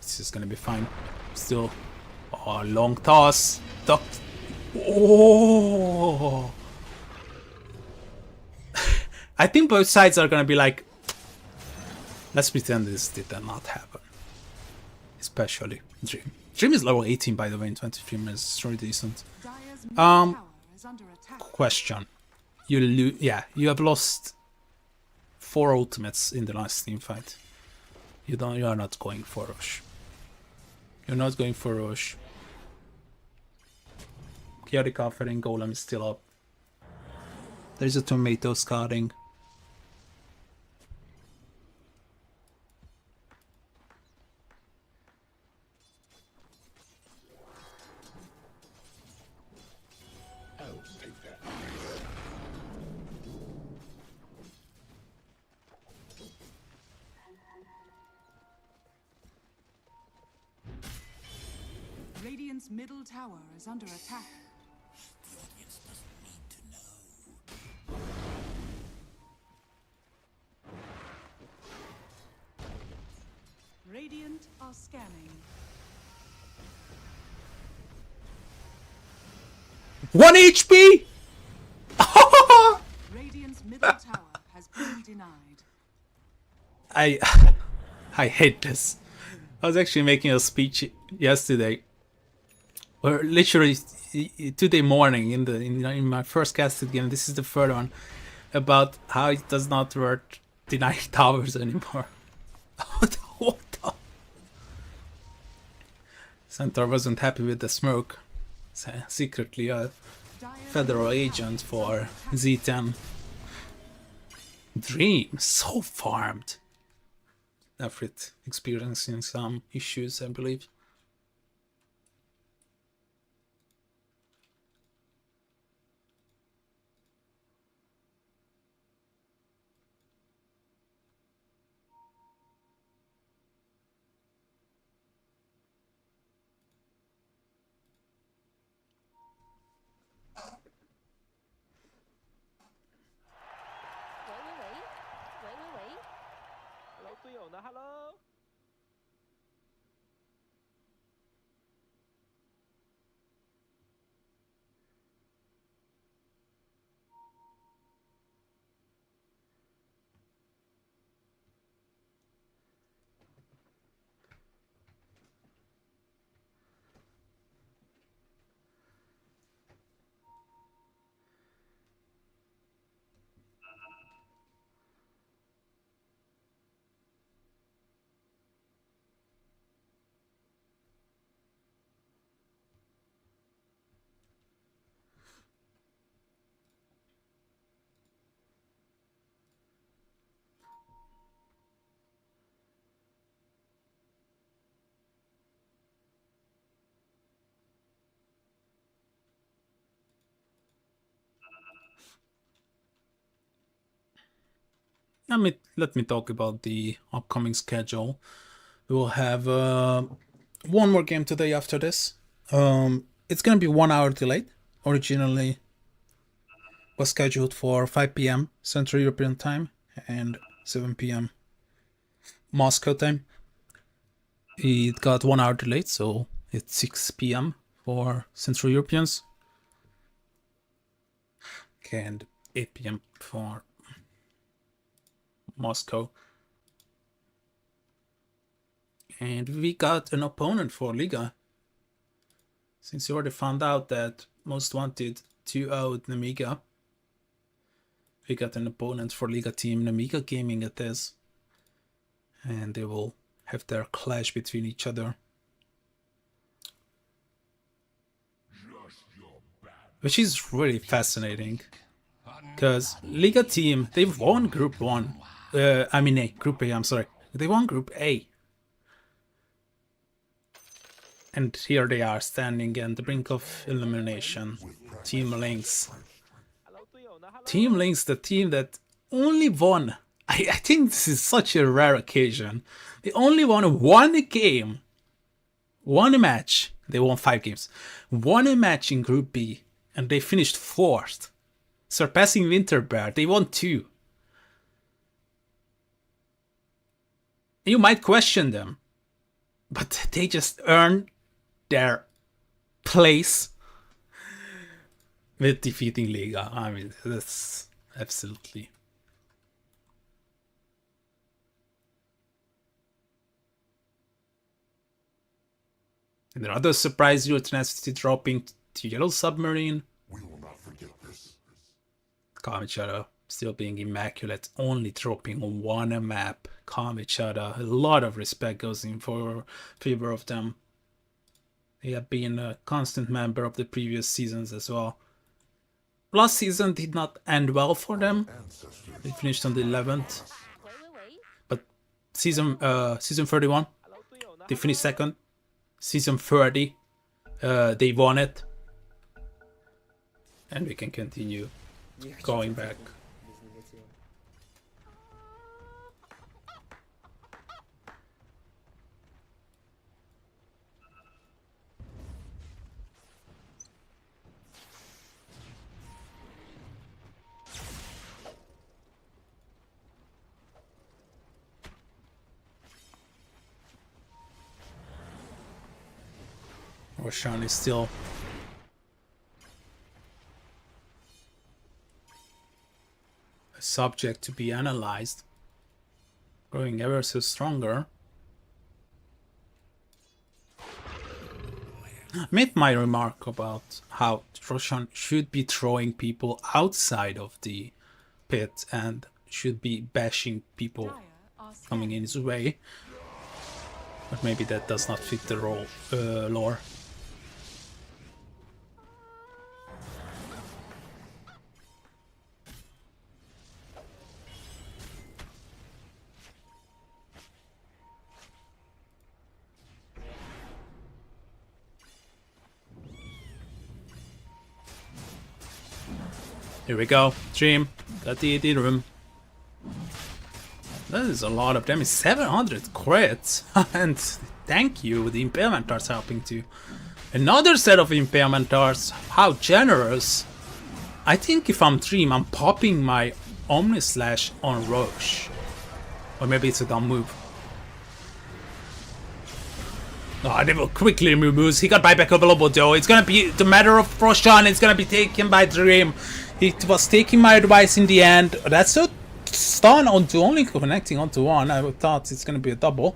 This is gonna be fine. Still. Oh, long toss. Ducked. Oh. I think both sides are gonna be like, let's pretend this did not happen. Especially Dream. Dream is level 18 by the way in 23 minutes. It's really decent. Dire's middle tower is under attack. Question. You have lost 4 ultimates in the last team fight. You are not going for Rush. You're not going for Rush. Chaotic Offering Golem is still up. There's a tomato scouting. I'll take that. Radiant's middle tower is under attack. Radiant are scanning. 1 HP! Radiant's middle tower has been denied. I hate this. I was actually making a speech yesterday, or literally today morning in my first casted game. This is the third one, about how it does not work denying towers anymore. What the? Centaur wasn't happy with the smoke. So, secretly a federal agent for Z10. Dream so farmed. After it experiencing some issues, I believe. Hello，队友呢？Hello。let me talk about the upcoming schedule. We will have one more game today after this. It's gonna be 1 hour delayed. Originally was scheduled for 5 p.m. Central European time and 7 p.m. Moscow time. It got 1 hour delayed, so it's 6 p.m. for Central Europeans and 8 p.m. for Moscow. And we got an opponent for Liga. Since you already found out that Most Wanted 2-0 Namiga, we got an opponent for Liga team Namiga Gaming it is. And they will have their clash between each other. Which is really fascinating. Because Liga team, they've won Group 1. Group A, I'm sorry. They won Group A. And here they are standing at the brink of elimination. Team Lynx. Team Lynx, the team that only won. I think this is such a rare occasion. They only won one game. One match. They won 5 games. Won a match in Group B. And they finished 4th. Surpassing Winterbear. They won 2. You might question them. But they just earned their place with defeating Liga. I mean, that's absolutely. And another surprise you, Tenacity dropping to Yellow Submarine. We will not forget this. Kamichara still being immaculate, only dropping on one map. Kamichara, a lot of respect goes in for favor of them. They have been a constant member of the previous seasons as well. Last season did not end well for them. They finished on the 11th. But season 31, they finished 2nd. Season 30, they won it. And we can continue going back. Roshan is still a subject to be analyzed, growing ever so stronger. I made my remark about how Roshan should be throwing people outside of the pit and should be bashing people coming in his way, but maybe that does not fit the role lore. Here we go. Dream. Got the AD room. That is a lot of damage. 700 crits. And thank you. The impairment arts helping too. Another set of impairment arts. How generous. I think if I'm Dream, I'm popping my Omni Slash on Roche. Or maybe it's a dumb move. Oh, they will quickly remove moves. He got buyback available though. It's gonna be the matter of Roshan. It's gonna be taken by Dream. He was taking my advice in the end. That's a stun onto only connecting onto one. I thought it's gonna be a double.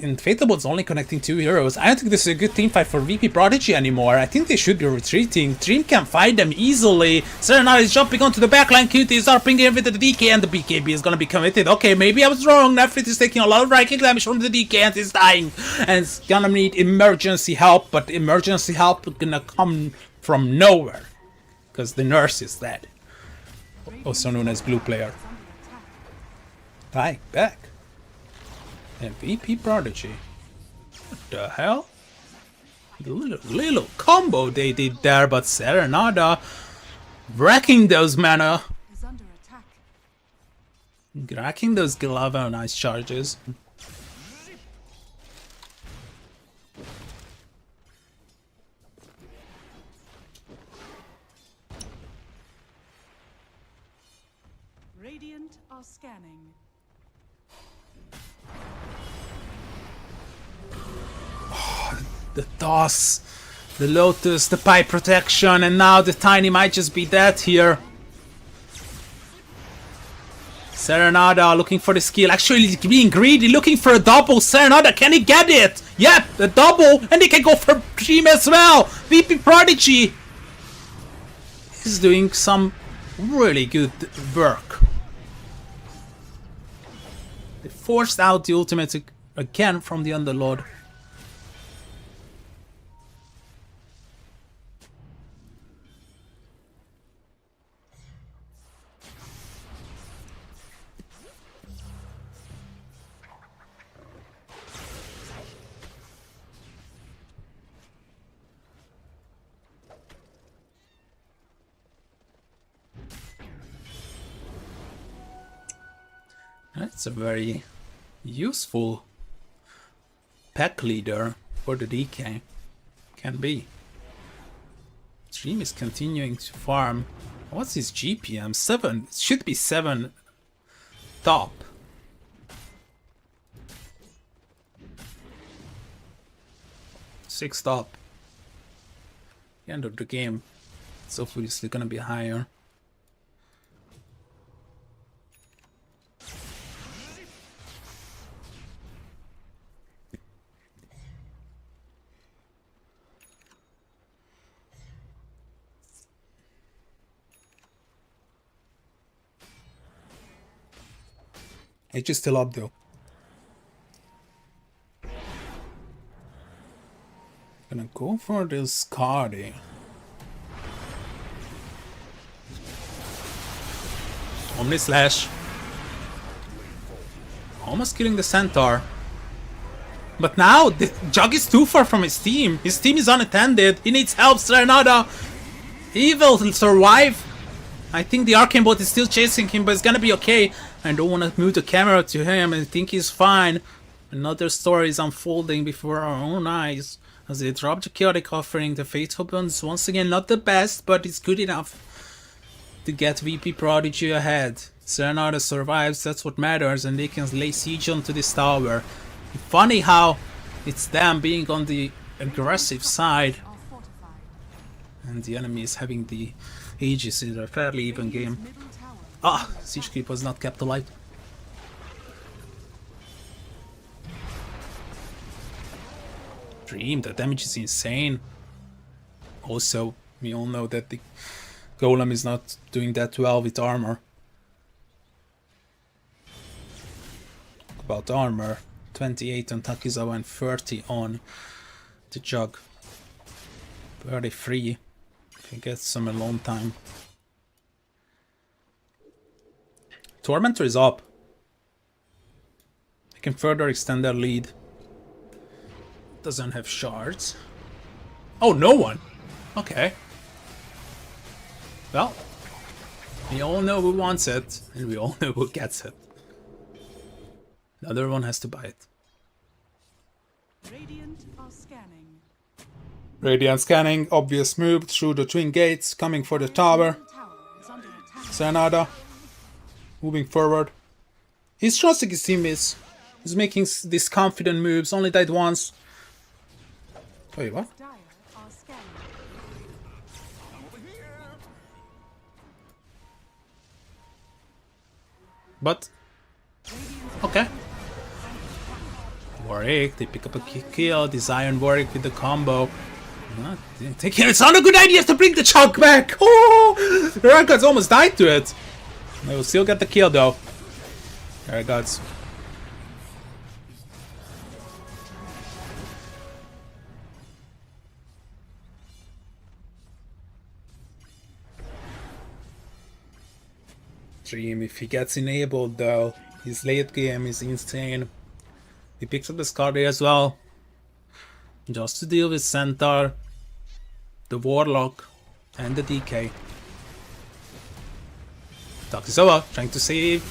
In Fateable, it's only connecting 2 heroes. I don't think this is a good team fight for VPprodigy anymore. I think they should be retreating. Dream can fight them easily. Serenade is jumping onto the backline. Cutie is RPing in with the DK, and the BKB is gonna be committed. Okay, maybe I was wrong. Nefrit is taking a lot of right kick damage from the DK and is dying. And it's gonna need emergency help, but emergency help is gonna come from nowhere. Because the nurse is dead. Also known as Blue Player. Hi, back. And VPprodigy. What the hell? The little combo they did there, but Serenada wrecking those mana. Is under attack. Cracking those Galavo nice charges. Radiant are scanning. The toss, the lotus, the pipe protection, and now the tiny might just be dead here. Serenada looking for the skill, actually being greedy, looking for a double. Serenada, can he get it? Yep, the double, and he can go for Dream as well. VPprodigy is doing some really good work. They forced out the ultimate again from the Underlord. That's a very useful pack leader for the DK. Can be. Dream is continuing to farm. What's his GPM? 7. It should be 7 top. Six top. The end of the game. It's obviously gonna be higher. It's just still up though. Gonna go for this Cardi. Omni Slash. Almost killing the Centaur. But now the Jug is too far from his team. His team is unattended. He needs help. Serenada. He will survive. I think the Arcane Bot is still chasing him, but it's gonna be okay. I don't want to move the camera to him and think he's fine. Another story is unfolding before our own eyes. As they drop the Chaotic Offering, the Faithful Bonds once again not the best, but it's good enough to get VPprodigy ahead. Serenada survives, that's what matters, and they can lay siege onto this tower. Funny how it's them being on the aggressive side, Are fortified. and the enemy is having the Aegis in a fairly even game. Middle tower. Ah, Siege Creep was not kept alive. Dream, the damage is insane. Also, we all know that the Golem is not doing that well with armor. Talk about armor. 28 on Takizawa and 30 on the Jug. 33 if he gets some alone time. Tormentor is up. They can further extend their lead. Doesn't have shards. Oh, no one! Okay. Well, we all know who wants it, and we all know who gets it. The other one has to buy it. Radiant are scanning. Radiant scanning, obvious move through the twin gates, coming for the tower. Middle tower is under attack. Serenada, moving forward. He's trusting his teammates. He's making these confident moves, only died once. Wait, what? Dire are scanning. But, okay. Warwick, they pick up a kill. Desire and Warwick with the combo. Taking it's not a good idea to bring the chunk back. Oh, the Rankard's almost died to it. They will still get the kill though. There it goes. Dream, if he gets enabled though, his late game is insane. He picks up the Scarlet as well. Just to deal with Centaur, the Warlock, and the DK. Takizawa trying to save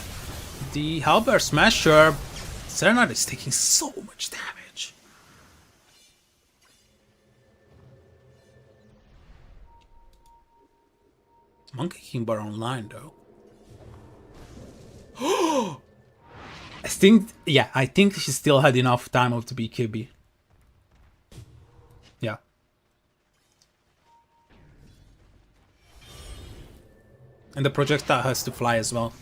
the Halberd Smasher. Serenade is taking so much damage. Monkey King Bar online though. I think she still had enough time of the BKB. Yeah. And the projectile has to fly as well.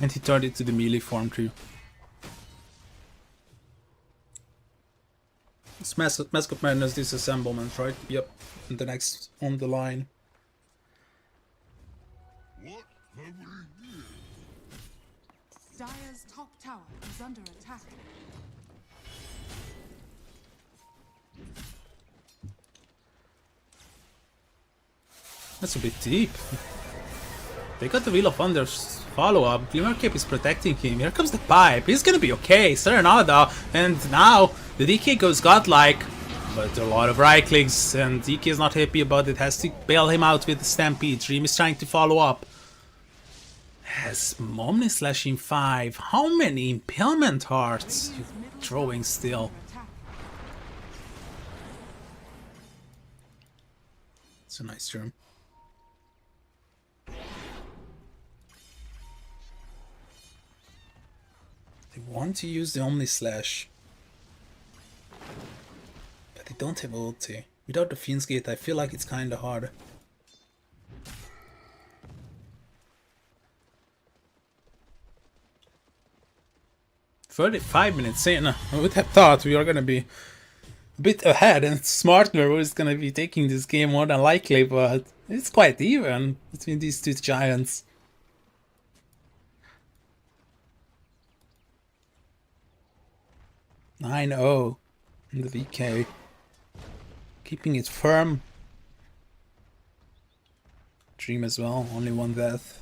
And he turned it to the melee form too. It's Mask of Madness disassemblement, right? Yep. And the next on the line. Dire's top tower is under attack. That's a bit deep. They got the Wheel of Wonders follow-up. Glimmer Cape is protecting him. Here comes the pipe. He's gonna be okay. Serenada. And now the DK goes godlike. But a lot of right clicks. And DK is not happy about it. Has to bail him out with the Stampede. Dream is trying to follow up. Has Momni slashing 5. How many Impalement Hearts you throwing still? It's a nice term. They want to use the Omni Slash, but they don't have ulti. Without the Fiend's Gate, I feel like it's kinda hard. "35 minutes in, I would have thought we are gonna be a bit ahead and Smartner was gonna be taking this game more than likely, but it's quite even between these two giants. "9-0 in the VK. Keeping it firm. Dream as well, only one death.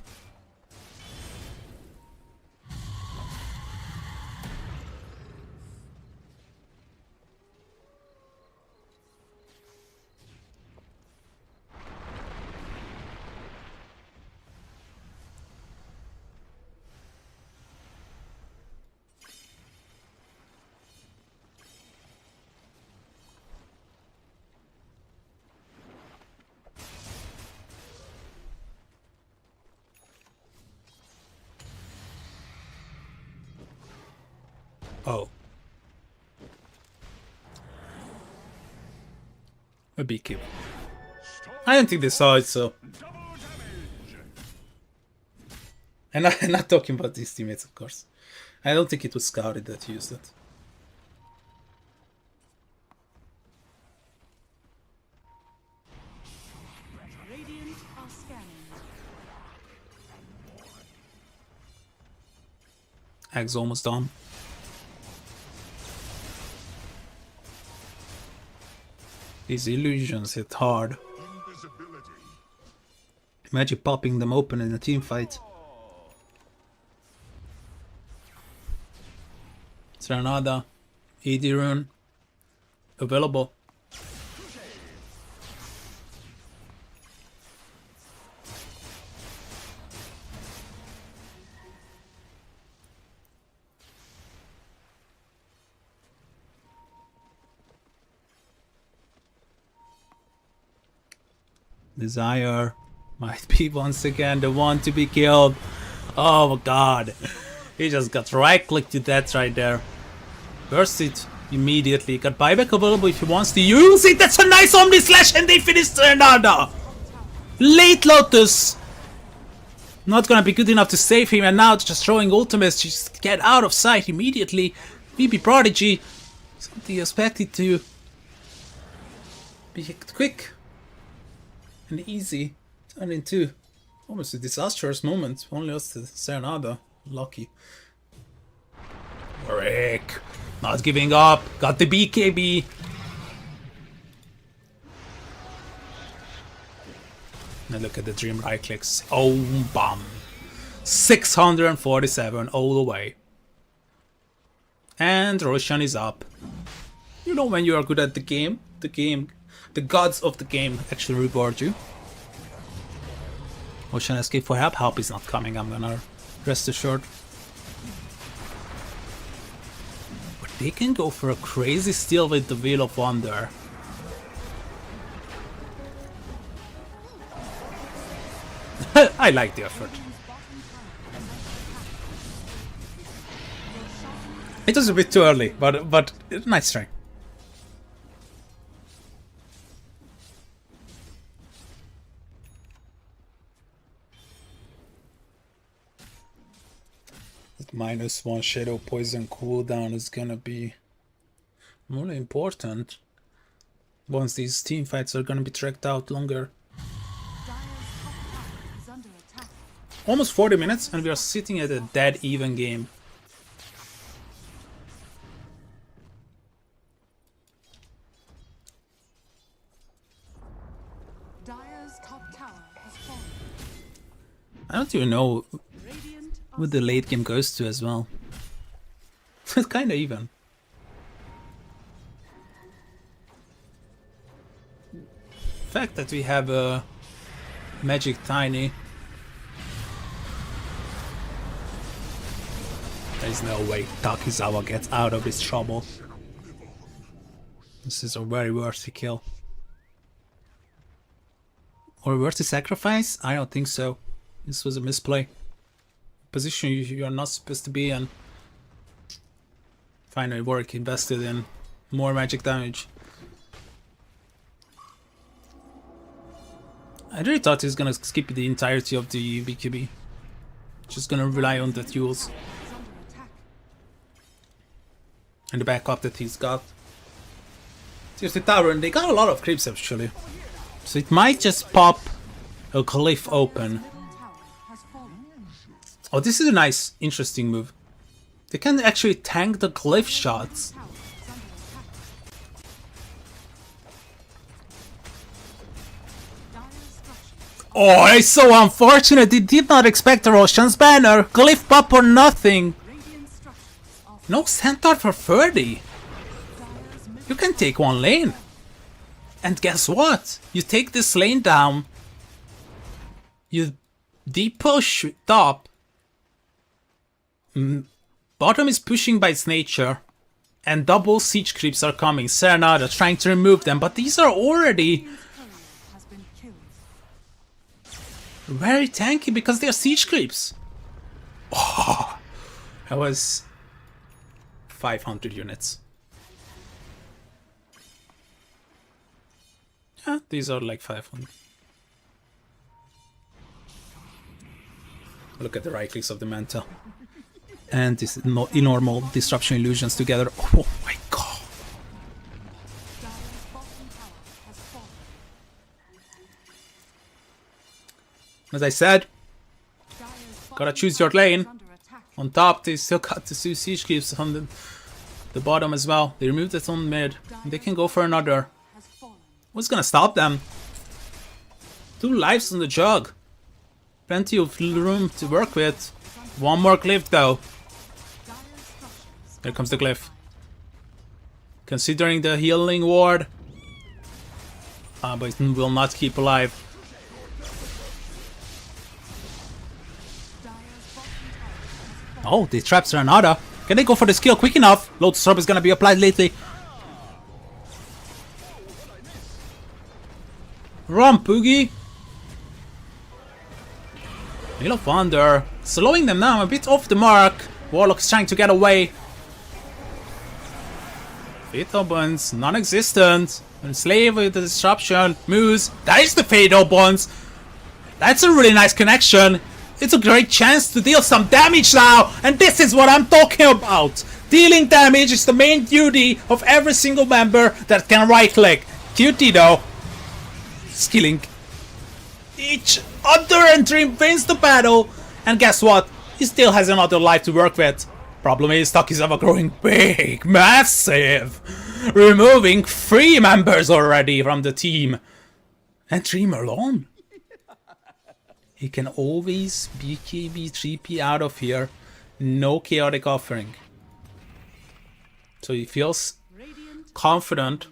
Oh. A beekeeper. I don't think they saw it, so. And I'm not talking about these teammates, of course. I don't think it was scouted that used it. Radiant are scanning. Egg's almost done. These illusions hit hard. Imagine popping them open in a team fight. Serenada, AD rune, available. Desire might be once again the one to be killed. Oh my god. He just got right click to that right there. Burst it immediately. Got buyback available if he wants to use it. That's a nice Omni Slash and they finished another. Late Lotus. Not gonna be good enough to save him and now just throwing ultimates. Just get out of sight immediately. VPprodigy. Something expected to be quick and easy. Turned into almost a disastrous moment. Only us to Serenada. Lucky. Rick. Not giving up. Got the BKB. Now look at the Dream right clicks. Oh, bum. 647 all the way. And Roshan is up. You know when you are good at the game, the gods of the game actually reward you. Roshan escape for help. Help is not coming. I'm gonna Rest assured. But they can go for a crazy steal with the Wheel of Wonder. I like the effort. It was a bit too early, but nice try. -1 Shadow Poison cooldown is gonna be more important once these team fights are gonna be dragged out longer. Almost 40 minutes and we are sitting at a dead even game. Dire's top tower has fallen. I don't even know Radiant are what the late game goes to as well. It's kinda even. The fact that we have a Magic Tiny. There's no way Takizawa gets out of this trouble. This is a very worthy kill. Or worthy sacrifice? I don't think so. This was a misplay. Position you are not supposed to be in. Finally work invested in more magic damage. I really thought he was gonna skip the entirety of the BKB. Just gonna rely on the duels. And the backup that he's got. Here's the tower, and they got a lot of creeps actually. So it might just pop a cliff open. Oh, this is a nice, interesting move. They can actually tank the cliff shots. Oh, it's so unfortunate. They did not expect a Roshan's banner. Cliff pop or nothing. No centaur for 30. You can take one lane. And guess what? You take this lane down. You deep push top. Bottom is pushing by its nature. And double siege creeps are coming. Serenada trying to remove them. But these are already very tanky because they are siege creeps. Oh, that was 500 units. Yeah, these are like 500. Look at the right clicks of the Manta. And this normal disruption illusions together. Oh my god. As I said, gotta choose your lane. On top, they still got the two siege creeps on the bottom as well. They removed it on mid. They can go for another. What's gonna stop them? 2 lives on the jug. Plenty of room to work with. One more cliff though. Here comes the cliff. Considering the healing ward. But it will not keep alive. Oh, they trapped Serenada. Can they go for the skill quick enough? Lotus Orb is gonna be applied lately. Run, Poogie! Wheel of Wonder. Slowing them down a bit off the mark. Warlock is trying to get away. Fatal Bonds, non-existent. Enslave with the disruption. Moose. That is the Fatal Bonds. That's a really nice connection. It's a great chance to deal some damage now. And this is what I'm talking about. Dealing damage is the main duty of every single member that can right-click. QT though. Skilling each other and Dream wins the battle. And guess what? He still has another life to work with. Problem is, Takizawa growing big, massive. Removing 3 members already from the team. And Dream alone. He can always BKB 3P out of here. No chaotic offering. So he feels confident.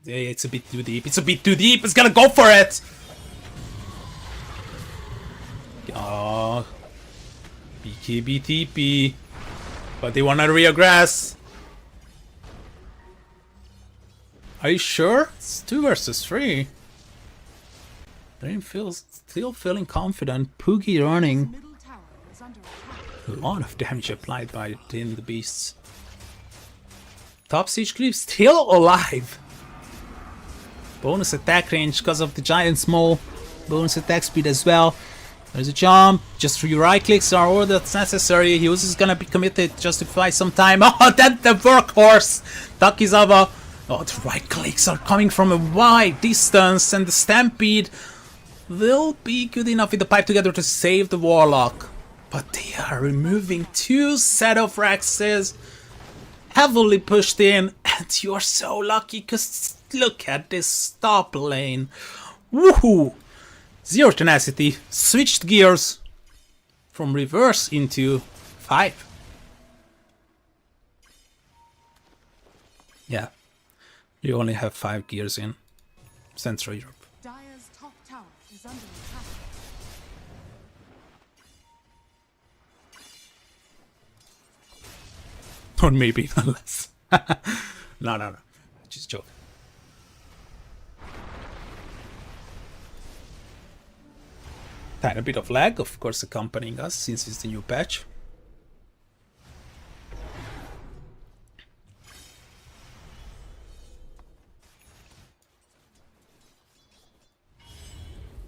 Yeah, it's a bit too deep. It's a bit too deep. It's gonna go for it. Oh, BKB TP. But they wanna regress. Are you sure? It's 2 versus 3. Dream feels still feeling confident. Poogie running. Middle tower is under attack. A lot of damage applied by the beasts. Top siege creep still alive. Bonus attack range because of the giant small. Bonus attack speed as well. There's a jump. Just 3 right clicks are all that's necessary. He was just gonna be committed just to buy some time. Oh, that's the workhorse. Takizawa. Oh, the right clicks are coming from a wide distance, and the stampede will be good enough with the pipe together to save the warlock. But they are removing 2 set of Rexes. Heavily pushed in, and you are so lucky because look at this top lane. Woohoo! 0 tenacity, switched gears from reverse into 5. Yeah, you only have 5 gears in Central Europe. Dire's top tower is under attack. Or maybe even less. No. Just joke. Tiny bit of lag, of course, accompanying us since it's the new patch.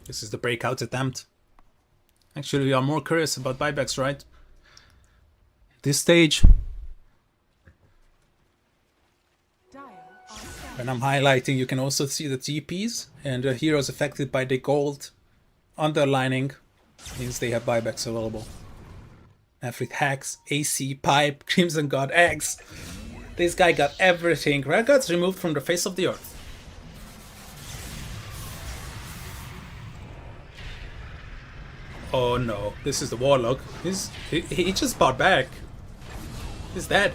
This is the breakout attempt. Actually, we are more curious about buybacks, right? This stage, when I'm highlighting, you can also see the TPs and the heroes affected by the gold underlining means they have buybacks available. Efrit Hacks, AC, Pipe, Crimson God, Eggs. This guy got everything. Rare Gods removed from the face of the earth. Oh no, this is the Warlock. He just bought back. He's dead.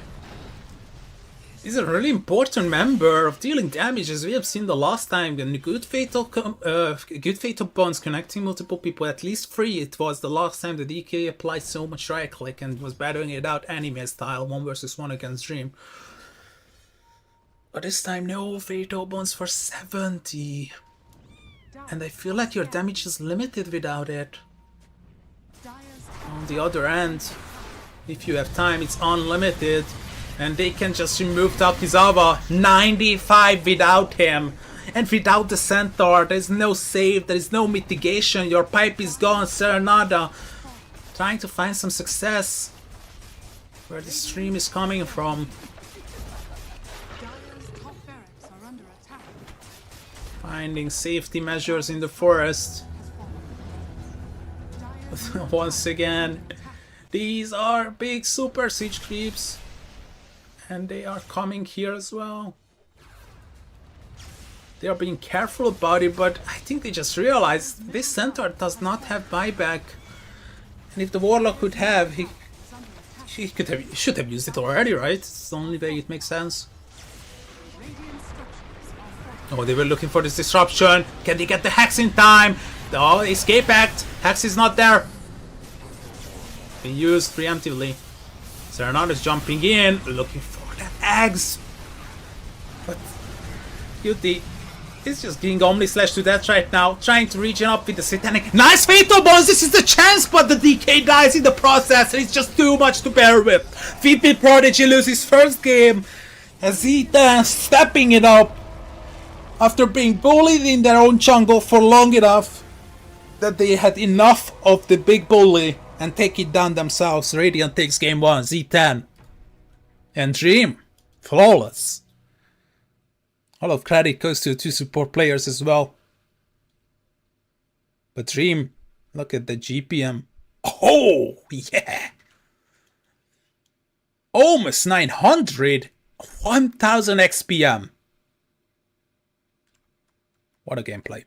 He's a really important member of dealing damage, as we have seen the last time. And good fatal bonds connecting multiple people, at least 3. It was the last time the DK applied so much right click and was battling it out anime style, 1 versus 1 against Dream. But this time, no fatal bonds for 70. And I feel like your damage is limited without it. On the other end, if you have time, it's unlimited. And they can just remove Takizawa 95 without him. And without the Centaur, there's no save, there is no mitigation. Your pipe is gone, Serenada. Trying to find some success where the stream is coming from. Dire's top barracks are under attack. Finding safety measures in the forest. Once again, these are big super siege creeps. And they are coming here as well. They are being careful about it, but I think they just realized this Centaur does not have buyback. And if the Warlock could have, he should have used it already, right? It's the only way it makes sense. Oh, they were looking for this disruption. Can they get the Hex in time? Oh, escape act. Hex is not there. Been used preemptively. Serenade is jumping in, looking for that eggs. But Cutie is just getting Omni Slash to that right now, trying to region up with the Satanic. Nice Fatal Bones, this is the chance, but the DK dies in the process, and it's just too much to bear with. VPprodigy loses first game as he stepping it up after being bullied in their own jungle for long enough that they had enough of the big bully and take it down themselves. Radiant takes game 1, Z10. And Dream, flawless. All of credit goes to the 2 support players as well. But Dream, look at the GPM. Oh, yeah. Almost 900. 1000 XPM. What a gameplay.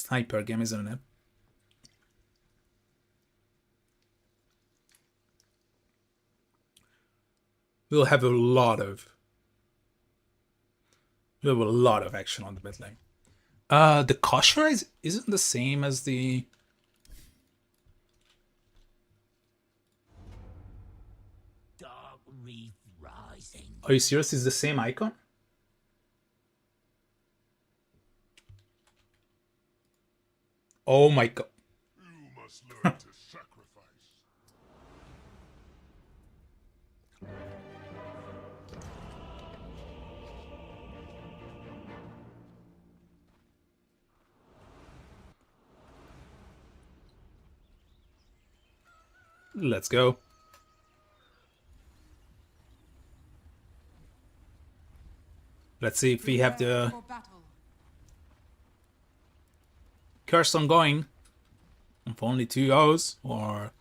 sniper game, isn't it? We'll have a lot of action on the mid lane. The Koshra isn't the same as the... Dark Reef Rising. Are you serious? It's the same icon? Oh my god. You must learn to sacrifice. Let's go. Let's see if we have the For battle. curse ongoing. Of only 2 O's, or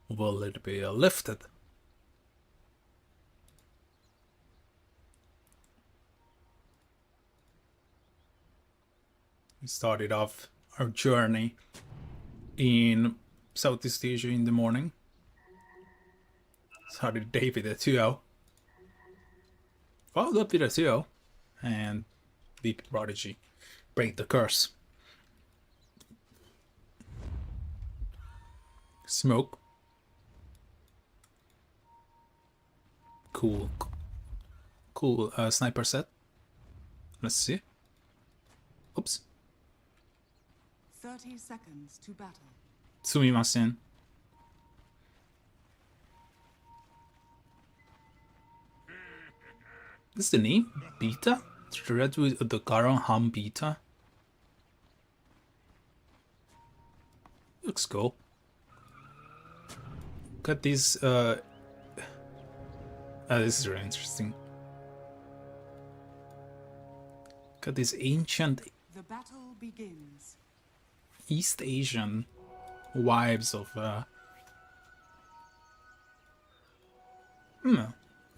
will it be lifted? We started off our journey in Southeast Asia in the morning. Started the day with a 2-0. Followed up with a 2-0. And VPprodigy break the curse. Smoke. Cool sniper set. Let's see. Oops. 30 seconds to battle. Sumimasen. This is the name? Beta? Thread with the Garon Ham Beta. Looks cool. Got these this is really interesting. Got these ancient The battle begins. East Asian vibes of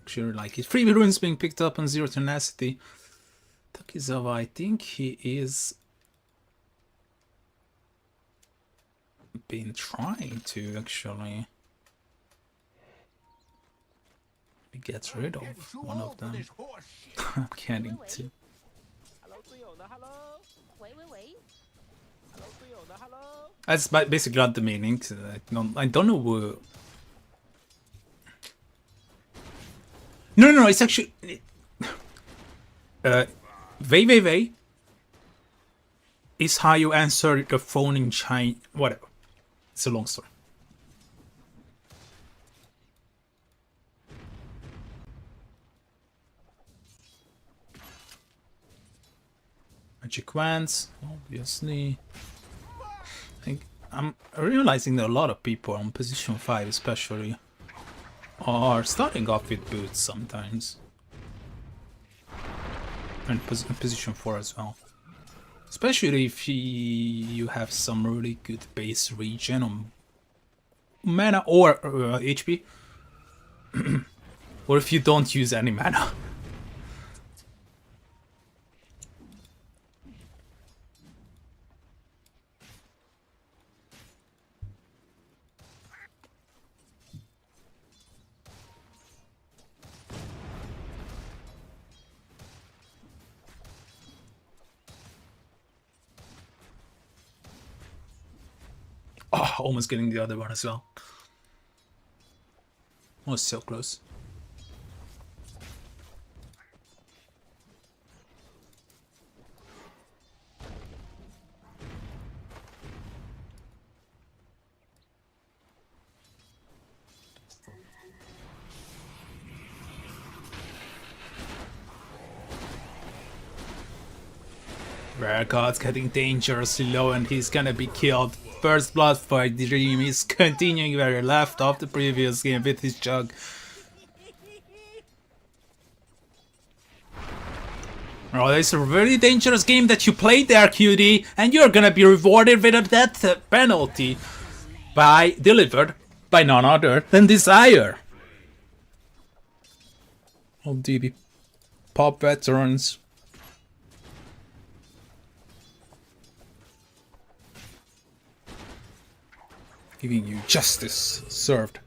actually like it. 3 runes being picked up on 0 tenacity. Takizawa, I think he is been trying to actually get rid of one of them. I'm getting to. That's basically not the meaning. I don't know who. No, it's actually Wei is how you answer the phone in China. Whatever. It's a long story. Magic Wands, obviously. I'm realizing that a lot of people on position 5 especially are starting off with boots sometimes. And position 4 as well. Especially if you have some really good base regen on mana or HP. Or if you don't use any mana. Oh, almost getting the other one as well. Oh, so close. Rare God's getting dangerously low and he's gonna be killed. First blood for Dream is continuing where he left off the previous game with his jug. Oh, it's a really dangerous game that you played there, QD, and you're gonna be rewarded with a death penalty delivered by none other than Desire. Oh, DB pop veterans. Giving you justice served.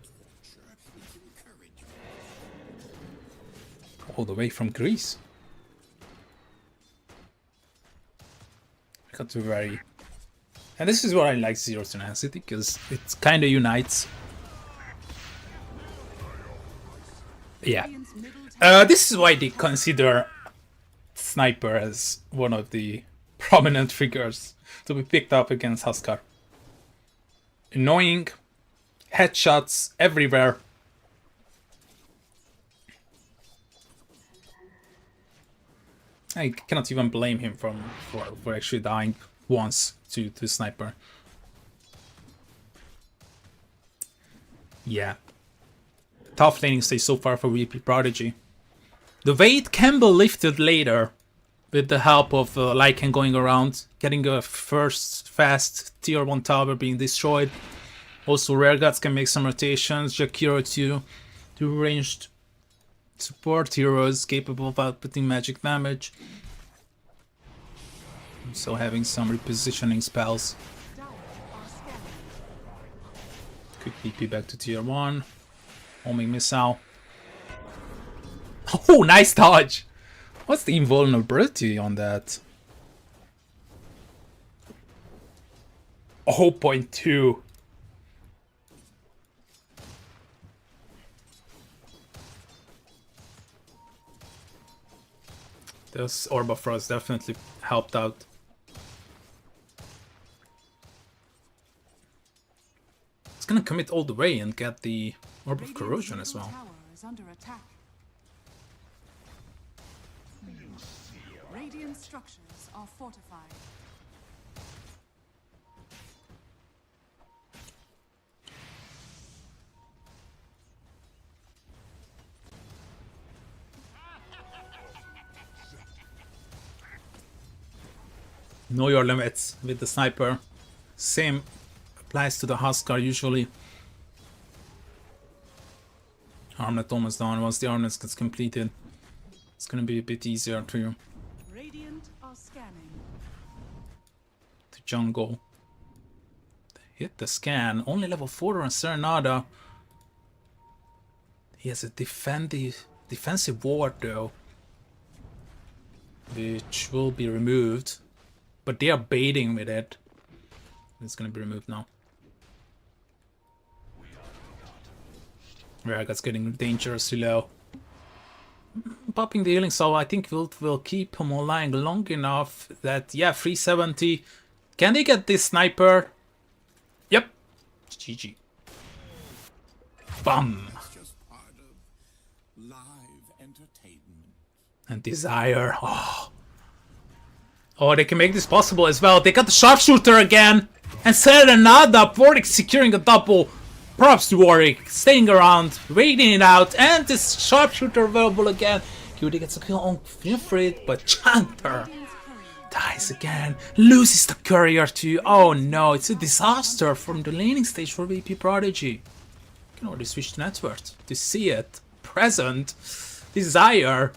All the way from Greece. I got to very... And this is what I like Zero Tenacity, because it kind of unites. Yeah. Radiant's middle tower This is why they consider Sniper as one of the prominent figures to be picked up against Huskar. Annoying, headshots everywhere. I cannot even blame him for actually dying once to Sniper. Yeah. Tough laning stage so far for VPprodigy. The weight can be lifted later with the help of Lycan going around, getting a first fast tier 1 tower being destroyed. Also Rare Gods can make some rotations, Jakiro too, two ranged support heroes capable of outputting magic damage. So having some repositioning spells. Dire are scanning. Quick TP back to tier 1. Homing missile. Oh, nice dodge! What's the invulnerability on that? 0.2. This Orb of Frost definitely helped out. It's gonna commit all the way and get the Orb of Radiant's Corrosion as middle well. tower is under attack. Radiant structures are fortified. Know your limits with the Sniper. Same applies to the Huskar usually. Armlet almost done. Once the armlet gets completed, it's gonna be a bit easier to Radiant are scanning. jungle. Hit the scan. Only level 4 on Serenada. He has a defensive ward though, which will be removed. But they are baiting with it. It's gonna be removed now. Ragaz's getting dangerously low. Popping the healing, so I think we'll keep him alive long enough that, yeah, 370. Can they get this Sniper? Yep. GG. Bum. It's just part of live entertainment. And Desire. Oh, they can make this possible as well. They got the Sharpshooter again. And Serenada. Warwick securing a double. Props to Warwick. Staying around. Waiting it out. And this Sharpshooter available again. Cutie gets a kill on Winfried. But Chanter dies again. Loses the Courier too. Oh no, it's a disaster from the laning stage for VPprodigy. You can already switch to network to see it. Present. Desire.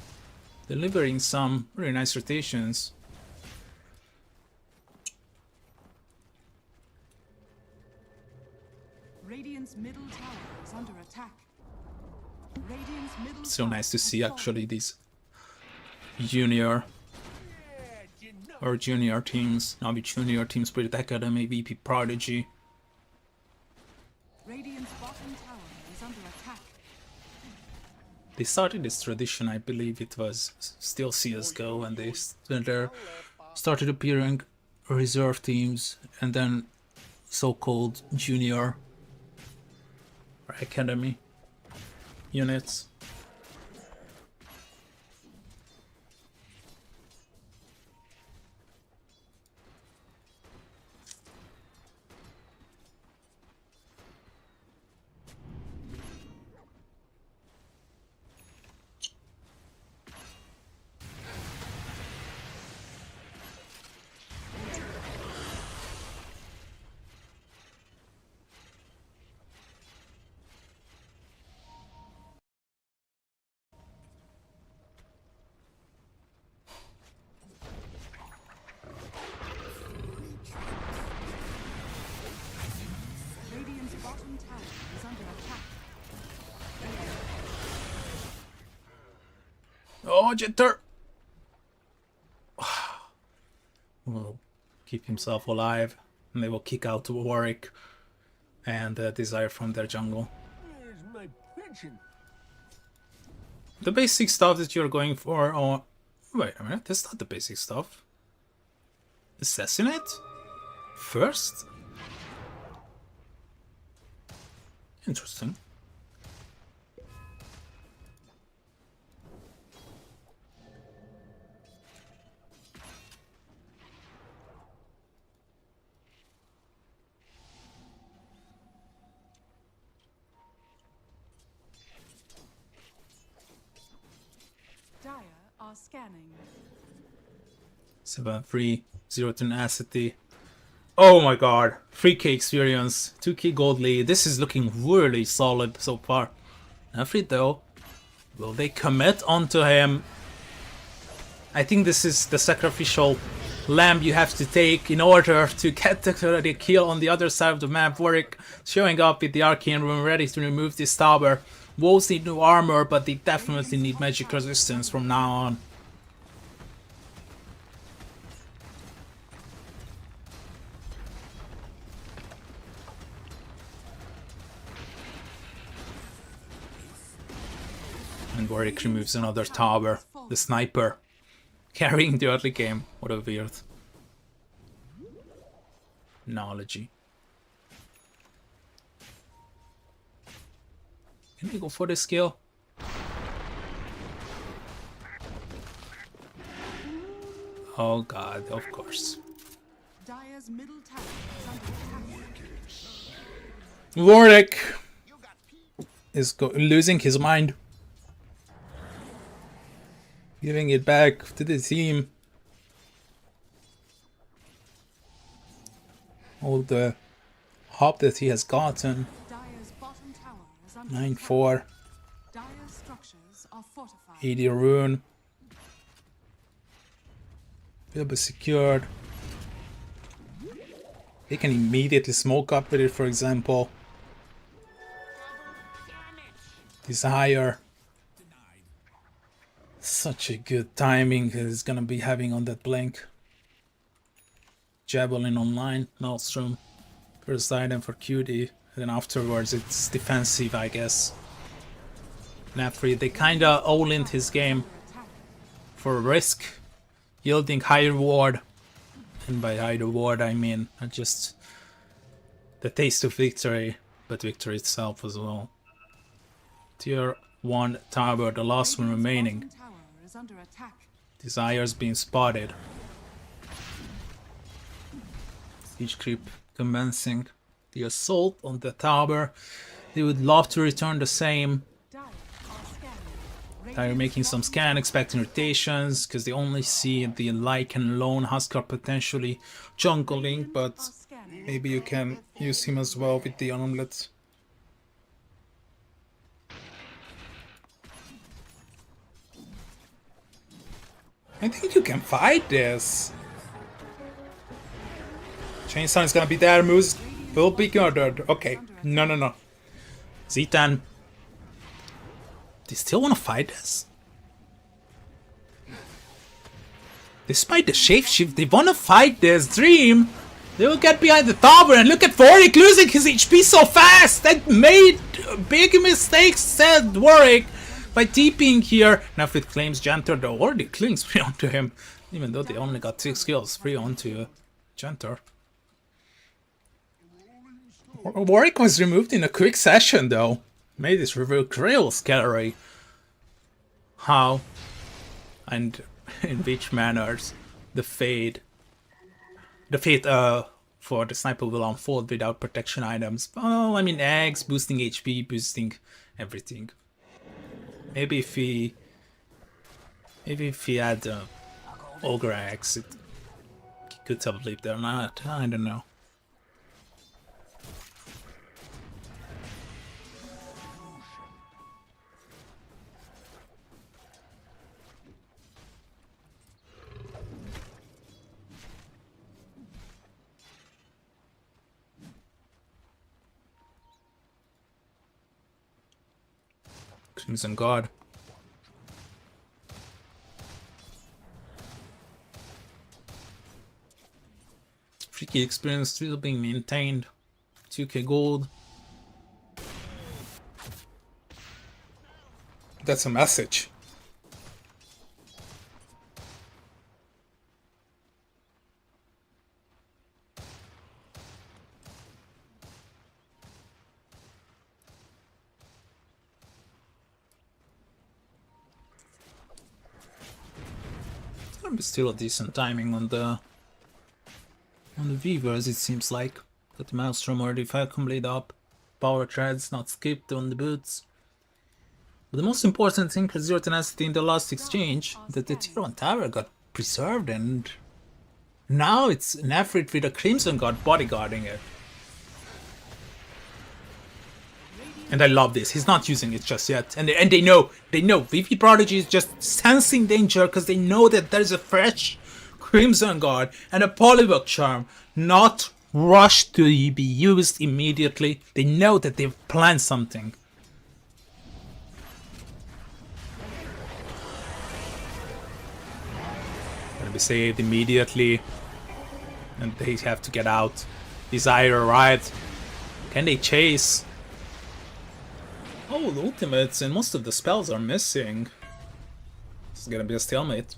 Delivering some really nice rotations. Radiant's middle tower is under attack. Radiant's middle So tower nice to has see fallen. actually these junior teams. Now be junior teams, Spirit Academy, VPprodigy. Radiant's bottom tower is under attack. They started this tradition, I believe it was still CSGO, and they started appearing reserve teams and then so-called junior or academy units. Oh, Jitter! Will keep himself alive, and they will kick out Warwick and Desire from their jungle. Where's my pension? The basic stuff that you're going for, oh, wait a minute, that's not the basic stuff. Assassinate? First? Interesting. Dire are scanning. 7-3, 0 tenacity. Oh my god, 3k experience, 2k gold lead. This is looking really solid so far. Nafri though, will they commit onto him? I think this is the sacrificial lamb you have to take in order to get the kill on the other side of the map. Warwick showing up with the arcane room ready to remove this tower. Wolves need new armor, but they definitely need magic resistance from now on. And Warwick removes another tower. The sniper carrying the early game. What a weird analogy. Can we go for this kill? Oh god, of course. Dire's middle tower is under attack. Warwick is losing his mind. Giving it back to the team. All the hop that he has gotten. Dire's bottom tower is under 9-4. Dire's structures are fortified. 80 rune. Will be secured. He can immediately smoke up with it, for example. Desire. Such a good timing he's gonna be having on that blink. Javelin online, Maelstrom. First item for QD, and then afterwards it's defensive, I guess. Nafri, they kinda all-in his game for risk, yielding high reward. And by high reward I mean not just the taste of victory, but victory itself as well. Tier 1 tower, the last one remaining. Bottom tower is under attack. Desire's being spotted. Siege creep commencing the assault on the tower. They would love to return the same. Dire are scanning. They're making some scan, expecting rotations, because they only see the Lycan lone Huskar potentially jungling, but Scanning. maybe you can use him as well with the armlet. I think you can fight this. Chainsaw is gonna be there, Moose will be murdered. Okay, no. Zitan. They still wanna fight this? Despite the shapeshift, they wanna fight this Dream. They will get behind the tower and look at Warwick losing his HP so fast. That made big mistakes, said Warwick. By TPing here, Nafrit claims Jantar, though already clings free onto him, even though they only got 6 kills free onto Jantar. Warwick was removed in a quick session though. Made this reveal real scary. How and in which manners the fate for the sniper will unfold without protection items. Oh, I mean eggs, boosting HP, boosting everything. Maybe if he had Ogre Axe, it could have lived there. Not, I don't know. Crimson God. Key experience still being maintained. 2k gold. That's a message. It's gonna be still a decent timing on the Weavers, it seems like. Got the Maelstrom already complete up. Power threads not skipped on the boots. But the most important thing for Zero Tenacity in the last exchange, that the tier 1 tower got preserved, and now it's Nefrit with a Crimson Guard bodyguarding it. And I love this, he's not using it just yet. And they know, VPprodigy is just sensing danger because they know that there's a fresh Crimson Guard and a Polywog Charm not rushed to be used immediately. They know that they've planned something. Gonna be saved immediately. And they have to get out. Desire, right? Can they chase? Oh, the ultimates and most of the spells are missing. This is gonna be a stalemate.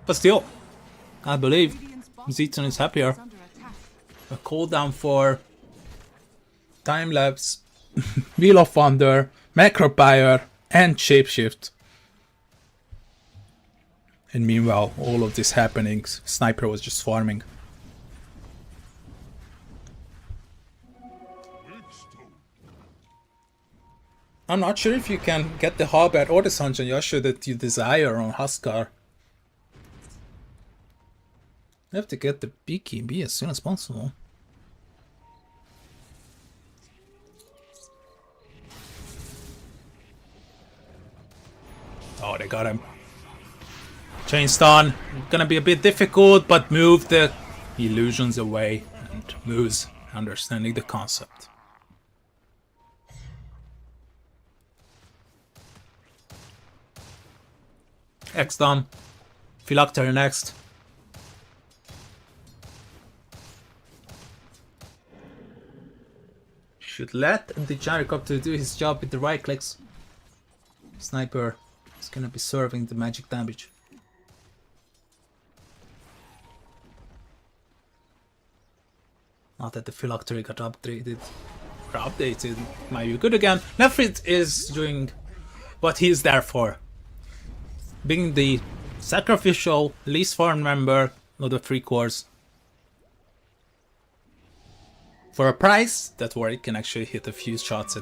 But still, I believe Zeton is happier. A cooldown for time-lapse, Wheel of Wonder, Macropire, and Shapeshift. And meanwhile, all of this happening, Sniper was just farming. I'm not sure if you can get the Hobbat or the Sanjan Yasha that you desire on Huskar. You have to get the BKB as soon as possible. Oh, they got him. Chainstone, gonna be a bit difficult, but move the illusions away and moves, understanding the concept. X-Dom, Phylactery next. Should let the Gyrocopter do his job with the right clicks. Sniper is gonna be serving the magic damage. Not that the Phylactery got updated. Or updated. Might be good again. Nefrit is doing what he's there for. Being the sacrificial least farm member of the 3 cores. For a price that where it can actually hit a few shots at this